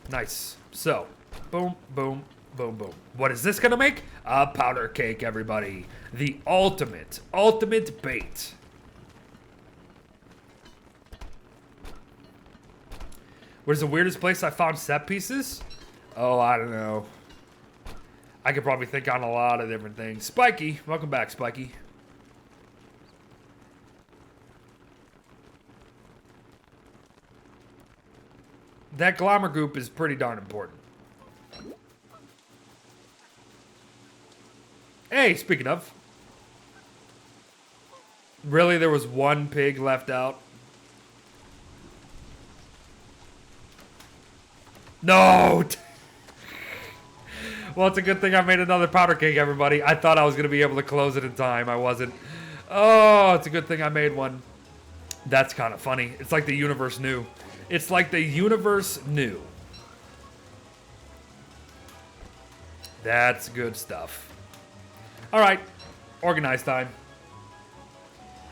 Nice. So, boom, boom, boom, boom. What is this gonna make? A powder cake, everybody. The ultimate bait. Where's the weirdest place I found set pieces? Oh, I don't know. I could probably think on a lot of different things. Spiky, welcome back, Spiky. That glamour goop is pretty darn important. Hey, speaking of. Really, there was 1 pig left out? No! Well, it's a good thing I made another powder cake, everybody. I thought I was going to be able to close it in time. I wasn't. Oh, it's a good thing I made one. That's kind of funny. It's like the universe knew. It's like the universe knew. That's good stuff. All right. Organize time.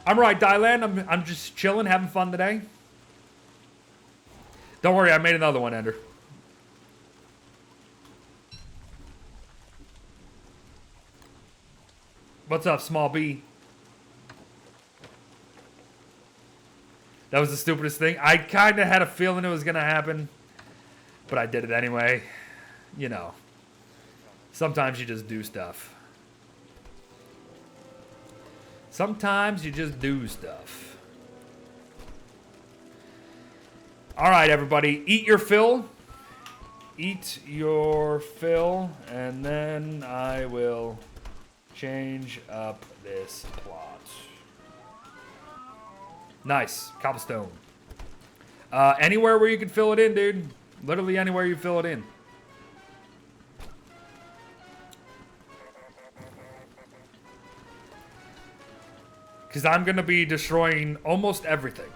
I'm right, Dylan. I'm just chilling, having fun today. Don't worry, I made another one, Ender. What's up, Small B? That was the stupidest thing. I kind of had a feeling it was going to happen, but I did it anyway. You know, sometimes you just do stuff. Sometimes you just do stuff. All right, everybody, eat your fill. Eat your fill, and then I will change up this plot. Nice. Cobblestone. Anywhere where you can fill it in, dude. Literally anywhere you fill it in. Because I'm going to be destroying almost everything.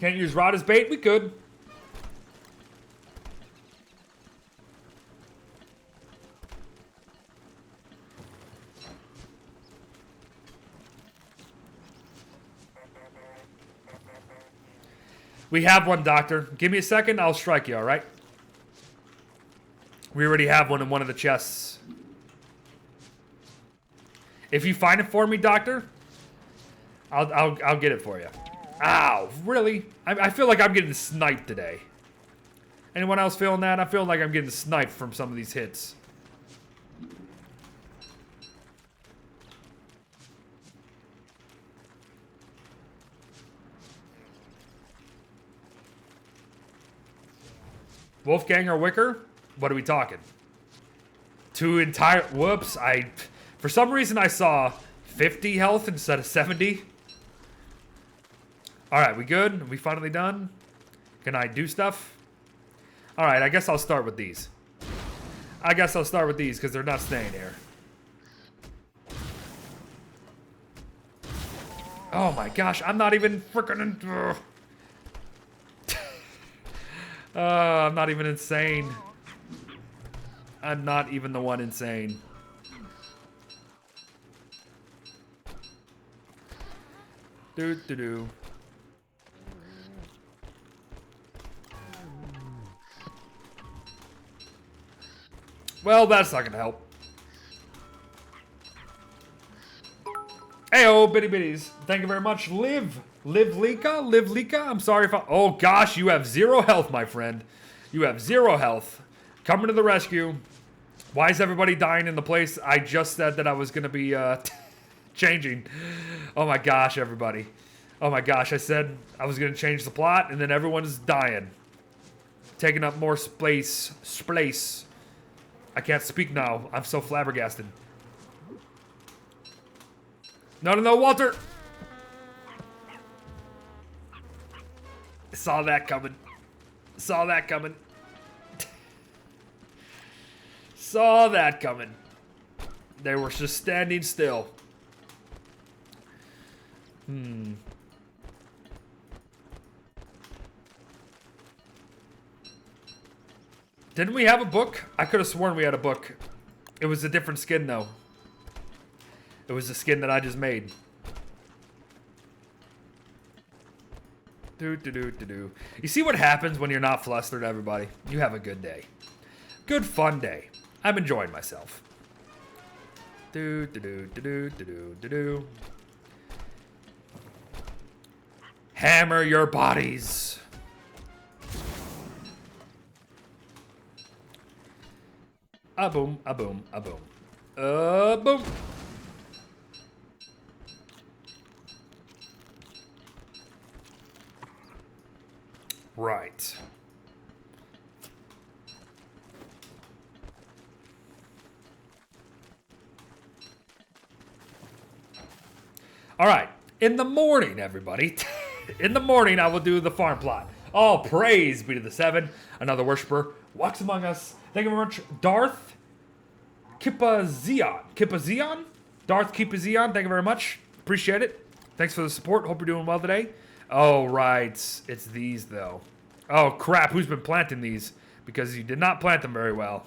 Can't use rod as bait? We could. We have one, Doctor. Give me a second, I'll strike you, alright? We already have one in one of the chests. If you find it for me, Doctor, I'll get it for you. Ow, really? I feel like I'm getting sniped today. Anyone else feeling that? I feel like I'm getting sniped from some of these hits. Wolfgang or Wicker? What are we talking? Two entire... Whoops. For some reason, I saw 50 health instead of 70. Alright, we good? Are we finally done? Can I do stuff? Alright, I guess I'll start with these. I guess I'll start with these because they're not staying here. Oh my gosh, I'm not even freaking... I'm not even insane. I'm not even the one insane. Do. Well, that's not gonna help. Heyo, bitty bitties. Thank you very much. Live Lika. I'm sorry if I... Oh gosh, you have 0 health, my friend. You have 0 health. Coming to the rescue. Why is everybody dying in the place I just said that I was gonna be changing? Oh my gosh, everybody. Oh my gosh, I said I was gonna change the plot and then everyone's dying. Taking up more space. I can't speak now. I'm so flabbergasted. No, Walter! Saw that coming. Saw that coming. They were just standing still. Didn't we have a book? I could have sworn we had a book. It was a different skin, though. It was the skin that I just made. Do. You see what happens when you're not flustered, everybody? You have a good day. Good fun day. I'm enjoying myself. Do. Hammer your bodies. A boom. Boom. Right. All right. In the morning, everybody. In the morning, I will do the farm plot. All praise be to the 7. Another worshiper walks among us. Thank you very much, Darth Kipazion. Darth Kipazion, thank you very much. Appreciate it. Thanks for the support. Hope you're doing well today. Oh, right. It's these, though. Oh, crap. Who's been planting these? Because you did not plant them very well.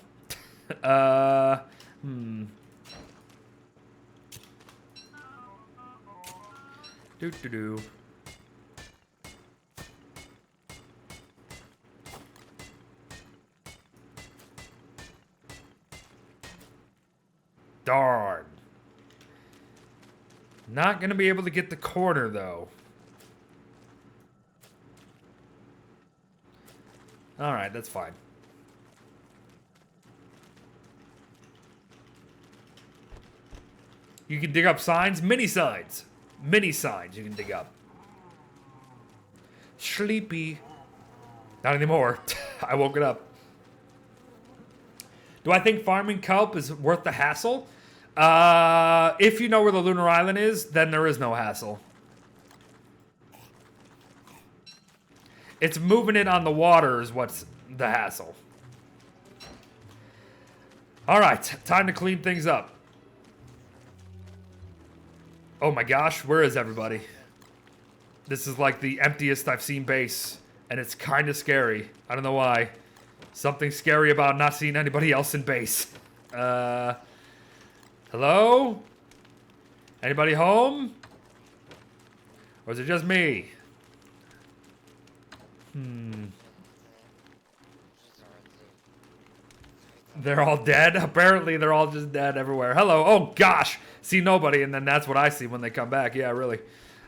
Do. Darn. Not going to be able to get the corner, though. Alright, that's fine. You can dig up signs? Mini signs. Mini signs you can dig up. Sleepy. Not anymore. I woke it up. Do I think farming kelp is worth the hassle? If you know where the lunar island is, then there is no hassle. It's moving it on the water is what's the hassle. All right, time to clean things up. Oh my gosh, where is everybody? This is like the emptiest I've seen base, and it's kind of scary. I don't know why. Something scary about not seeing anybody else in base. Hello? Anybody home? Or is it just me? They're all dead? Apparently they're all just dead everywhere. Hello. Oh, gosh. See nobody, and then that's what I see when they come back. Yeah, really.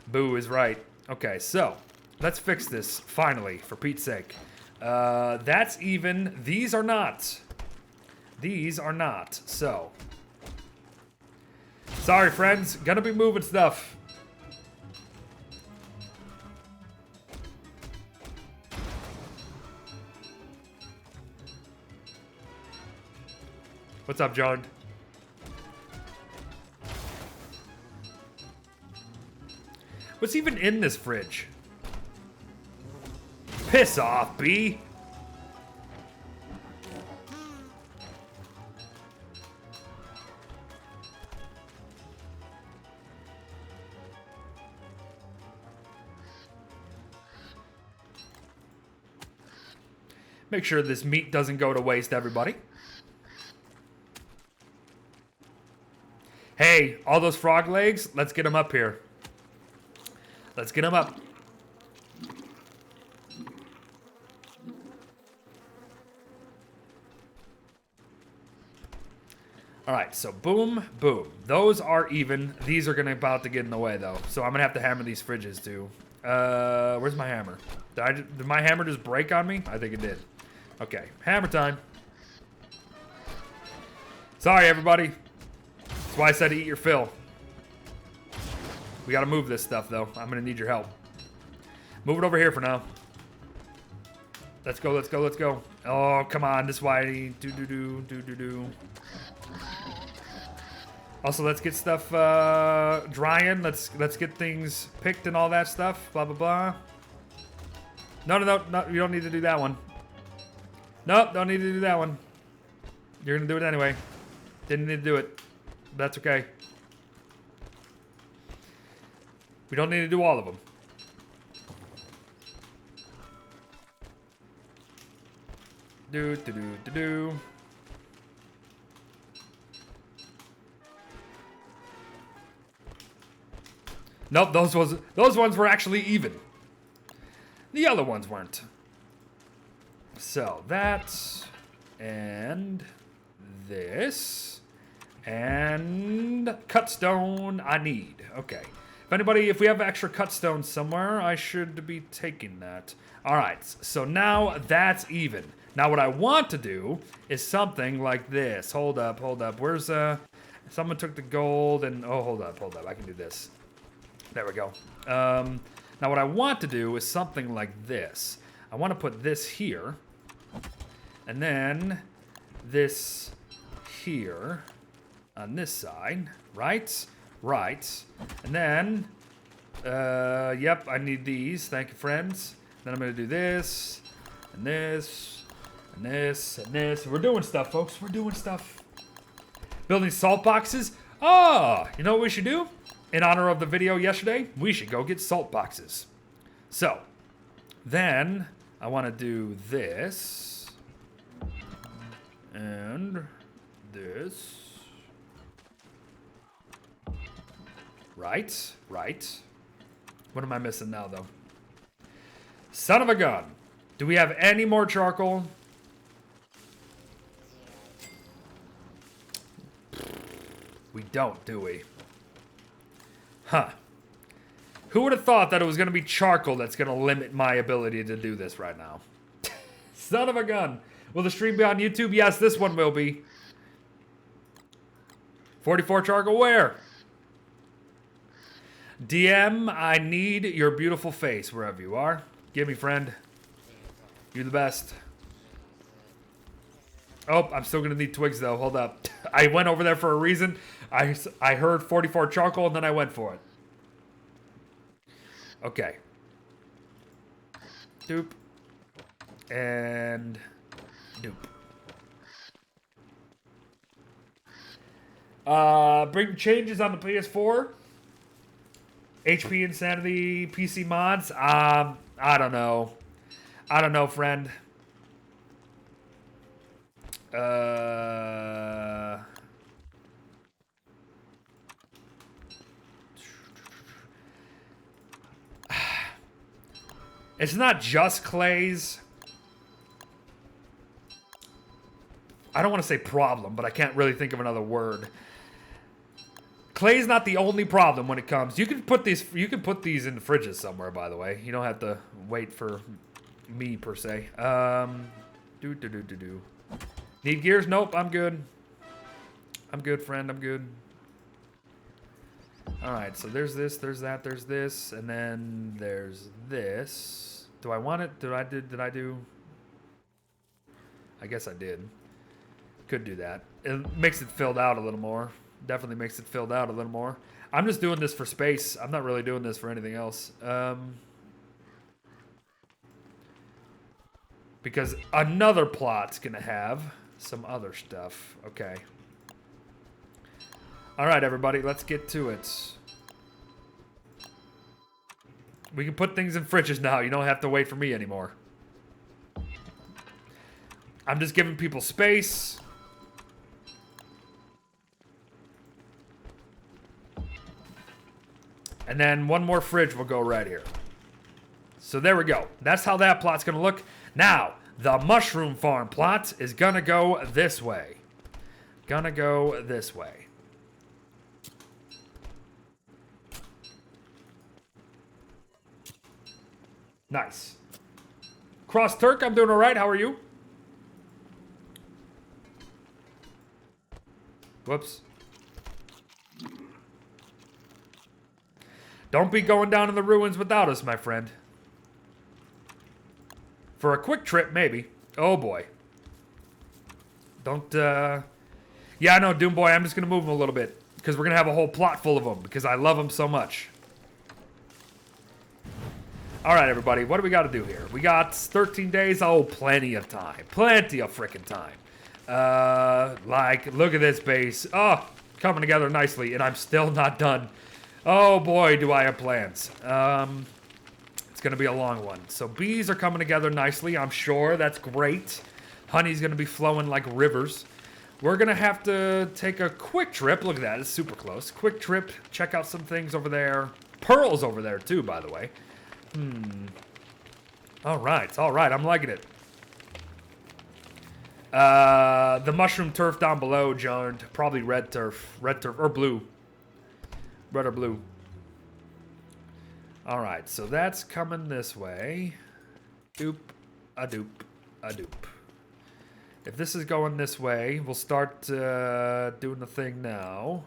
Boo is right. Okay, so let's fix this, finally, for Pete's sake. That's even. These are not. These are not. So. Sorry, friends. Gonna be moving stuff. What's up, John? What's even in this fridge? Piss off, B. Make sure this meat doesn't go to waste, everybody. Hey, all those frog legs, let's get them up here. Let's get them up. All right, so boom, boom. Those are even. These are gonna about to get in the way though, so I'm gonna have to hammer these fridges too. Where's my hammer? Did my hammer just break on me? I think it did. Okay, hammer time. Sorry, everybody. That's why I said eat your fill. We gotta move this stuff though. I'm gonna need your help. Move it over here for now. Let's go, let's go, let's go. Oh, come on, this is why I need do. Also, let's get stuff drying. Let's get things picked and all that stuff. Blah blah blah. No, you don't need to do that one. Nope, don't need to do that one. You're gonna do it anyway. Didn't need to do it. That's okay. We don't need to do all of them. Do. Nope, those ones were actually even. The other ones weren't. So that and this and cut stone I need. Okay. If we have extra cut stone somewhere, I should be taking that. All right. So now that's even. Now what I want to do is something like this. Hold up. Where's someone took the gold and hold up. I can do this. There we go. Now what I want to do is something like this. I want to put this here. And then this here on this side, right? Right. And then, yep, I need these. Thank you, friends. Then I'm going to do this, and this, and this, and this. We're doing stuff, folks. We're doing stuff. Building salt boxes. Oh, you know what we should do? In honor of the video yesterday, we should go get salt boxes. So, then I want to do this. And this. Right. What am I missing now, though? Son of a gun. Do we have any more charcoal? We don't, do we? Huh. Who would have thought that it was going to be charcoal that's going to limit my ability to do this right now? Son of a gun. Will the stream be on YouTube? Yes, this one will be. 44 charcoal where? DM, I need your beautiful face wherever you are. Give me, friend. You're the best. Oh, I'm still going to need twigs, though. Hold up. I went over there for a reason. I heard 44 charcoal, and then I went for it. Okay. Doop. And doop. Bring changes on the PS4. HP Insanity PC mods? I don't know. I don't know, friend. It's not just Clay's. I don't want to say problem, but I can't really think of another word. Clay's not the only problem when it comes. You can put these. You can put these in the fridges somewhere. By the way, you don't have to wait for me per se. Need gears? Nope. I'm good. I'm good, friend. I'm good. All right. So there's this. There's that. There's this, and then there's this. Do I want it? Did I do? I guess I did. Could do that. It makes it filled out a little more. Definitely makes it filled out a little more. I'm just doing this for space. I'm not really doing this for anything else. Because another plot's going to have some other stuff. Okay. All right, everybody. Let's get to it. We can put things in fridges now. You don't have to wait for me anymore. I'm just giving people space. And then one more fridge will go right here. So there we go. That's how that plot's going to look. Now, the mushroom farm plot is going to go this way. Gonna go this way. Nice. Cross Turk, I'm doing all right. How are you? Whoops. Don't be going down in the ruins without us, my friend. For a quick trip, maybe. Oh, boy. Don't, Yeah, I know, Doom Boy. I'm just going to move them a little bit. Because we're going to have a whole plot full of them. Because I love them so much. All right, everybody. What do we got to do here? We got 13 days. Oh, plenty of time. Plenty of freaking time. Look at this base. Oh, coming together nicely. And I'm still not done. Oh, boy, do I have plans. It's going to be a long one. So bees are coming together nicely. I'm sure. That's great. Honey's going to be flowing like rivers. We're going to have to take a quick trip. Look at that. It's super close. Quick trip. Check out some things over there. Pearl's over there, too, by the way. All right. All right. I'm liking it. The mushroom turf down below, John. Probably red turf. Red turf. Or blue. Red or blue. All right. So that's coming this way. Doop. A doop. A doop. If this is going this way, we'll start doing the thing now.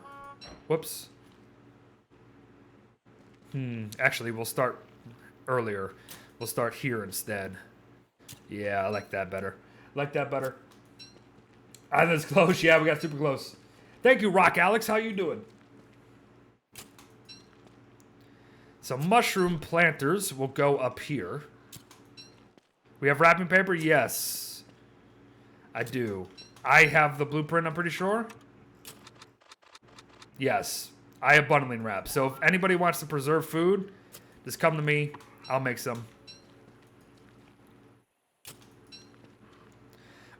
Whoops. Actually, we'll start earlier. We'll start here instead. Yeah, I like that better. Like that better. Island's close. Yeah, we got super close. Thank you, Rock Alex. How you doing? So mushroom planters will go up here. We have wrapping paper? Yes. I do. I have the blueprint, I'm pretty sure. Yes. I have bundling wrap. So if anybody wants to preserve food, just come to me. I'll make some.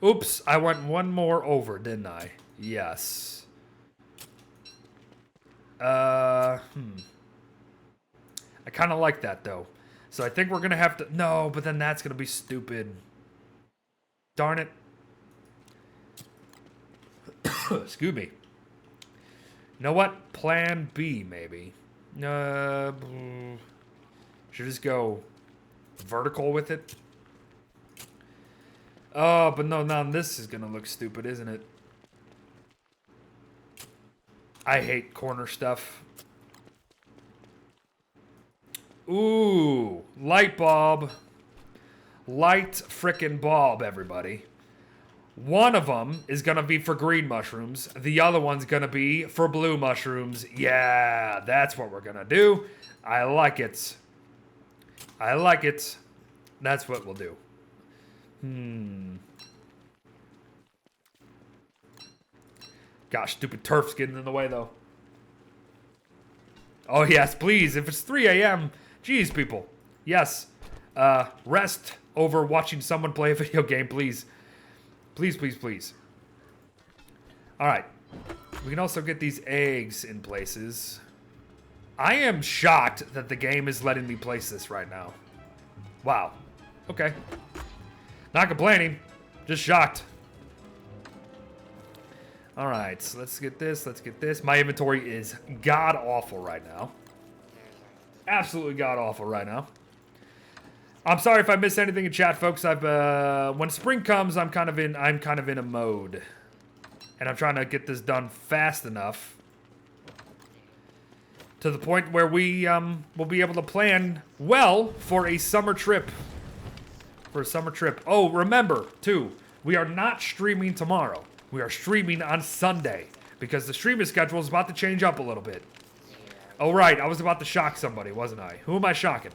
Oops. I went one more over, didn't I? Yes. I kind of like that, though. So I think we're going to have to... No, but then that's going to be stupid. Darn it. Excuse me. You know what? Plan B, maybe. Should just go vertical with it. Oh, but no, now this is going to look stupid, isn't it? I hate corner stuff. Ooh, light bulb. Light frickin' bulb, everybody. One of them is going to be for green mushrooms. The other one's going to be for blue mushrooms. Yeah, that's what we're going to do. I like it. I like it. That's what we'll do. Gosh, stupid turf's getting in the way, though. Oh, yes, please. If it's 3 a.m., geez, people. Yes. Rest over watching someone play a video game, please. Please, please, please. All right. We can also get these eggs in places. I am shocked that the game is letting me place this right now. Wow. Okay. Not complaining. Just shocked. All right. So let's get this. Let's get this. My inventory is god-awful right now. Absolutely god-awful right now. I'm sorry if I missed anything in chat, folks. When spring comes, I'm kind of in a mode. And I'm trying to get this done fast enough to the point where we will be able to plan well for a summer trip. Oh, remember, too, we are not streaming tomorrow. We are streaming on Sunday because the streaming schedule is about to change up a little bit. Oh, right, I was about to shock somebody, wasn't I? Who am I shocking?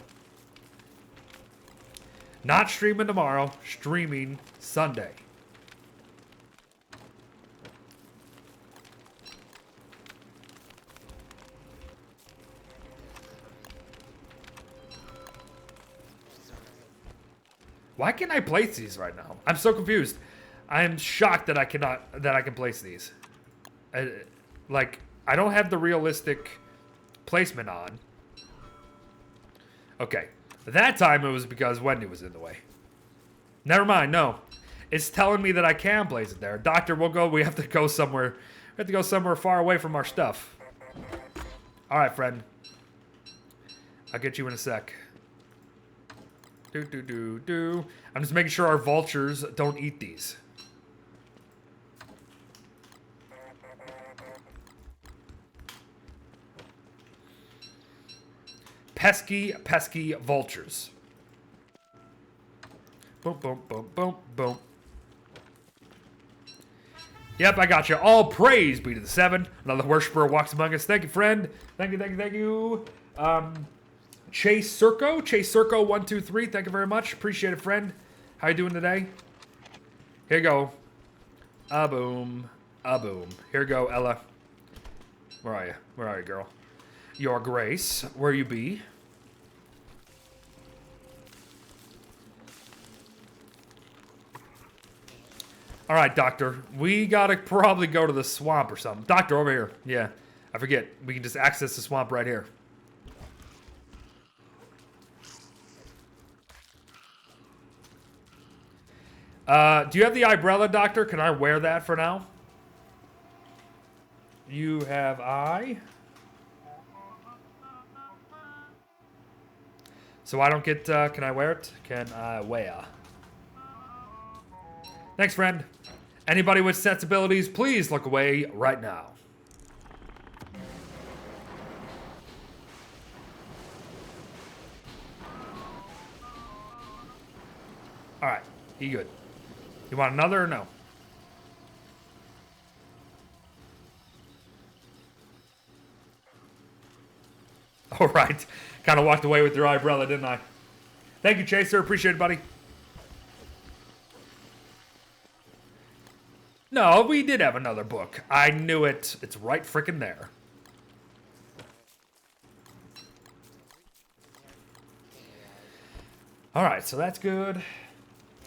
Not streaming tomorrow, streaming Sunday. Why can't I place these right now? I'm so confused. I'm shocked that I can place these. Like, I don't have the realistic placement on. Okay. That time it was because Wendy was in the way. Never mind, no. It's telling me that I can place it there. Doctor, we have to go somewhere. We have to go somewhere far away from our stuff. Alright, friend. I'll get you in a sec. I'm just making sure our vultures don't eat these. Pesky, pesky vultures. Boom, boom, boom, boom, boom. Yep, I got you. All praise be to the 7. Another worshiper walks among us. Thank you, friend. Thank you, thank you, thank you. Chase Circo 123. Thank you very much. Appreciate it, friend. How you doing today? Here you go. Boom. Boom. Here you go, Ella. Where are you? Where are you, girl? Your Grace, where you be? All right, Doctor. We gotta probably go to the swamp or something. Doctor, over here. Yeah, I forget. We can just access the swamp right here. Do you have the umbrella, Doctor? Can I wear that for now? You have eye. So I don't get, can I wear it? Can I wear? Thanks, friend. Anybody with sensibilities, please look away right now. All right, you good. You want another or no? All right. Kind of walked away with your umbrella, didn't I? Thank you, Chaser. Appreciate it, buddy. No, we did have another book. I knew it. It's right frickin' there. All right, so that's good.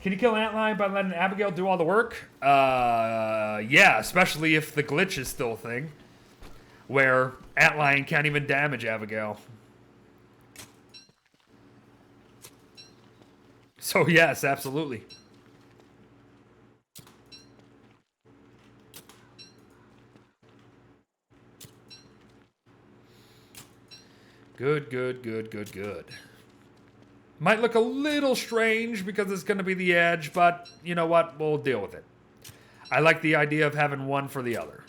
Can you kill Antlion by letting Abigail do all the work? Yeah, especially if the glitch is still a thing. Where Antlion can't even damage Abigail. So yes, absolutely. Good, good, good, good, good. Might look a little strange because it's going to be the edge, but you know what? We'll deal with it. I like the idea of having one for the other.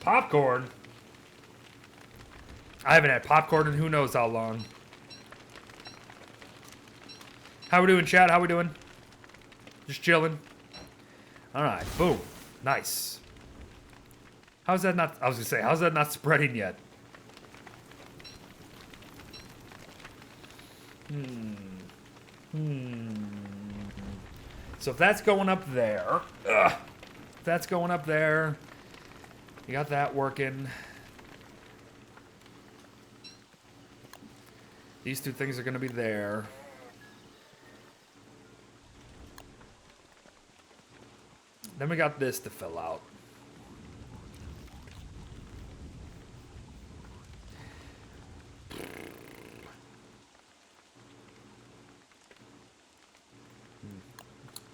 Popcorn? I haven't had popcorn in who knows how long. How we doing, chat? How we doing? Just chilling. All right, boom. Nice. How's that not... I was going to say, how's that not spreading yet? So if that's going up there... if that's going up there... You got that working. These two things are going to be there. Then we got this to fill out.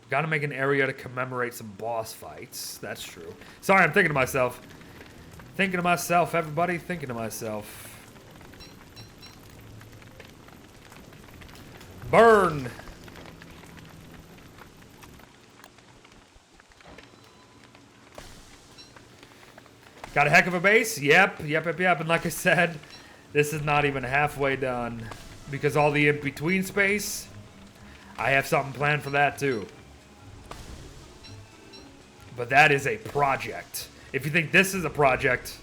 Got to make an area to commemorate some boss fights. That's true. Sorry, I'm thinking to myself. Thinking to myself, everybody. Thinking to myself. Burn! Got a heck of a base? Yep. And like I said, this is not even halfway done. Because all the in-between space, I have something planned for that too. But that is a project. If you think this is a project,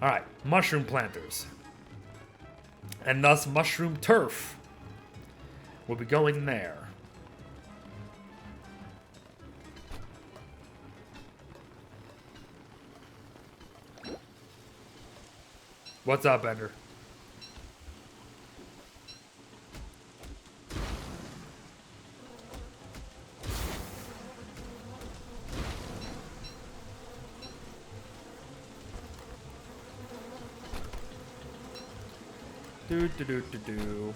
All right, mushroom planters. And thus mushroom turf will be going there. What's up, Ender? Do.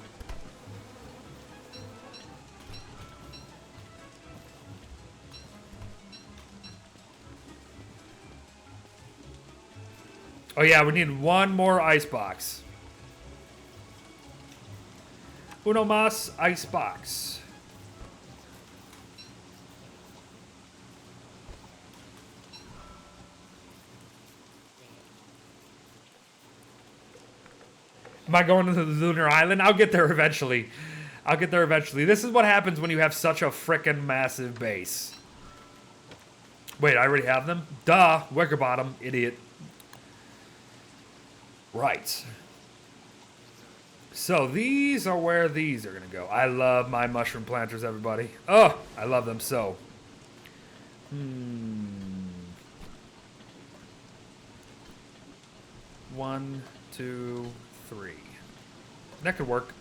Oh yeah, we need one more icebox. Uno más icebox. Am I going to the lunar island? I'll get there eventually. This is what happens when you have such a frickin' massive base. Wait, I already have them? Duh, wicker bottom, idiot. Right. So these are where these are gonna go. I love my mushroom planters, everybody. Oh, I love them so. 1, 2, 3. That could work.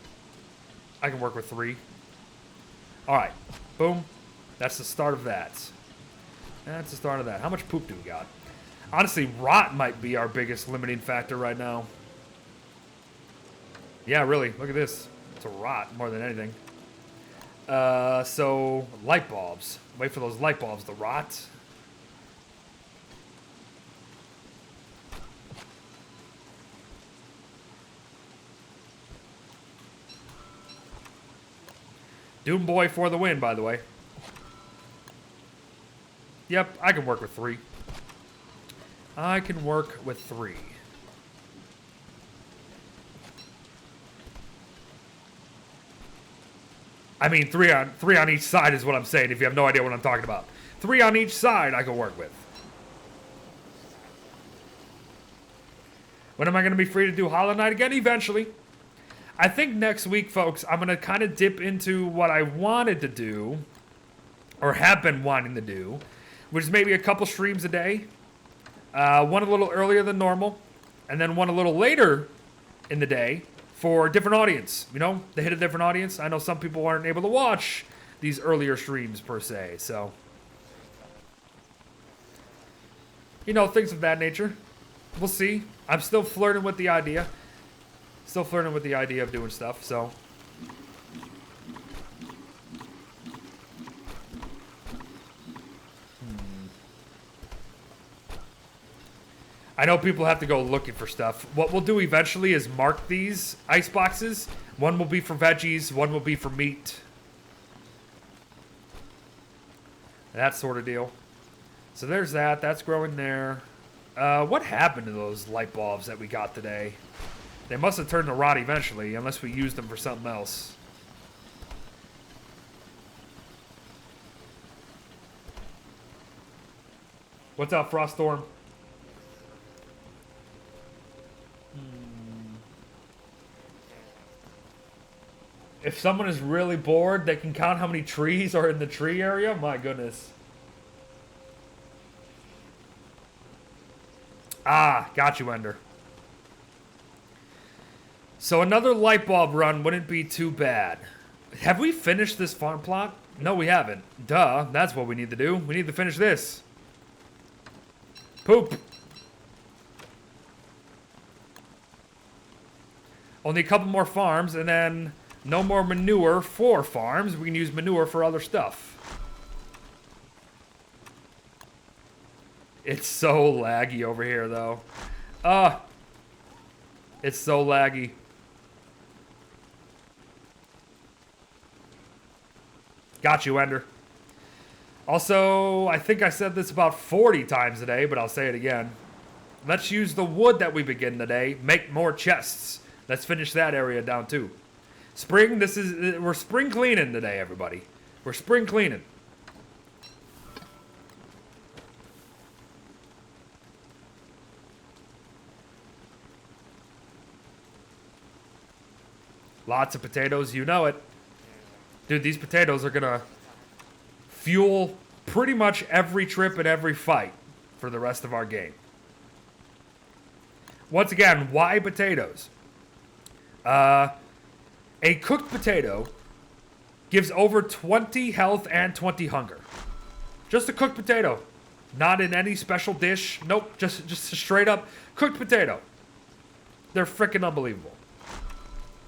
I can work with 3. All right, boom. That's the start of that. How much poop do we got? Honestly, rot might be our biggest limiting factor right now. Yeah, really. Look at this. It's a rot more than anything. So light bulbs. Wait for those light bulbs to rot. Doom Boy for the win, by the way. Yep, I can work with 3. I can work with 3. I mean, three on each side is what I'm saying, if you have no idea what I'm talking about. 3 on each side I can work with. When am I going to be free to do Hollow Knight again? Eventually. I think next week, folks, I'm going to kind of dip into what I wanted to do, or have been wanting to do, which is maybe a couple streams a day. One a little earlier than normal, and then one a little later in the day for a different audience. You know, they hit a different audience. I know some people aren't able to watch these earlier streams per se, so. You know, things of that nature. We'll see. I'm still flirting with the idea. Of doing stuff, so. I know people have to go looking for stuff. What we'll do eventually is mark these ice boxes. One will be for veggies, one will be for meat. That sort of deal. So there's that. That's growing there. What happened to those light bulbs that we got today? They must have turned to rot eventually, unless we used them for something else. What's up, Froststorm? If someone is really bored, they can count how many trees are in the tree area? My goodness. Ah, got you, Ender. So another light bulb run wouldn't be too bad. Have we finished this farm plot? No, we haven't. Duh, that's what we need to do. We need to finish this. Poop. Only a couple more farms, and then no more manure for farms. We can use manure for other stuff. It's so laggy over here, though. It's so laggy. Got you, Ender. Also, I think I said this about 40 times today, but I'll say it again. Let's use the wood that we begin today. Make more chests. Let's finish that area down, too. Spring, we're spring cleaning today, everybody. We're spring cleaning. Lots of potatoes, you know it. Dude, these potatoes are gonna fuel pretty much every trip and every fight for the rest of our game. Once again, why potatoes? A cooked potato gives over 20 health and 20 hunger. Just a cooked potato. Not in any special dish. Nope, just a straight up cooked potato. They're freaking unbelievable.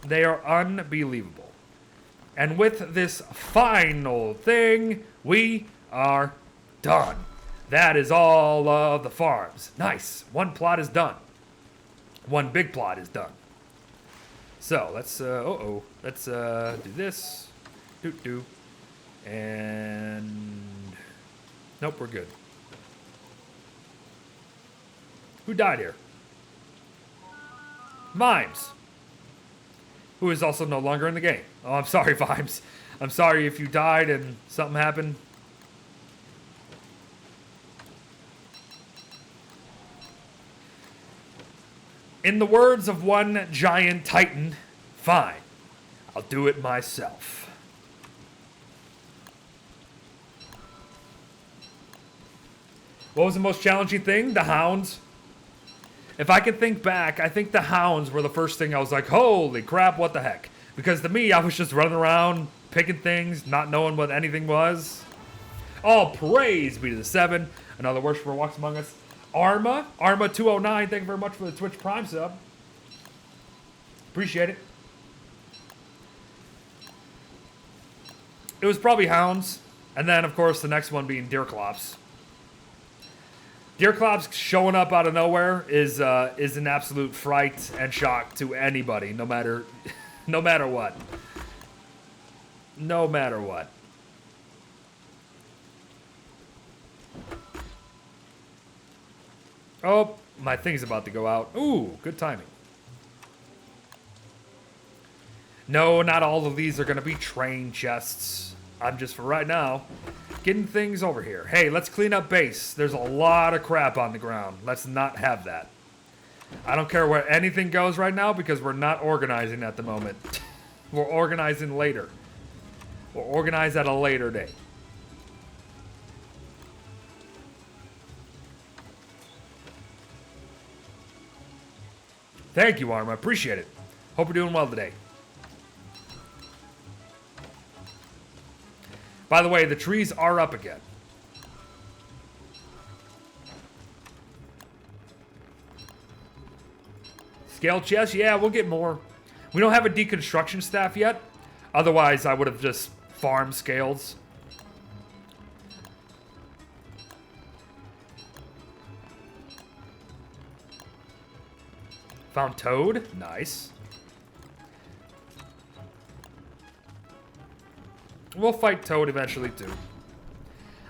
They are unbelievable. And with this final thing, we are done. That is all of the farms. Nice. One plot is done. One big plot is done. So let's let's do this. And nope, we're good. Who died here? Vimes. Who is also no longer in the game. Oh, I'm sorry, Vimes. I'm sorry if you died and something happened. In the words of one giant titan, fine, I'll do it myself. What was the most challenging thing? The hounds. If I can think back, I think the hounds were the first thing I was like, holy crap, what the heck? Because to me, I was just running around, picking things, not knowing what anything was. All praise be to the 7. Another worshiper walks among us. Arma 209, thank you very much for the Twitch Prime sub. Appreciate it. It was probably hounds. And then, of course, the next one being deer clops. Deer clops showing up out of nowhere is an absolute fright and shock to anybody, no matter what. No matter what. Oh, my thing's about to go out. Ooh, good timing. No, not all of these are going to be train chests. I'm just, for right now, getting things over here. Hey, let's clean up base. There's a lot of crap on the ground. Let's not have that. I don't care where anything goes right now because we're not organizing at the moment. We're organizing later. We'll organize at a later date. Thank you, Arma. Appreciate it. Hope you're doing well today. By the way, the trees are up again. Scale chest? Yeah, we'll get more. We don't have a deconstruction staff yet. Otherwise, I would have just farmed scales. Found toad. Nice. We'll fight toad eventually, too.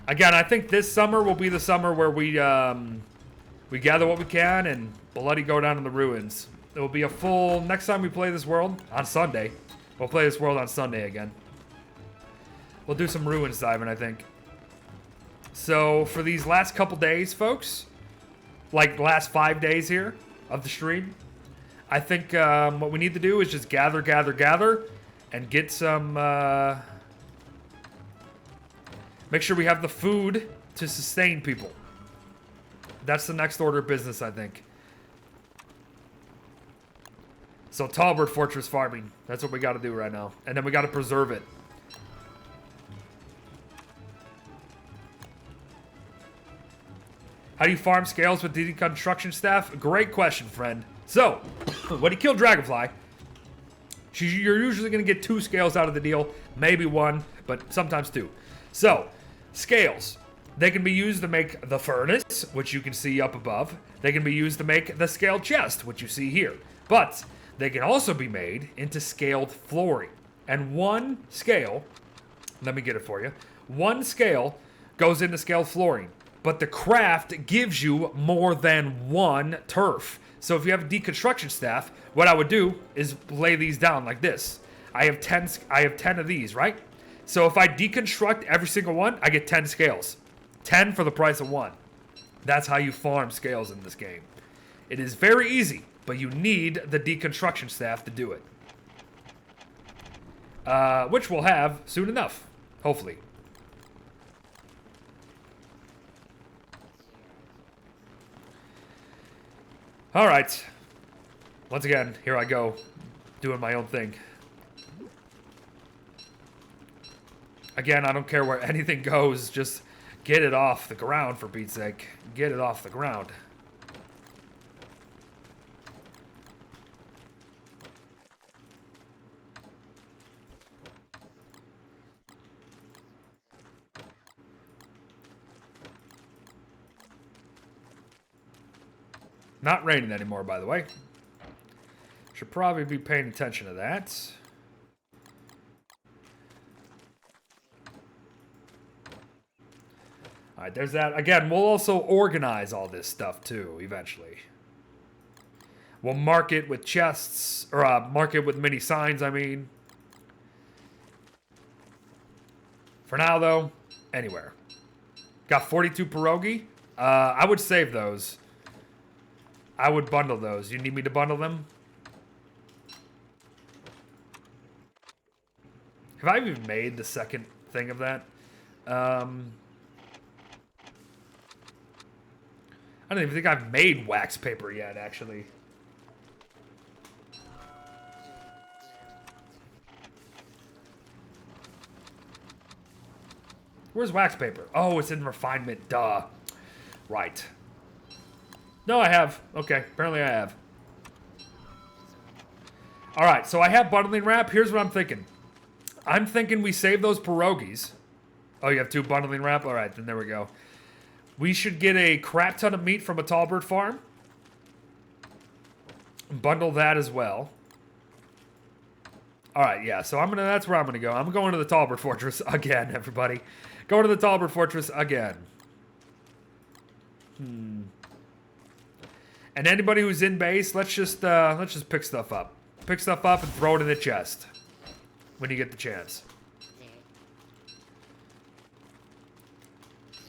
Again, I think this summer will be the summer where we gather what we can and bloody go down to the ruins. It will be a full... Next time we play this world, on Sunday. We'll play this world on Sunday again. We'll do some ruins diving, I think. So, for these last couple days, folks, like last 5 days here of the stream, I think what we need to do is just gather, and get some... make sure we have the food to sustain people. That's the next order of business, I think. So, Talbert Fortress farming. That's what we got to do right now. And then we got to preserve it. How do you farm scales with deconstruction staff? Great question, friend. So, when you kill Dragonfly, you're usually going to get 2 scales out of the deal. Maybe 1, but sometimes 2. So, scales. They can be used to make the furnace, which you can see up above. They can be used to make the scaled chest, which you see here. But they can also be made into scaled flooring. And 1 scale, let me get it for you. 1 scale goes into scaled flooring. But the craft gives you more than 1 turf. So if you have a deconstruction staff, what I would do is lay these down like this. I have 10 of these, right? So if I deconstruct every single one, I get 10 scales. 10 for the price of 1. That's how you farm scales in this game. It is very easy, but you need the deconstruction staff to do it. Which we'll have soon enough, hopefully. All right. Once again, here I go, doing my own thing. Again, I don't care where anything goes, just get it off the ground, for Pete's sake. Get it off the ground. Not raining anymore, by the way. Should probably be paying attention to that. Alright, there's that. Again, we'll also organize all this stuff, too, eventually. We'll mark it with chests, or mark it with mini signs, I mean. For now, though, anywhere. Got 42 pierogi. I would save those. I would bundle those. You need me to bundle them? Have I even made the second thing of that? I don't even think I've made wax paper yet, actually. Where's wax paper? Oh, it's in refinement. Duh. Right. No, I have. Okay, apparently I have. Alright, so I have bundling wrap. Here's what I'm thinking. I'm thinking we save those pierogies. Oh, you have 2 bundling wrap? Alright, then there we go. We should get a crap ton of meat from a Talbert farm. Bundle that as well. Alright, yeah, so that's where I'm gonna go. I'm going to the Talbert Fortress again, everybody. Going to the Talbert Fortress again. And anybody who's in base, let's just pick stuff up. Pick stuff up and throw it in the chest when you get the chance.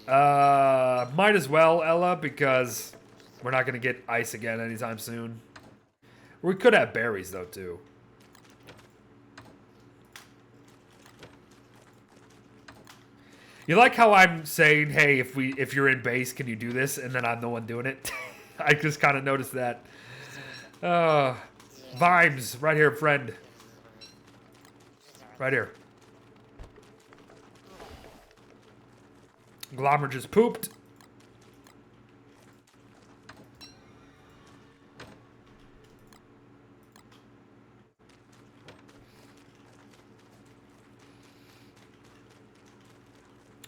Might as well, Ella, because we're not gonna get ice again anytime soon. We could have berries though too. You like how I'm saying, hey, if you're in base, can you do this? And then I'm the one doing it. I just kind of noticed that. Vibes, right here, friend. Right here. Glommer just pooped.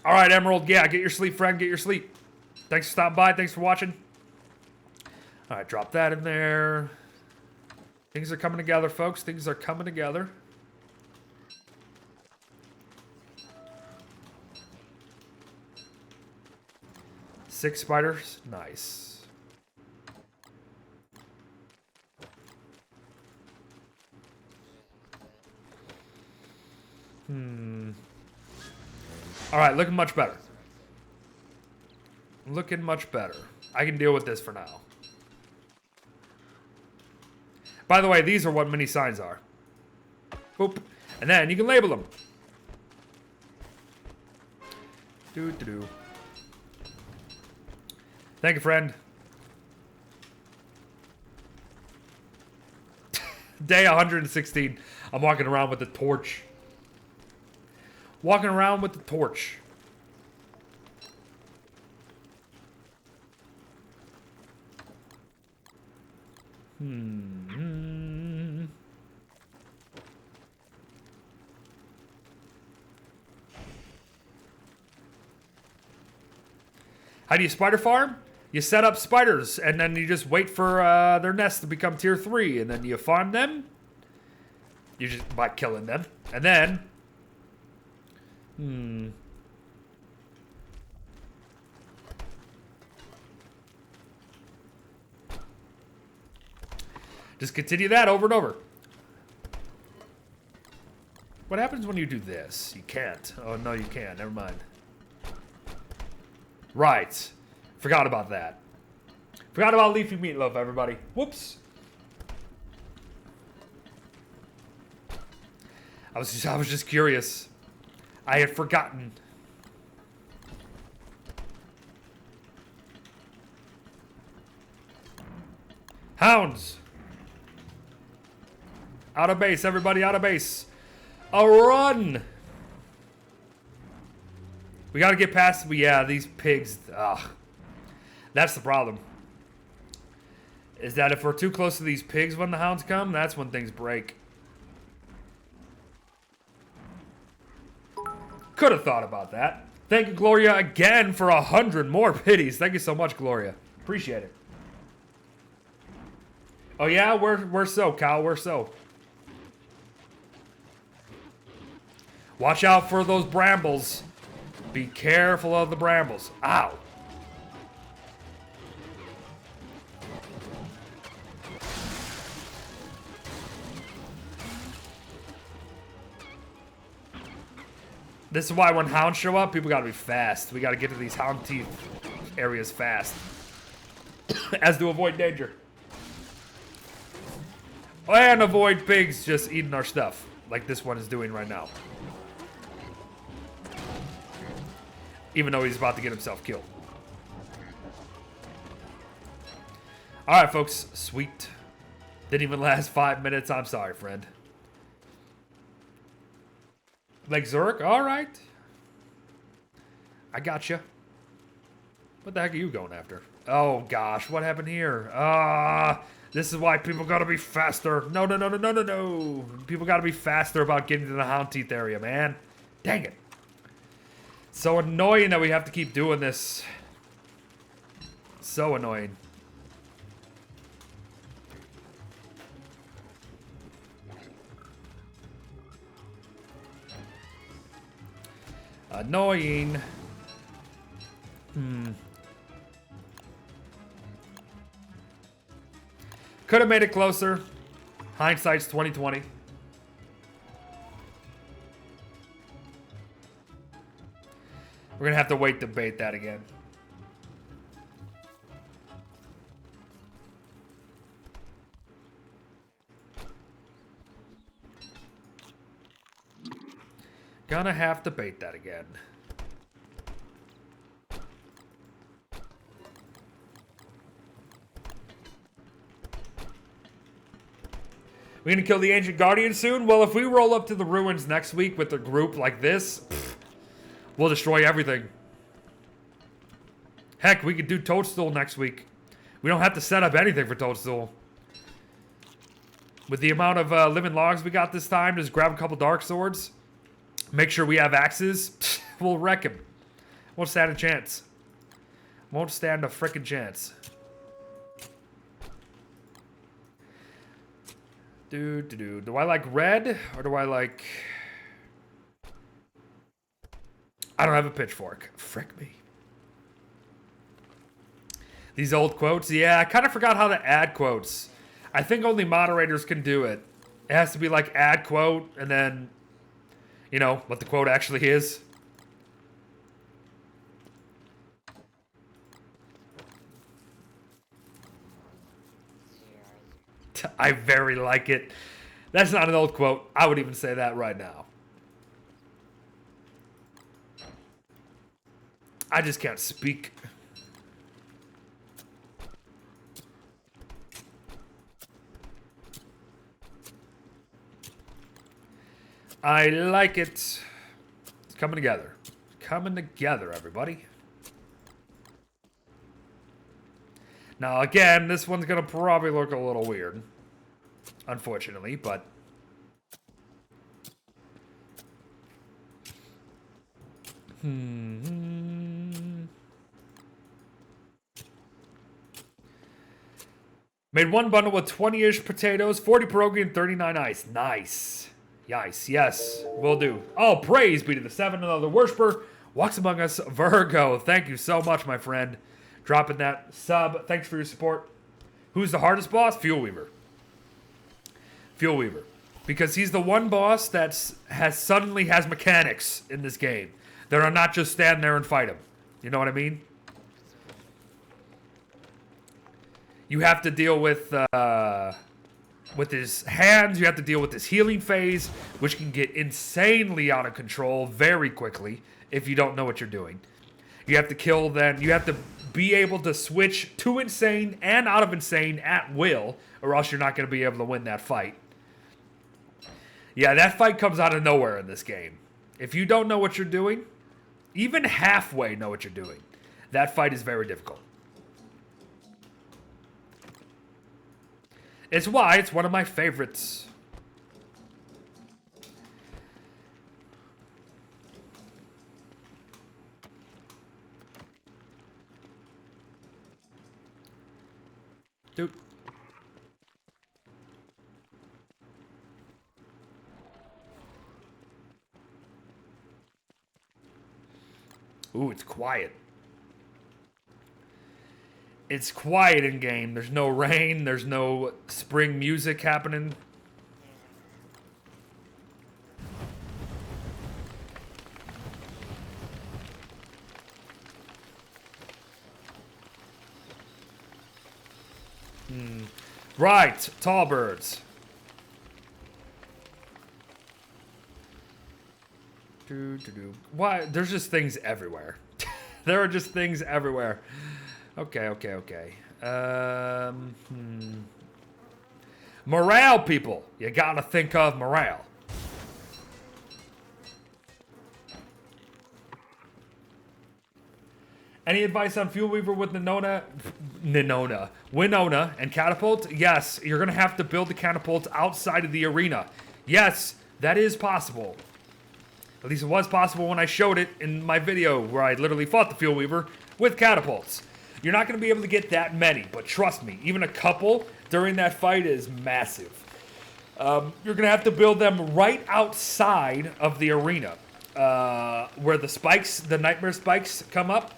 All right, Emerald. Yeah, get your sleep, friend. Get your sleep. Thanks for stopping by. Thanks for watching. All right, drop that in there. Things are coming together, folks. Things are coming together. 6 spiders. Nice. All right, looking much better. Looking much better. I can deal with this for now. By the way, these are what mini signs are. Boop. And then you can label them. Do. Thank you, friend. Day 116. I'm walking around with the torch. Walking around with the torch. How do you spider farm? You set up spiders, and then you just wait for their nests to become tier 3, and then you farm them. You just by killing them, and then just continue that over and over. What happens when you do this? You can't. Oh, no, you can't. Never mind. Right. Forgot about that. Forgot about leafy meatloaf, everybody. Whoops. I was just curious. I had forgotten. Hounds. Out of base, everybody, out of base. A run. We got to get past, yeah, these pigs. Ugh. That's the problem. Is that if we're too close to these pigs when the hounds come, that's when things break. Could have thought about that. Thank you, Gloria, again for 100 more pities. Thank you so much, Gloria. Appreciate it. Oh, yeah? We're so, Kyle. We're so. Watch out for those brambles. Be careful of the brambles. Ow. This is why when hounds show up, people gotta be fast. We gotta get to these hound teeth areas fast. As to avoid danger. And avoid pigs just eating our stuff. Like this one is doing right now. Even though he's about to get himself killed. Alright, folks. Sweet. Didn't even last 5 minutes. I'm sorry, friend. Like Zurich? Alright. I got you. What the heck are you going after? Oh, gosh. What happened here? This is why people gotta be faster. No. People gotta be faster about getting to the hound teeth area, man. Dang it. So annoying that we have to keep doing this. So annoying. Annoying. Could have made it closer. Hindsight's 2020. We're gonna have to wait to bait that again. Gonna have to bait that again. We gonna kill the Ancient Guardian soon? Well, if we roll up to the ruins next week with a group like this, we'll destroy everything. Heck, we could do Toadstool next week. We don't have to set up anything for Toadstool. With the amount of living logs we got this time, just grab a couple dark swords. Make sure we have axes. We'll wreck him. Won't stand a chance. Won't stand a frickin' chance. Do I like red or do I like... I don't have a pitchfork. Frick me. These old quotes? Yeah, I kind of forgot how to add quotes. I think only moderators can do it. It has to be like add quote and then, you know, what the quote actually is. I very like it. That's not an old quote. I would even say that right now. I just can't speak. I like it. It's coming together. Coming together, everybody. Now, again, this one's going to probably look a little weird. Unfortunately, but... Made one bundle with 20-ish potatoes, 40 pierogi, and 39 ice. Nice. Nice, yes. Will do. Oh, praise be to the seven, another worshiper. Walks among us, Virgo. Thank you so much, my friend. Dropping that sub. Thanks for your support. Who's the hardest boss? Fuel Weaver. Fuel Weaver. Because he's the one boss that suddenly has mechanics in this game. That are not just stand there and fight him. You know what I mean? You have to deal with his hands. You have to deal with his healing phase, which can get insanely out of control very quickly if you don't know what you're doing. You have to kill then. You have to be able to switch to insane and out of insane at will, or else you're not going to be able to win that fight. Yeah, that fight comes out of nowhere in this game. If you don't know what you're doing, even halfway know what you're doing, that fight is very difficult. It's why it's one of my favorites. Dude. Ooh, it's quiet. It's quiet in game. There's no rain. There's no spring music happening. Right, tall birds. Why? There's just things everywhere. There are just things everywhere. Okay. Morale, people. You gotta think of morale. Any advice on Fuel Weaver with Winona, and Catapult? Yes, you're gonna have to build the catapult outside of the arena. Yes, that is possible. At least it was possible when I showed it in my video where I literally fought the Fuel Weaver with catapults. You're not going to be able to get that many, but trust me, even a couple during that fight is massive. You're going to have to build them right outside of the arena where the spikes, the nightmare spikes come up.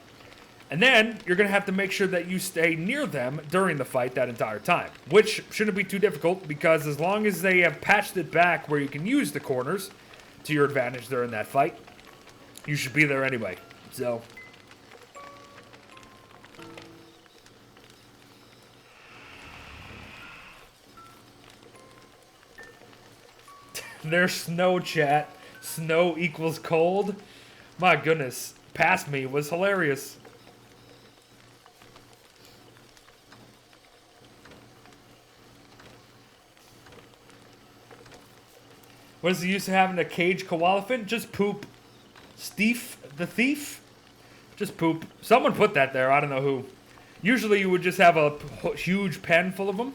And then you're going to have to make sure that you stay near them during the fight that entire time, which shouldn't be too difficult because as long as they have patched it back where you can use the corners to your advantage during that fight, you should be there anyway. So there's snow, chat. Snow equals cold. My goodness. Past me was hilarious. What is the use of having a cage koalefant? Just poop. Steve the thief? Just poop. Someone put that there. I don't know who. Usually you would just have a huge pen full of them.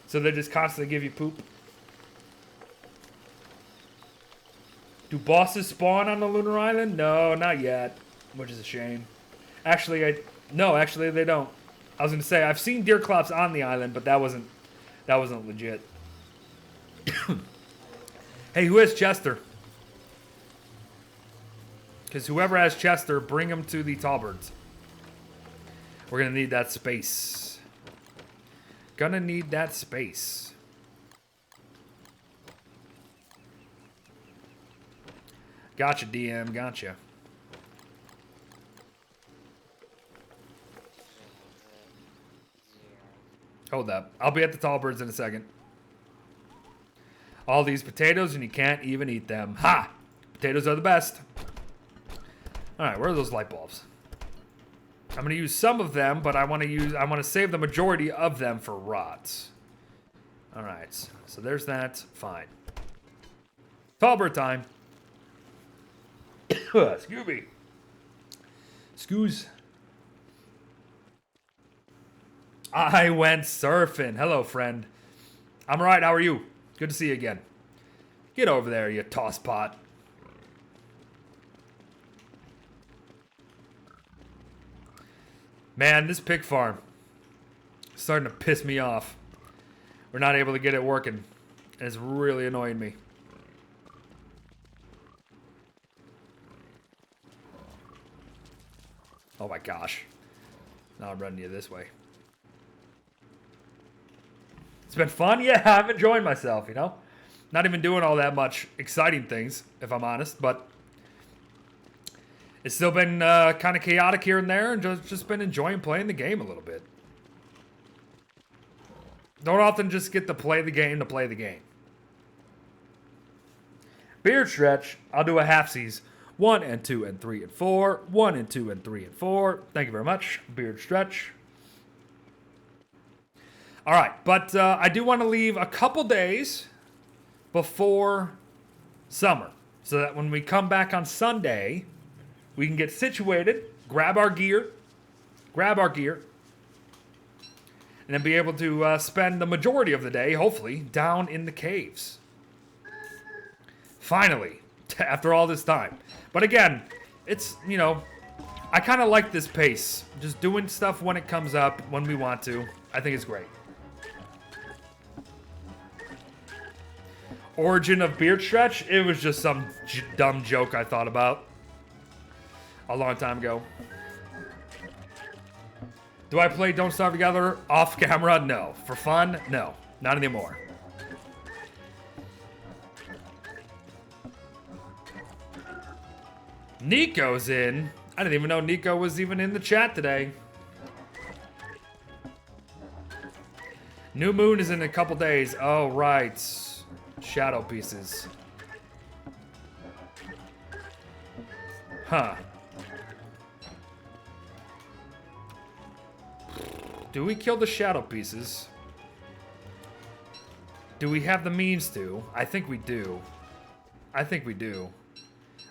So they just constantly give you poop. Do bosses spawn on the lunar island? No, not yet. Which is a shame. Actually, no, actually they don't. I was going to say, I've seen deer clops on the island, but that wasn't legit. Hey, who has Chester? Because whoever has Chester, bring him to the Tallbirds. We're gonna need that space. Gonna need that space. Gotcha, DM. Gotcha. Hold up. I'll be at the tall birds in a second. All these potatoes and you can't even eat them. Ha! Potatoes are the best. Alright, where are those light bulbs? I'm gonna use some of them, but I wanna save the majority of them for rods. Alright, so there's that. Fine. Tall bird time. Scooby. Scoos. I went surfing. Hello, friend. I'm alright, how are you? Good to see you again. Get over there, you tosspot. Man, this pig farm is starting to piss me off. We're not able to get it working. And it's really annoying me. Oh my gosh. Now I'm running you this way. It's been fun? Yeah, I'm enjoying myself, you know? Not even doing all that much exciting things, if I'm honest, but it's still been kind of chaotic here and there, and just been enjoying playing the game a little bit. Don't often just get to play the game to play the game. Beard stretch, I'll do a halfsies. 1 and 2 and 3 and 4. 1 and 2 and 3 and 4. Thank you very much. Beard stretch. All right, but I do want to leave a couple days before summer so that when we come back on Sunday, we can get situated, grab our gear, and then be able to spend the majority of the day, hopefully, down in the caves. Finally, after all this time. But again, it's, you know, I kind of like this pace. Just doing stuff when it comes up, when we want to. I think it's great. Origin of beard stretch? It was just some dumb joke I thought about a long time ago. Do I play Don't Starve Together off camera? No. For fun? No. Not anymore. Nico's in. I didn't even know Nico was even in the chat today. New moon is in a couple days. Oh, right. Shadow pieces. Huh. Do we kill the shadow pieces? Do we have the means to? I think we do. I think we do.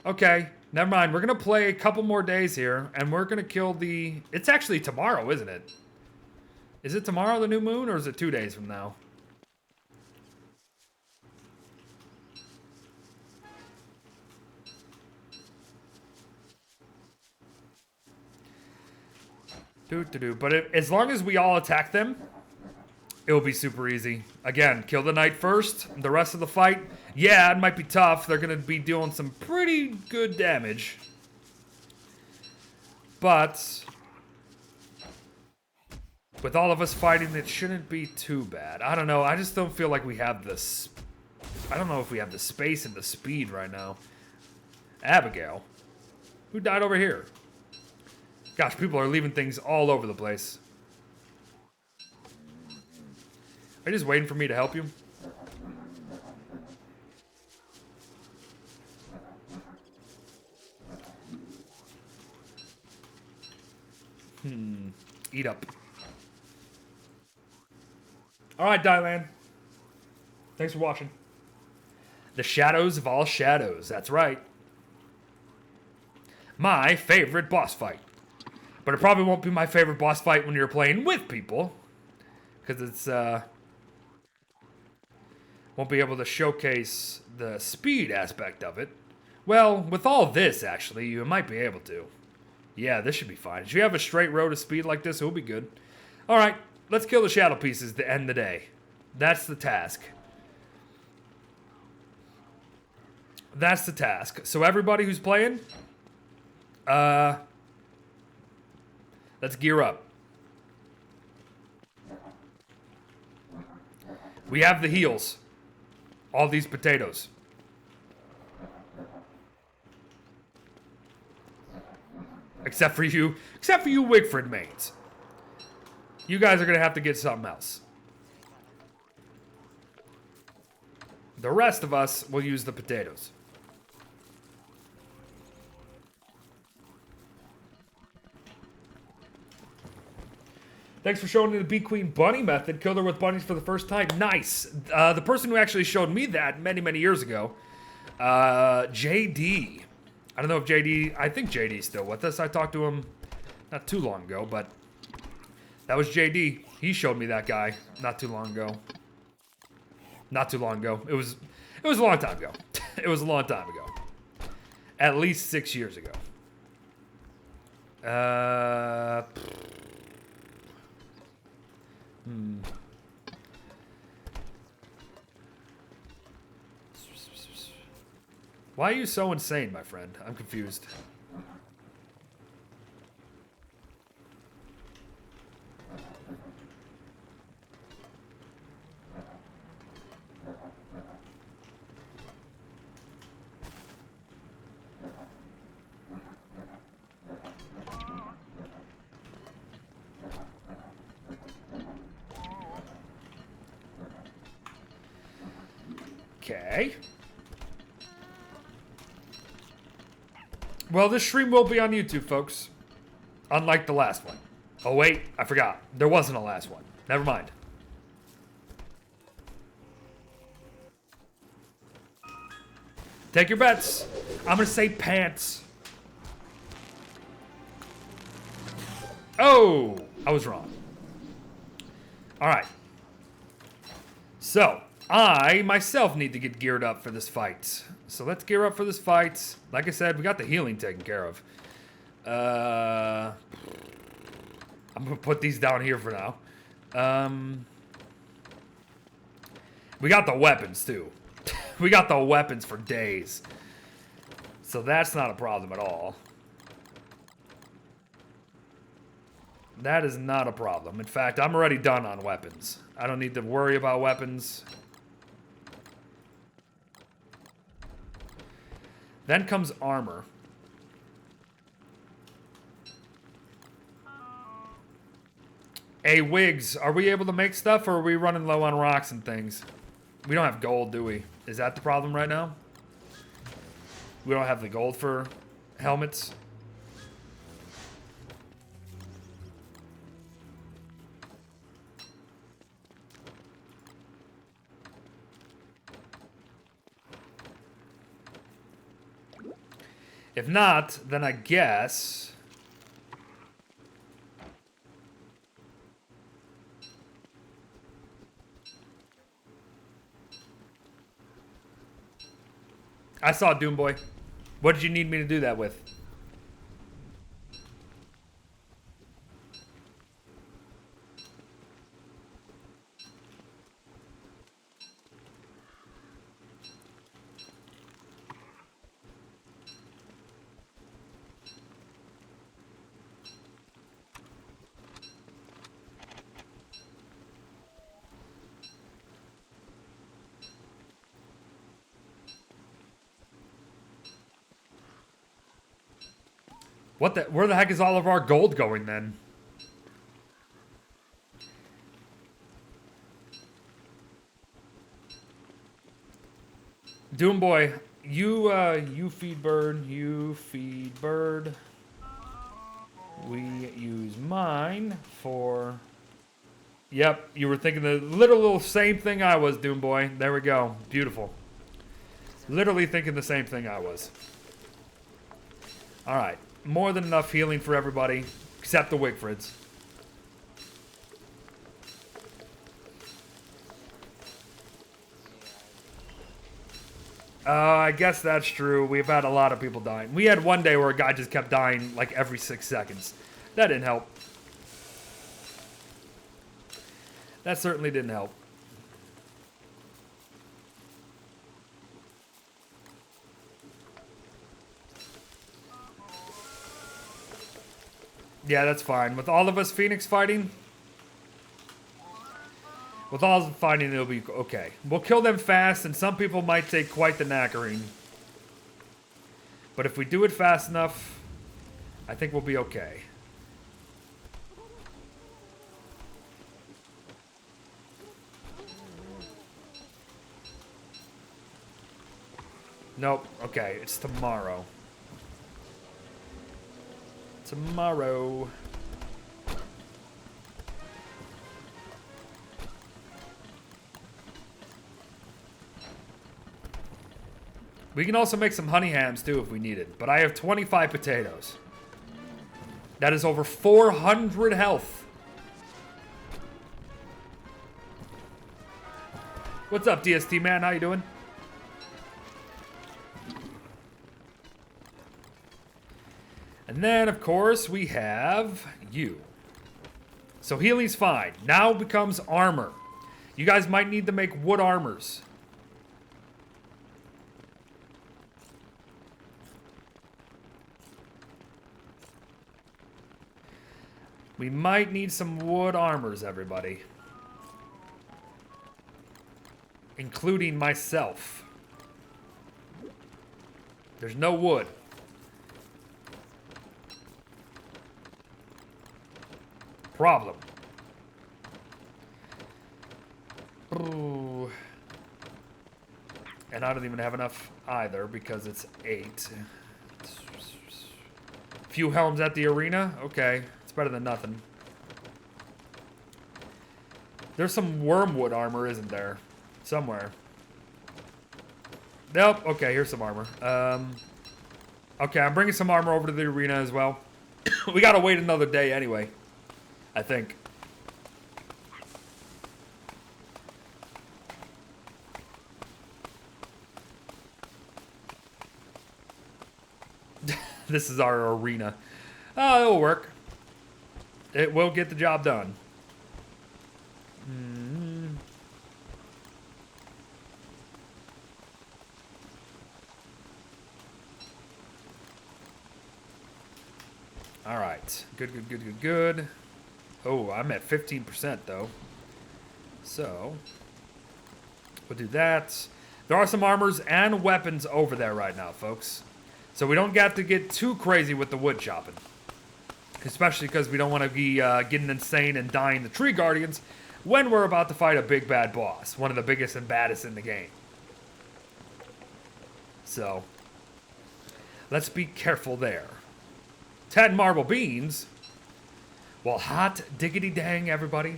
Okay, never mind. We're going to play a couple more days here, and we're going to kill the... It's actually tomorrow, isn't it? Is it tomorrow, the new moon, or is it 2 days from now? But as long as we all attack them, it'll be super easy. Again, kill the knight first. The rest of the fight, yeah, it might be tough. They're going to be doing some pretty good damage. But with all of us fighting, it shouldn't be too bad. I don't know. I just don't feel like we have this. I don't know if we have the space and the speed right now. Abigail. Who died over here? Gosh, people are leaving things all over the place. Are you just waiting for me to help you? Eat up. Alright, Dylan. Thanks for watching. The shadows of all shadows. That's right. My favorite boss fight. But it probably won't be my favorite boss fight when you're playing with people. Because it's, won't be able to showcase the speed aspect of it. Well, with all this, actually, you might be able to. Yeah, this should be fine. If you have a straight road of speed like this, it'll be good. Alright, let's kill the shadow pieces to end the day. That's the task. That's the task. So everybody who's playing, let's gear up. We have the heals. All these potatoes. Except for you Wigford mains. You guys are going to have to get something else. The rest of us will use the potatoes. Thanks for showing me the Bee Queen bunny method. Killed her with bunnies for the first time. Nice. The person who actually showed me that many, many years ago, JD. I don't know if JD, I think JD's still with us. I talked to him not too long ago, but that was JD. He showed me that guy not too long ago. Not too long ago. It was a long time ago. It was a long time ago. At least 6 years ago. Why are you so insane, my friend? I'm confused. Okay. Well, this stream will be on YouTube, folks. Unlike the last one. Oh, wait. I forgot. There wasn't a last one. Never mind. Take your bets. I'm going to say pants. Oh, I was wrong. All right. So, I myself need to get geared up for this fight. So let's gear up for this fight. Like I said, we got the healing taken care of. I'm going to put these down here for now. We got the weapons, too. We got the weapons for days. So that's not a problem at all. That is not a problem. In fact, I'm already done on weapons. I don't need to worry about weapons. Then comes armor. Hey, Wigs, are we able to make stuff, or are we running low on rocks and things? We don't have gold, do we? Is that the problem right now? We don't have the gold for helmets? If not, then I guess... I saw Doom Boy. What did you need me to do that with? What the? Where the heck is all of our gold going then? Doom Boy, you feed bird, you feed bird. We use mine for... Yep, you were thinking the literal same thing I was, Doom Boy. There we go. Beautiful. Literally thinking the same thing I was. Alright. More than enough healing for everybody, except the Wigfrids. I guess that's true. We've had a lot of people dying. We had one day where a guy just kept dying like every 6 seconds. That didn't help. That certainly didn't help. Yeah, that's fine. With all of us Phoenix fighting, With all the fighting, it'll be okay. We'll kill them fast, and some people might take quite the knackering. But if we do it fast enough, I think we'll be okay. Nope. Okay, it's tomorrow. Tomorrow. We can also make some honey hams too if we need it. But I have 25 potatoes. That is over 400 health. What's up, DST man? How you doing? And then, of course, we have you. So healing's fine. Now becomes armor. You guys might need to make wood armors. We might need some wood armors, everybody. Including myself. There's no wood. Problem. Ooh. And I don't even have enough either because it's 8. Few helms at the arena? Okay. It's better than nothing. There's some wormwood armor, isn't there? Somewhere. Nope. Okay, here's some armor. Okay, I'm bringing some armor over to the arena as well. We gotta wait another day anyway. I think. This is our arena. Oh, it'll work. It will get the job done. All right. Good. Oh, I'm at 15% though. So, we'll do that. There are some armors and weapons over there right now, folks. So we don't have to get too crazy with the wood chopping. Especially because we don't want to be getting insane and dying to tree guardians when we're about to fight a big bad boss. One of the biggest and baddest in the game. So, let's be careful there. 10 marble beans. Well, hot diggity dang, everybody.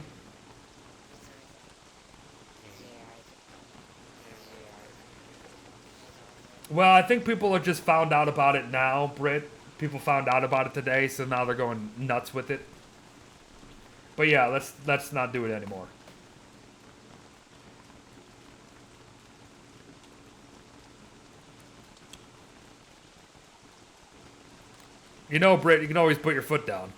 Well, I think people have just found out about it now, Britt. People found out about it today, so now they're going nuts with it. But yeah, let's not do it anymore. You know, Britt, you can always put your foot down.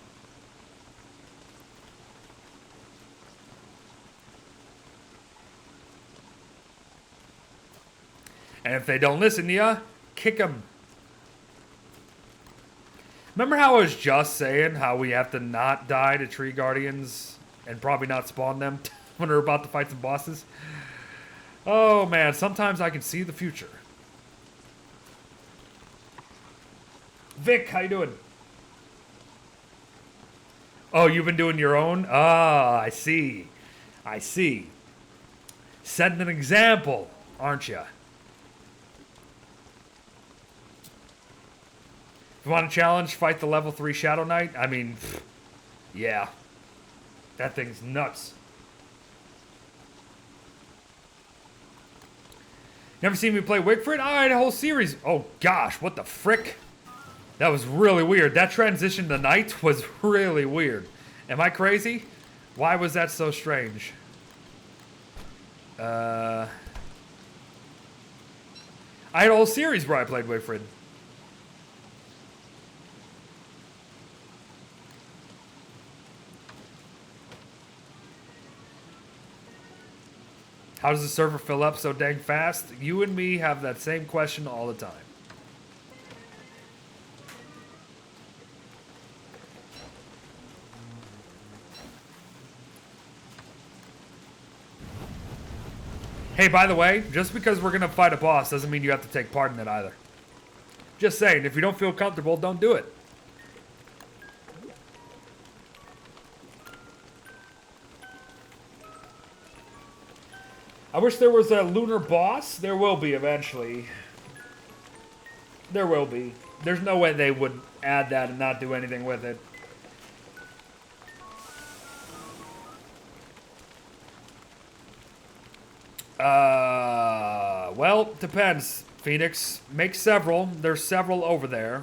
And if they don't listen to you, kick them. Remember how I was just saying how we have to not die to tree guardians and probably not spawn them when we're about to fight some bosses? Oh man, sometimes I can see the future. Vic, how you doing? Oh, you've been doing your own? Ah, I see. I see. Setting an example, aren't you? If you want a challenge, fight the level 3 Shadow Knight. I mean, yeah. That thing's nuts. Never seen me play Wigford? I had a whole series. Oh gosh, what the frick? That was really weird. That transition to night was really weird. Am I crazy? Why was that so strange? I had a whole series where I played Wigford. How does the server fill up so dang fast? You and me have that same question all the time. Hey, by the way, just because we're going to fight a boss doesn't mean you have to take part in it either. Just saying, if you don't feel comfortable, don't do it. I wish there was a lunar boss. There will be eventually. There will be. There's no way they would add that and not do anything with it. Well, depends. Phoenix, make several. There's several over there.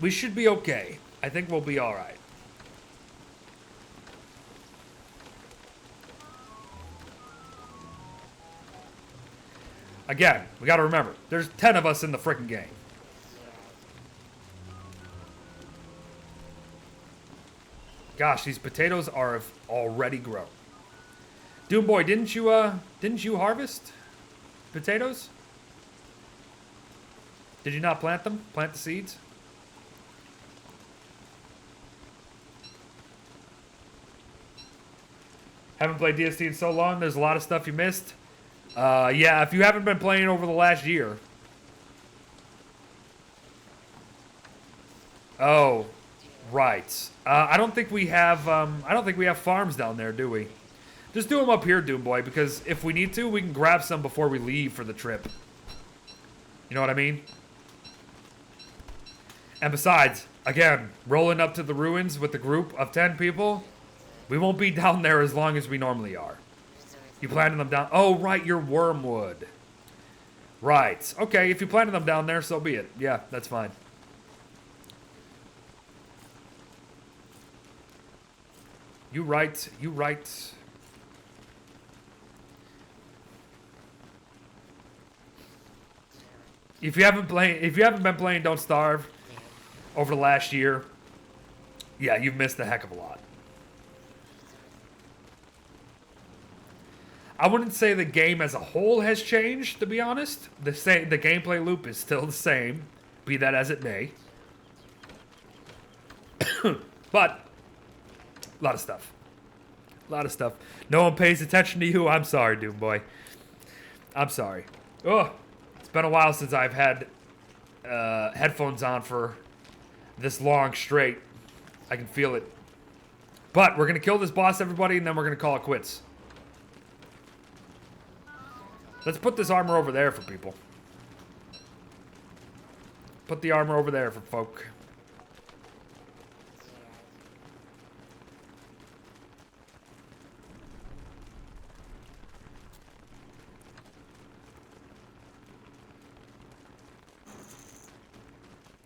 We should be okay. I think we'll be all right. Again, we got to remember, there's 10 of us in the frickin' game. Gosh, these potatoes are already grown. Doom Boy, didn't you harvest potatoes? Did you not plant them? Plant the seeds? Haven't played DST in so long. There's a lot of stuff you missed. Yeah, if you haven't been playing over the last year. Oh, right. I don't think we have. I don't think we have farms down there, do we? Just do them up here, Doom Boy, because if we need to, we can grab some before we leave for the trip. You know what I mean? And besides, again, rolling up to the ruins with a group of 10 people, we won't be down there as long as we normally are. You planted them down. Oh, right, you're Wormwood. Right. Okay, if you planted them down there, so be it. Yeah, that's fine. You right. You right. If you haven't been playing Don't Starve over the last year, yeah, you've missed a heck of a lot. I wouldn't say the game as a whole has changed, to be honest. The gameplay loop is still the same, be that as it may. But a lot of stuff. A lot of stuff. No one pays attention to you. I'm sorry, Doom Boy. I'm sorry. Oh, it's been a while since I've had headphones on for this long straight. I can feel it. But we're going to kill this boss, everybody, and then we're going to call it quits. Let's put this armor over there for people. Put the armor over there for folk.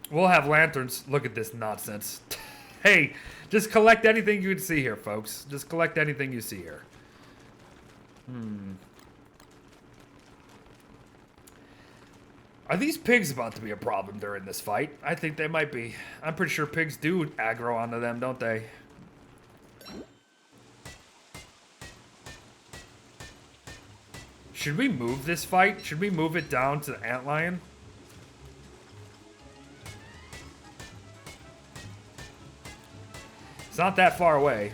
We'll have lanterns. Look at this nonsense. Hey, just collect anything you can see here, folks. Just collect anything you see here. Are these pigs about to be a problem during this fight? I think they might be. I'm pretty sure pigs do aggro onto them, don't they? Should we move this fight? Should we move it down to the antlion? It's not that far away.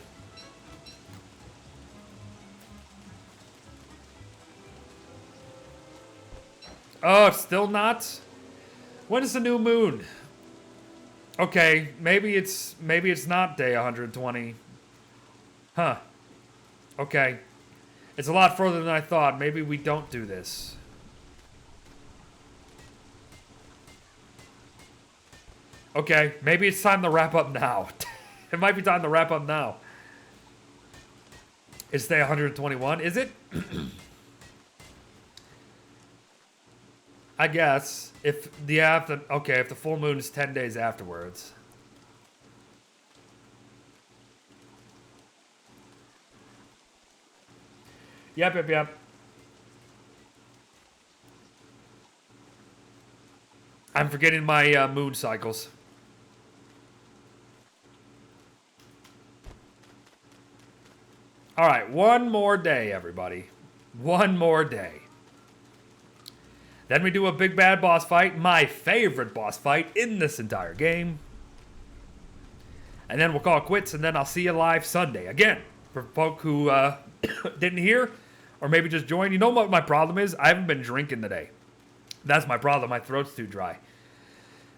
Oh, it's still not? When is the new moon? Okay, maybe it's not day 120. Huh. Okay. It's a lot further than I thought. Maybe we don't do this. Okay, maybe it's time to wrap up now. It might be time to wrap up now. It's day 121, is it? I guess if the full moon is 10 days afterwards. Yep. I'm forgetting my moon cycles. All right, one more day, everybody. One more day. Then we do a big bad boss fight, my favorite boss fight in this entire game. And then we'll call it quits, and then I'll see you live Sunday again For folk who didn't hear or maybe just joined, you know what my problem is? I haven't been drinking today. That's my problem. My throat's too dry.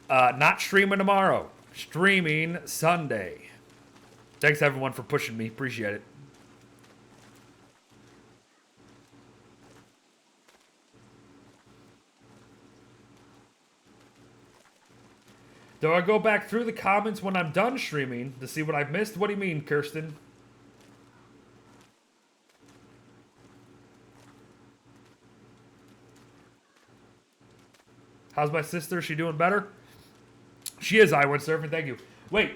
Not streaming tomorrow. Streaming Sunday. Thanks everyone for pushing me. Appreciate it. Do I go back through the comments when I'm done streaming to see what I've missed? What do you mean, Kirsten? How's my sister? She doing better? She is. I went surfing. Thank you. Wait.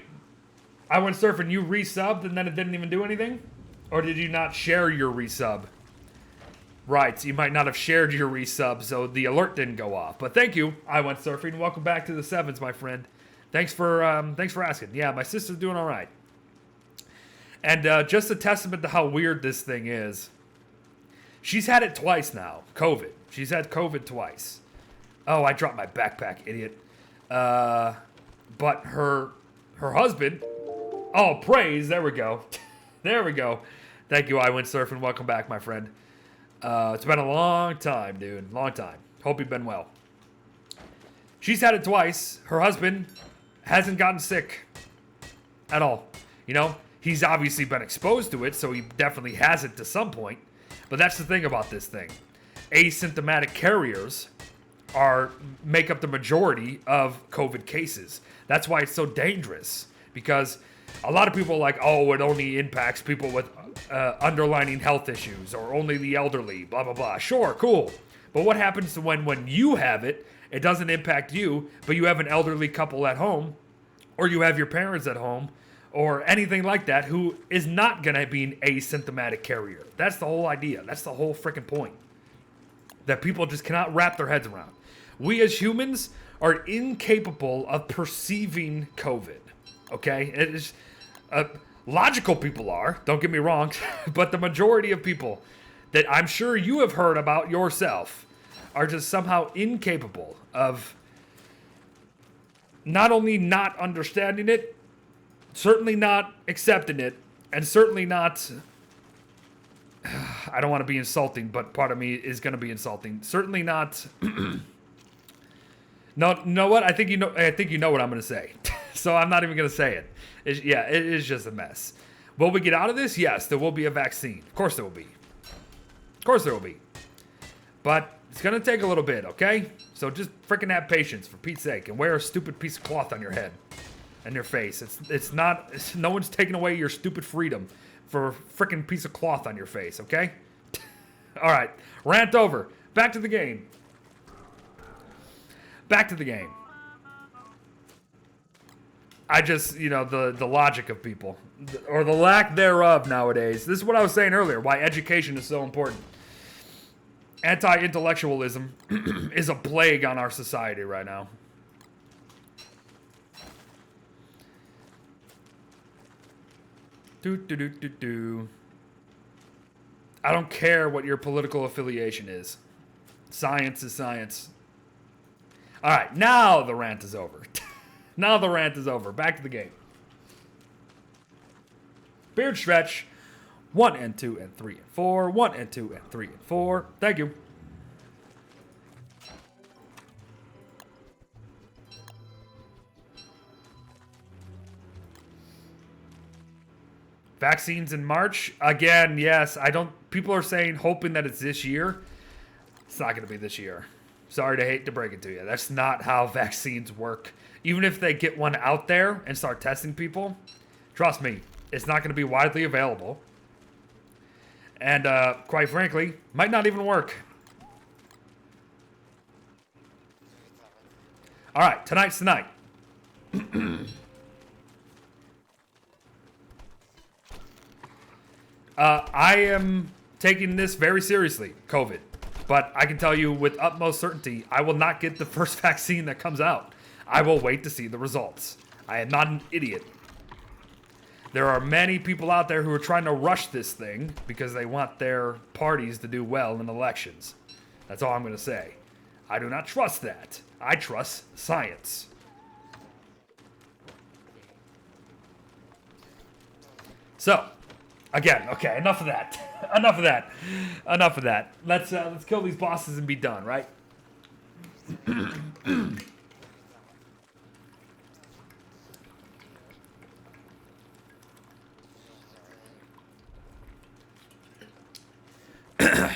I went surfing. You resubbed and then it didn't even do anything? Or did you not share your resub? Right. So you might not have shared your resub, so the alert didn't go off. But thank you. I went surfing. Welcome back to the sevens, my friend. Thanks for asking. Yeah, my sister's doing all right. And just a testament to how weird this thing is. She's had it twice now. COVID. She's had COVID twice. Oh, I dropped my backpack, idiot. But her husband. Oh, praise. There we go. There we go. Thank you. I went surfing. Welcome back, my friend. It's been a long time, dude. Long time. Hope you've been well. She's had it twice. Her husband hasn't gotten sick at all. You know, he's obviously been exposed to it, so he definitely has it to some point. But that's the thing about this thing. Asymptomatic carriers make up the majority of COVID cases. That's why it's so dangerous. Because a lot of people are like, oh, it only impacts people with underlying health issues or only the elderly, blah, blah, blah. Sure, cool. But what happens when you have it, it doesn't impact you, but you have an elderly couple at home, or you have your parents at home, or anything like that who is not going to be an asymptomatic carrier. That's the whole idea. That's the whole freaking point. That people just cannot wrap their heads around. We as humans are incapable of perceiving COVID. Okay? It is, logical people are, don't get me wrong, but the majority of people that I'm sure you have heard about yourself are just somehow incapable of not only not understanding it, certainly not accepting it, and certainly not, I don't want to be insulting, but part of me is going to be insulting. Certainly not, no, you know what? I think you know what I'm going to say. So I'm not even going to say it. It is just a mess. Will we get out of this? Yes, there will be a vaccine. Of course there will be. Of course there will be. But it's going to take a little bit, okay? So just freaking have patience, for Pete's sake, and wear a stupid piece of cloth on your head and your face. No one's taking away your stupid freedom for a freaking piece of cloth on your face, okay? All right, rant over. Back to the game. Back to the game. I just, the logic of people, or the lack thereof nowadays. This is what I was saying earlier, why education is so important. Anti-intellectualism is a plague on our society right now. I don't care what your political affiliation is. Science is science. All right, now the rant is over. Now the rant is over. Back to the game. Beard stretch. 1 and 2 and 3 and 4. 1 and 2 and 3 and 4. Thank you. Vaccines in March. Again, yes. People are saying, hoping that it's this year. It's not going to be this year. Sorry to hate to break it to you. That's not how vaccines work. Even if they get one out there and start testing people, trust me, it's not going to be widely available. And quite frankly, might not even work. All right, tonight's the night. I am taking this very seriously, COVID. But I can tell you with utmost certainty, I will not get the first vaccine that comes out. I will wait to see the results. I am not an idiot. There are many people out there who are trying to rush this thing because they want their parties to do well in elections. That's all I'm going to say. I do not trust that. I trust science. So, Again, okay, enough of that. Enough of that. Enough of that. Let's kill these bosses and be done, right?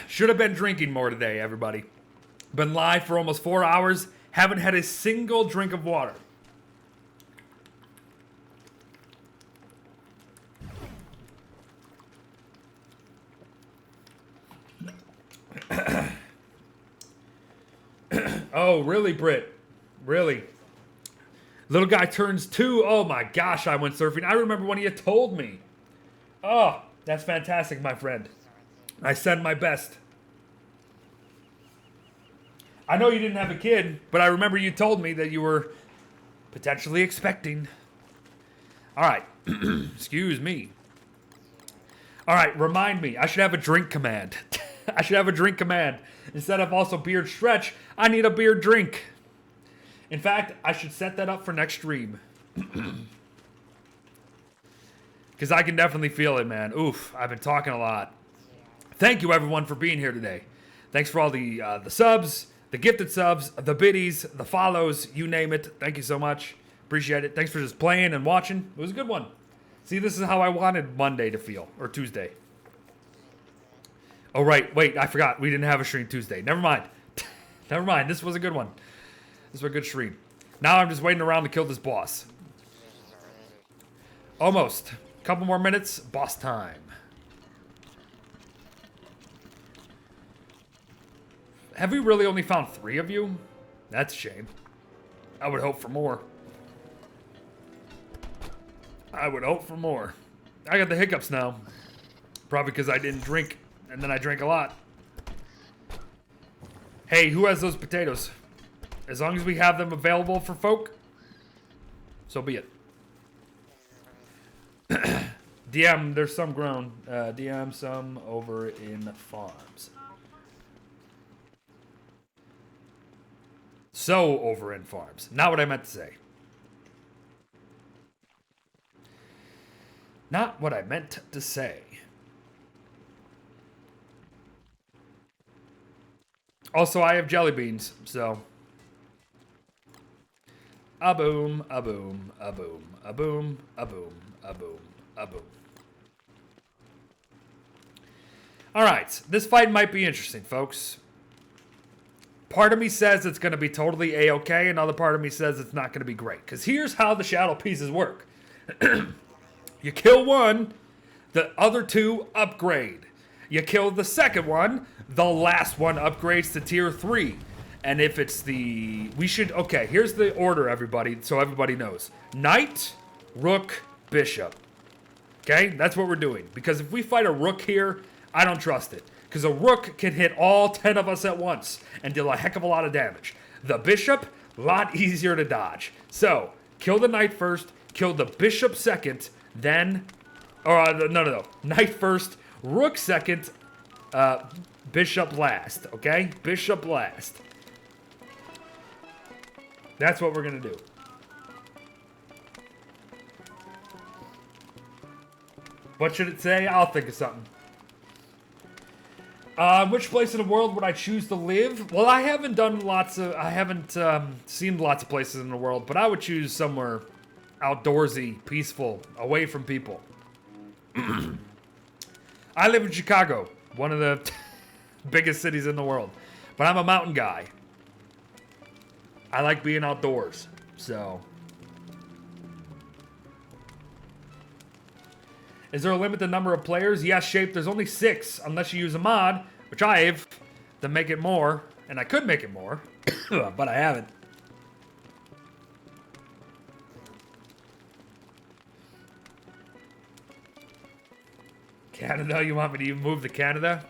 Should have been drinking more today, everybody. Been live for almost 4 hours. Haven't had a single drink of water. Oh, really, Britt? Really? Little guy turns 2. Oh my gosh, I went surfing. I remember when you told me. Oh, that's fantastic, my friend. I send my best. I know you didn't have a kid, but I remember you told me that you were potentially expecting. All right. Excuse me. All right, remind me. I should have a drink command. I should have a drink command. Instead of also beard stretch, I need a beard drink. In fact, I should set that up for next stream. Because I can definitely feel it, man. Oof, I've been talking a lot. Thank you, everyone, for being here today. Thanks for all the subs, the gifted subs, the biddies, the follows, you name it. Thank you so much. Appreciate it. Thanks for just playing and watching. It was a good one. See, this is how I wanted Monday to feel, or Tuesday. Oh, right. Wait, I forgot. We didn't have a stream Tuesday. Never mind. Never mind. This was a good one. This was a good stream. Now I'm just waiting around to kill this boss. Almost. Couple more minutes. Boss time. Have we really only found 3 of you? That's a shame. I would hope for more. I would hope for more. I got the hiccups now. Probably because I didn't drink, and then I drank a lot. Hey, who has those potatoes? As long as we have them available for folk, so be it. DM, there's some grown. DM some over in farms. So over in farms. Not what I meant to say. Not what I meant to say. Also, I have jelly beans, so. A boom, a boom, a boom, a boom, a boom, a boom, a boom. Alright, this fight might be interesting, folks. Part of me says it's going to be totally A-okay, another part of me says it's not going to be great. Because here's how the shadow pieces work. You kill one, the other 2 upgrade. You kill the second one, the last one upgrades to tier 3. And if it's the... Okay, here's the order, everybody, so everybody knows. Knight, Rook, Bishop. Okay? That's what we're doing. Because if we fight a Rook here, I don't trust it. Because a Rook can hit all 10 of us at once and deal a heck of a lot of damage. The Bishop, a lot easier to dodge. So, kill the Knight first, kill the Bishop second, then... No. Knight first, Rook second, Bishop last. Okay? Bishop last. That's what we're going to do. What should it say? I'll think of something. Which place in the world would I choose to live? Well, I haven't seen lots of places in the world, but I would choose somewhere outdoorsy, peaceful, away from people. I live in Chicago, one of the biggest cities in the world, but I'm a mountain guy. I like being outdoors, so. Is there a limited number of players? Yes, Shape, there's only 6, unless you use a mod, which I have, to make it more. And I could make it more, but I haven't. Canada, you want me to move to Canada?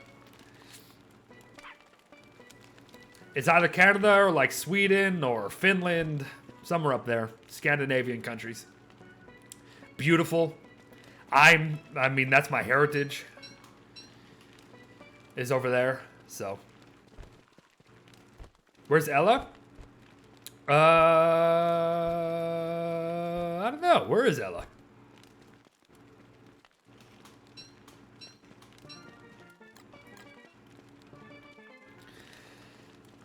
It's either Canada or like Sweden or Finland, somewhere up there, Scandinavian countries. Beautiful. I mean, that's my heritage. Is over there, so. Where's Ella? I don't know. Where is Ella?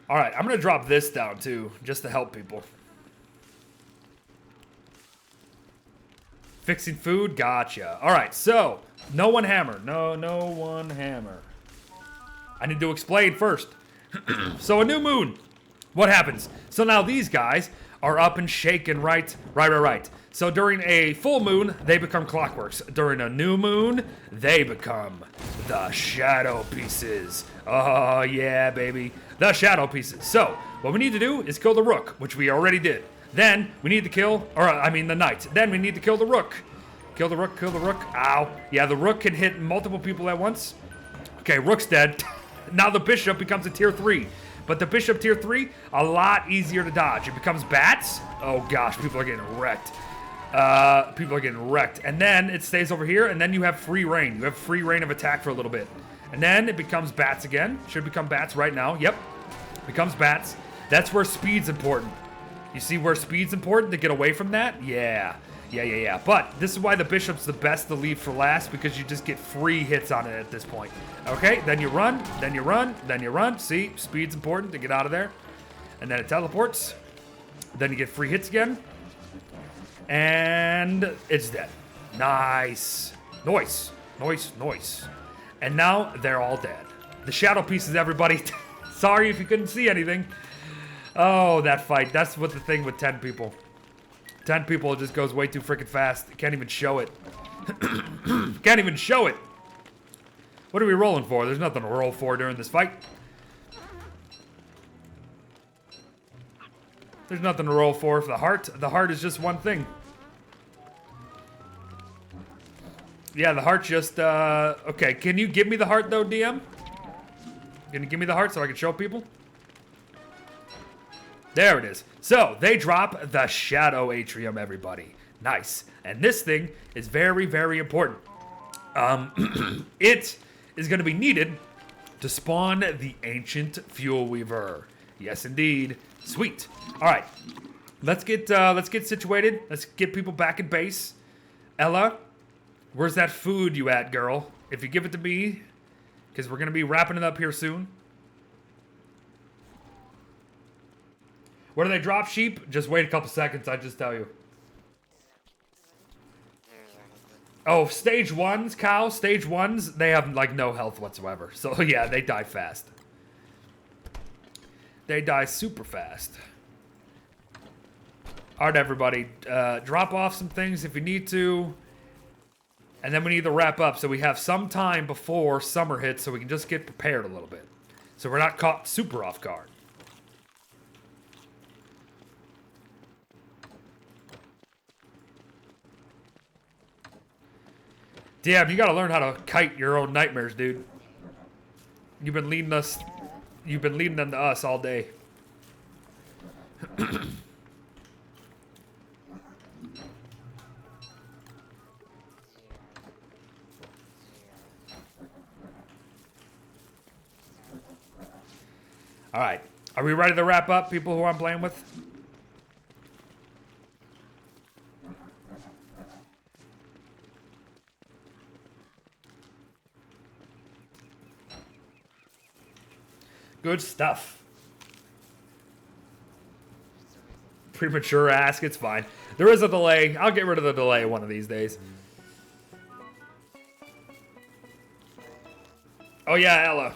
All right, I'm going to drop this down too, just to help people. Fixing food, gotcha. All right, so no one hammer. No one hammer. I need to explain first. So a new moon. What happens? So now these guys are up and shaking, right? Right. So during a full moon, they become clockworks. During a new moon, they become the shadow pieces. Oh, yeah, baby. The shadow pieces. So what we need to do is kill the rook, which we already did. Then we need to kill, the knight. Then we need to kill the rook. Kill the rook. Ow. Yeah, the rook can hit multiple people at once. Okay, rook's dead. Now the bishop becomes a tier 3. But the bishop tier 3, a lot easier to dodge. It becomes bats. Oh gosh, people are getting wrecked. And then it stays over here, and then you have free reign. You have free reign of attack for a little bit. And then it becomes bats again. Should become bats right now. Yep. Becomes bats. That's where speed's important. You see where speed's important to get away from that? Yeah. But this is why the bishop's the best to leave for last, because you just get free hits on it at this point. Okay, then you run. See, speed's important to get out of there. And then it teleports. Then you get free hits again. And it's dead. Nice. Noise. And now they're all dead. The shadow pieces, everybody. Sorry if you couldn't see anything. Oh, that fight. That's what the thing with 10 people. 10 people just goes way too freaking fast. Can't even show it. What are we rolling for? There's nothing to roll for during this fight. There's nothing to roll for the heart. The heart is just one thing. Yeah, the heart just, okay. Can you give me the heart though, DM? Can you give me the heart so I can show people? There it is. So, they drop the Shadow Atrium, everybody. Nice. And this thing is very, very important. It is going to be needed to spawn the Ancient Fuel Weaver. Yes, indeed. Sweet. All right. Let's get situated. Let's get people back at base. Ella, where's that food you at, girl? If you give it to me, because we're going to be wrapping it up here soon. Where do they drop sheep? Just wait a couple seconds, I just tell you. Oh, stage 1s, cow, stage 1s, they have like no health whatsoever. So yeah, they die fast. They die super fast. All right, everybody, drop off some things if you need to. And then we need to wrap up so we have some time before summer hits so we can just get prepared a little bit. So we're not caught super off guard. Damn, you gotta learn how to kite your own nightmares, dude. You've been leading them to us all day. All right, are we ready to wrap up, people who I'm playing with? Good stuff. Premature ask, it's fine. There is a delay. I'll get rid of the delay one of these days. Oh yeah, Ella.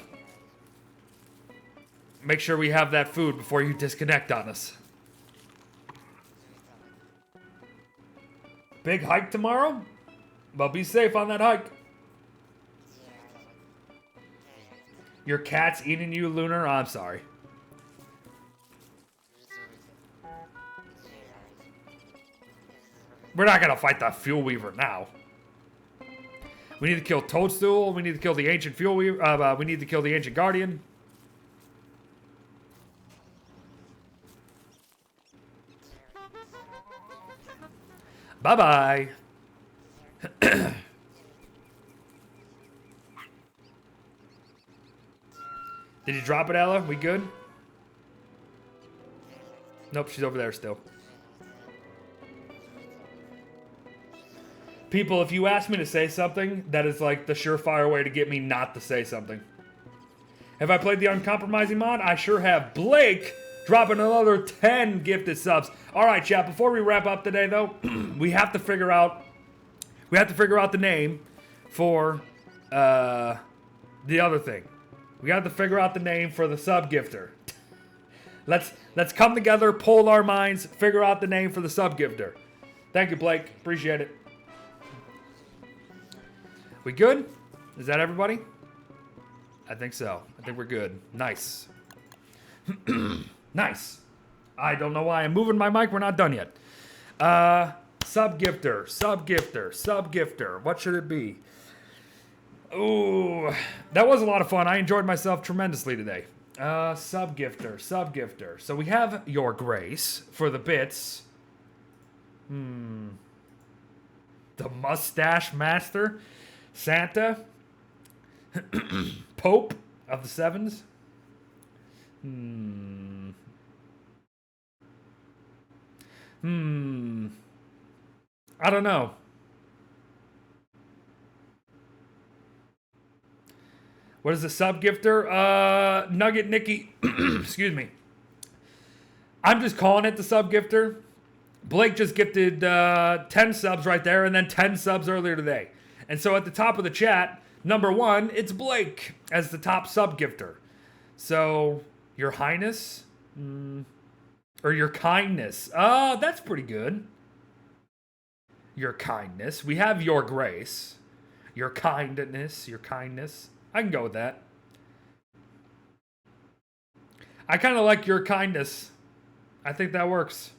Make sure we have that food before you disconnect on us. Big hike tomorrow? But be safe on that hike. Your cat's eating you, Lunar? Oh, I'm sorry. We're not gonna fight the Fuel Weaver now. We need to kill Toadstool. We need to kill the Ancient Fuel Weaver. We need to kill the Ancient Guardian. Bye-bye. Did you drop it, Ella? We good? Nope, she's over there still. People, if you ask me to say something, that is like the surefire way to get me not to say something. Have I played the uncompromising mod? I sure have. Blake dropping another 10 gifted subs. All right, chat. Before we wrap up today, though, we have to figure out the name for the other thing. We have to figure out the name for the sub gifter. Let's come together, poll our minds, figure out the name for the sub gifter. Thank you, Blake. Appreciate it. We good? Is that everybody? I think so. I think we're good. Nice. Nice. I don't know why I'm moving my mic. We're not done yet. Sub gifter. What should it be? Ooh, that was a lot of fun. I enjoyed myself tremendously today. Sub gifter. So we have Your Grace for the bits. The Mustache Master. Santa. Pope of the Sevens. I don't know. What is the sub gifter? Nugget Nikki. Excuse me. I'm just calling it the sub gifter. Blake just gifted 10 subs right there, and then 10 subs earlier today. And so at the top of the chat, number 1, it's Blake as the top sub gifter. So, Your Highness? Or Your Kindness. Oh, that's pretty good. Your Kindness. We have Your Grace. Your Kindness. I can go with that. I kind of like Your Kindness. I think that works.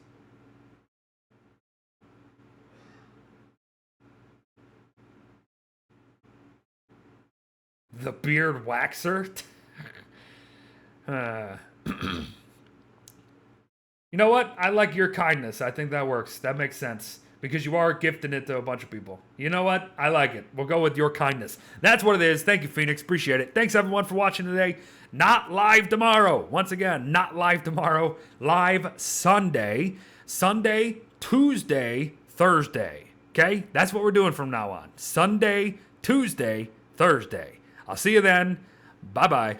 The Beard Waxer? You know what? I like Your Kindness. I think that works. That makes sense. Because you are gifting it to a bunch of people. You know what? I like it. We'll go with Your Kindness. That's what it is. Thank you, Phoenix. Appreciate it. Thanks, everyone, for watching today. Not live tomorrow. Once again, not live tomorrow. Live Sunday. Sunday, Tuesday, Thursday. Okay? That's what we're doing from now on. Sunday, Tuesday, Thursday. I'll see you then. Bye-bye.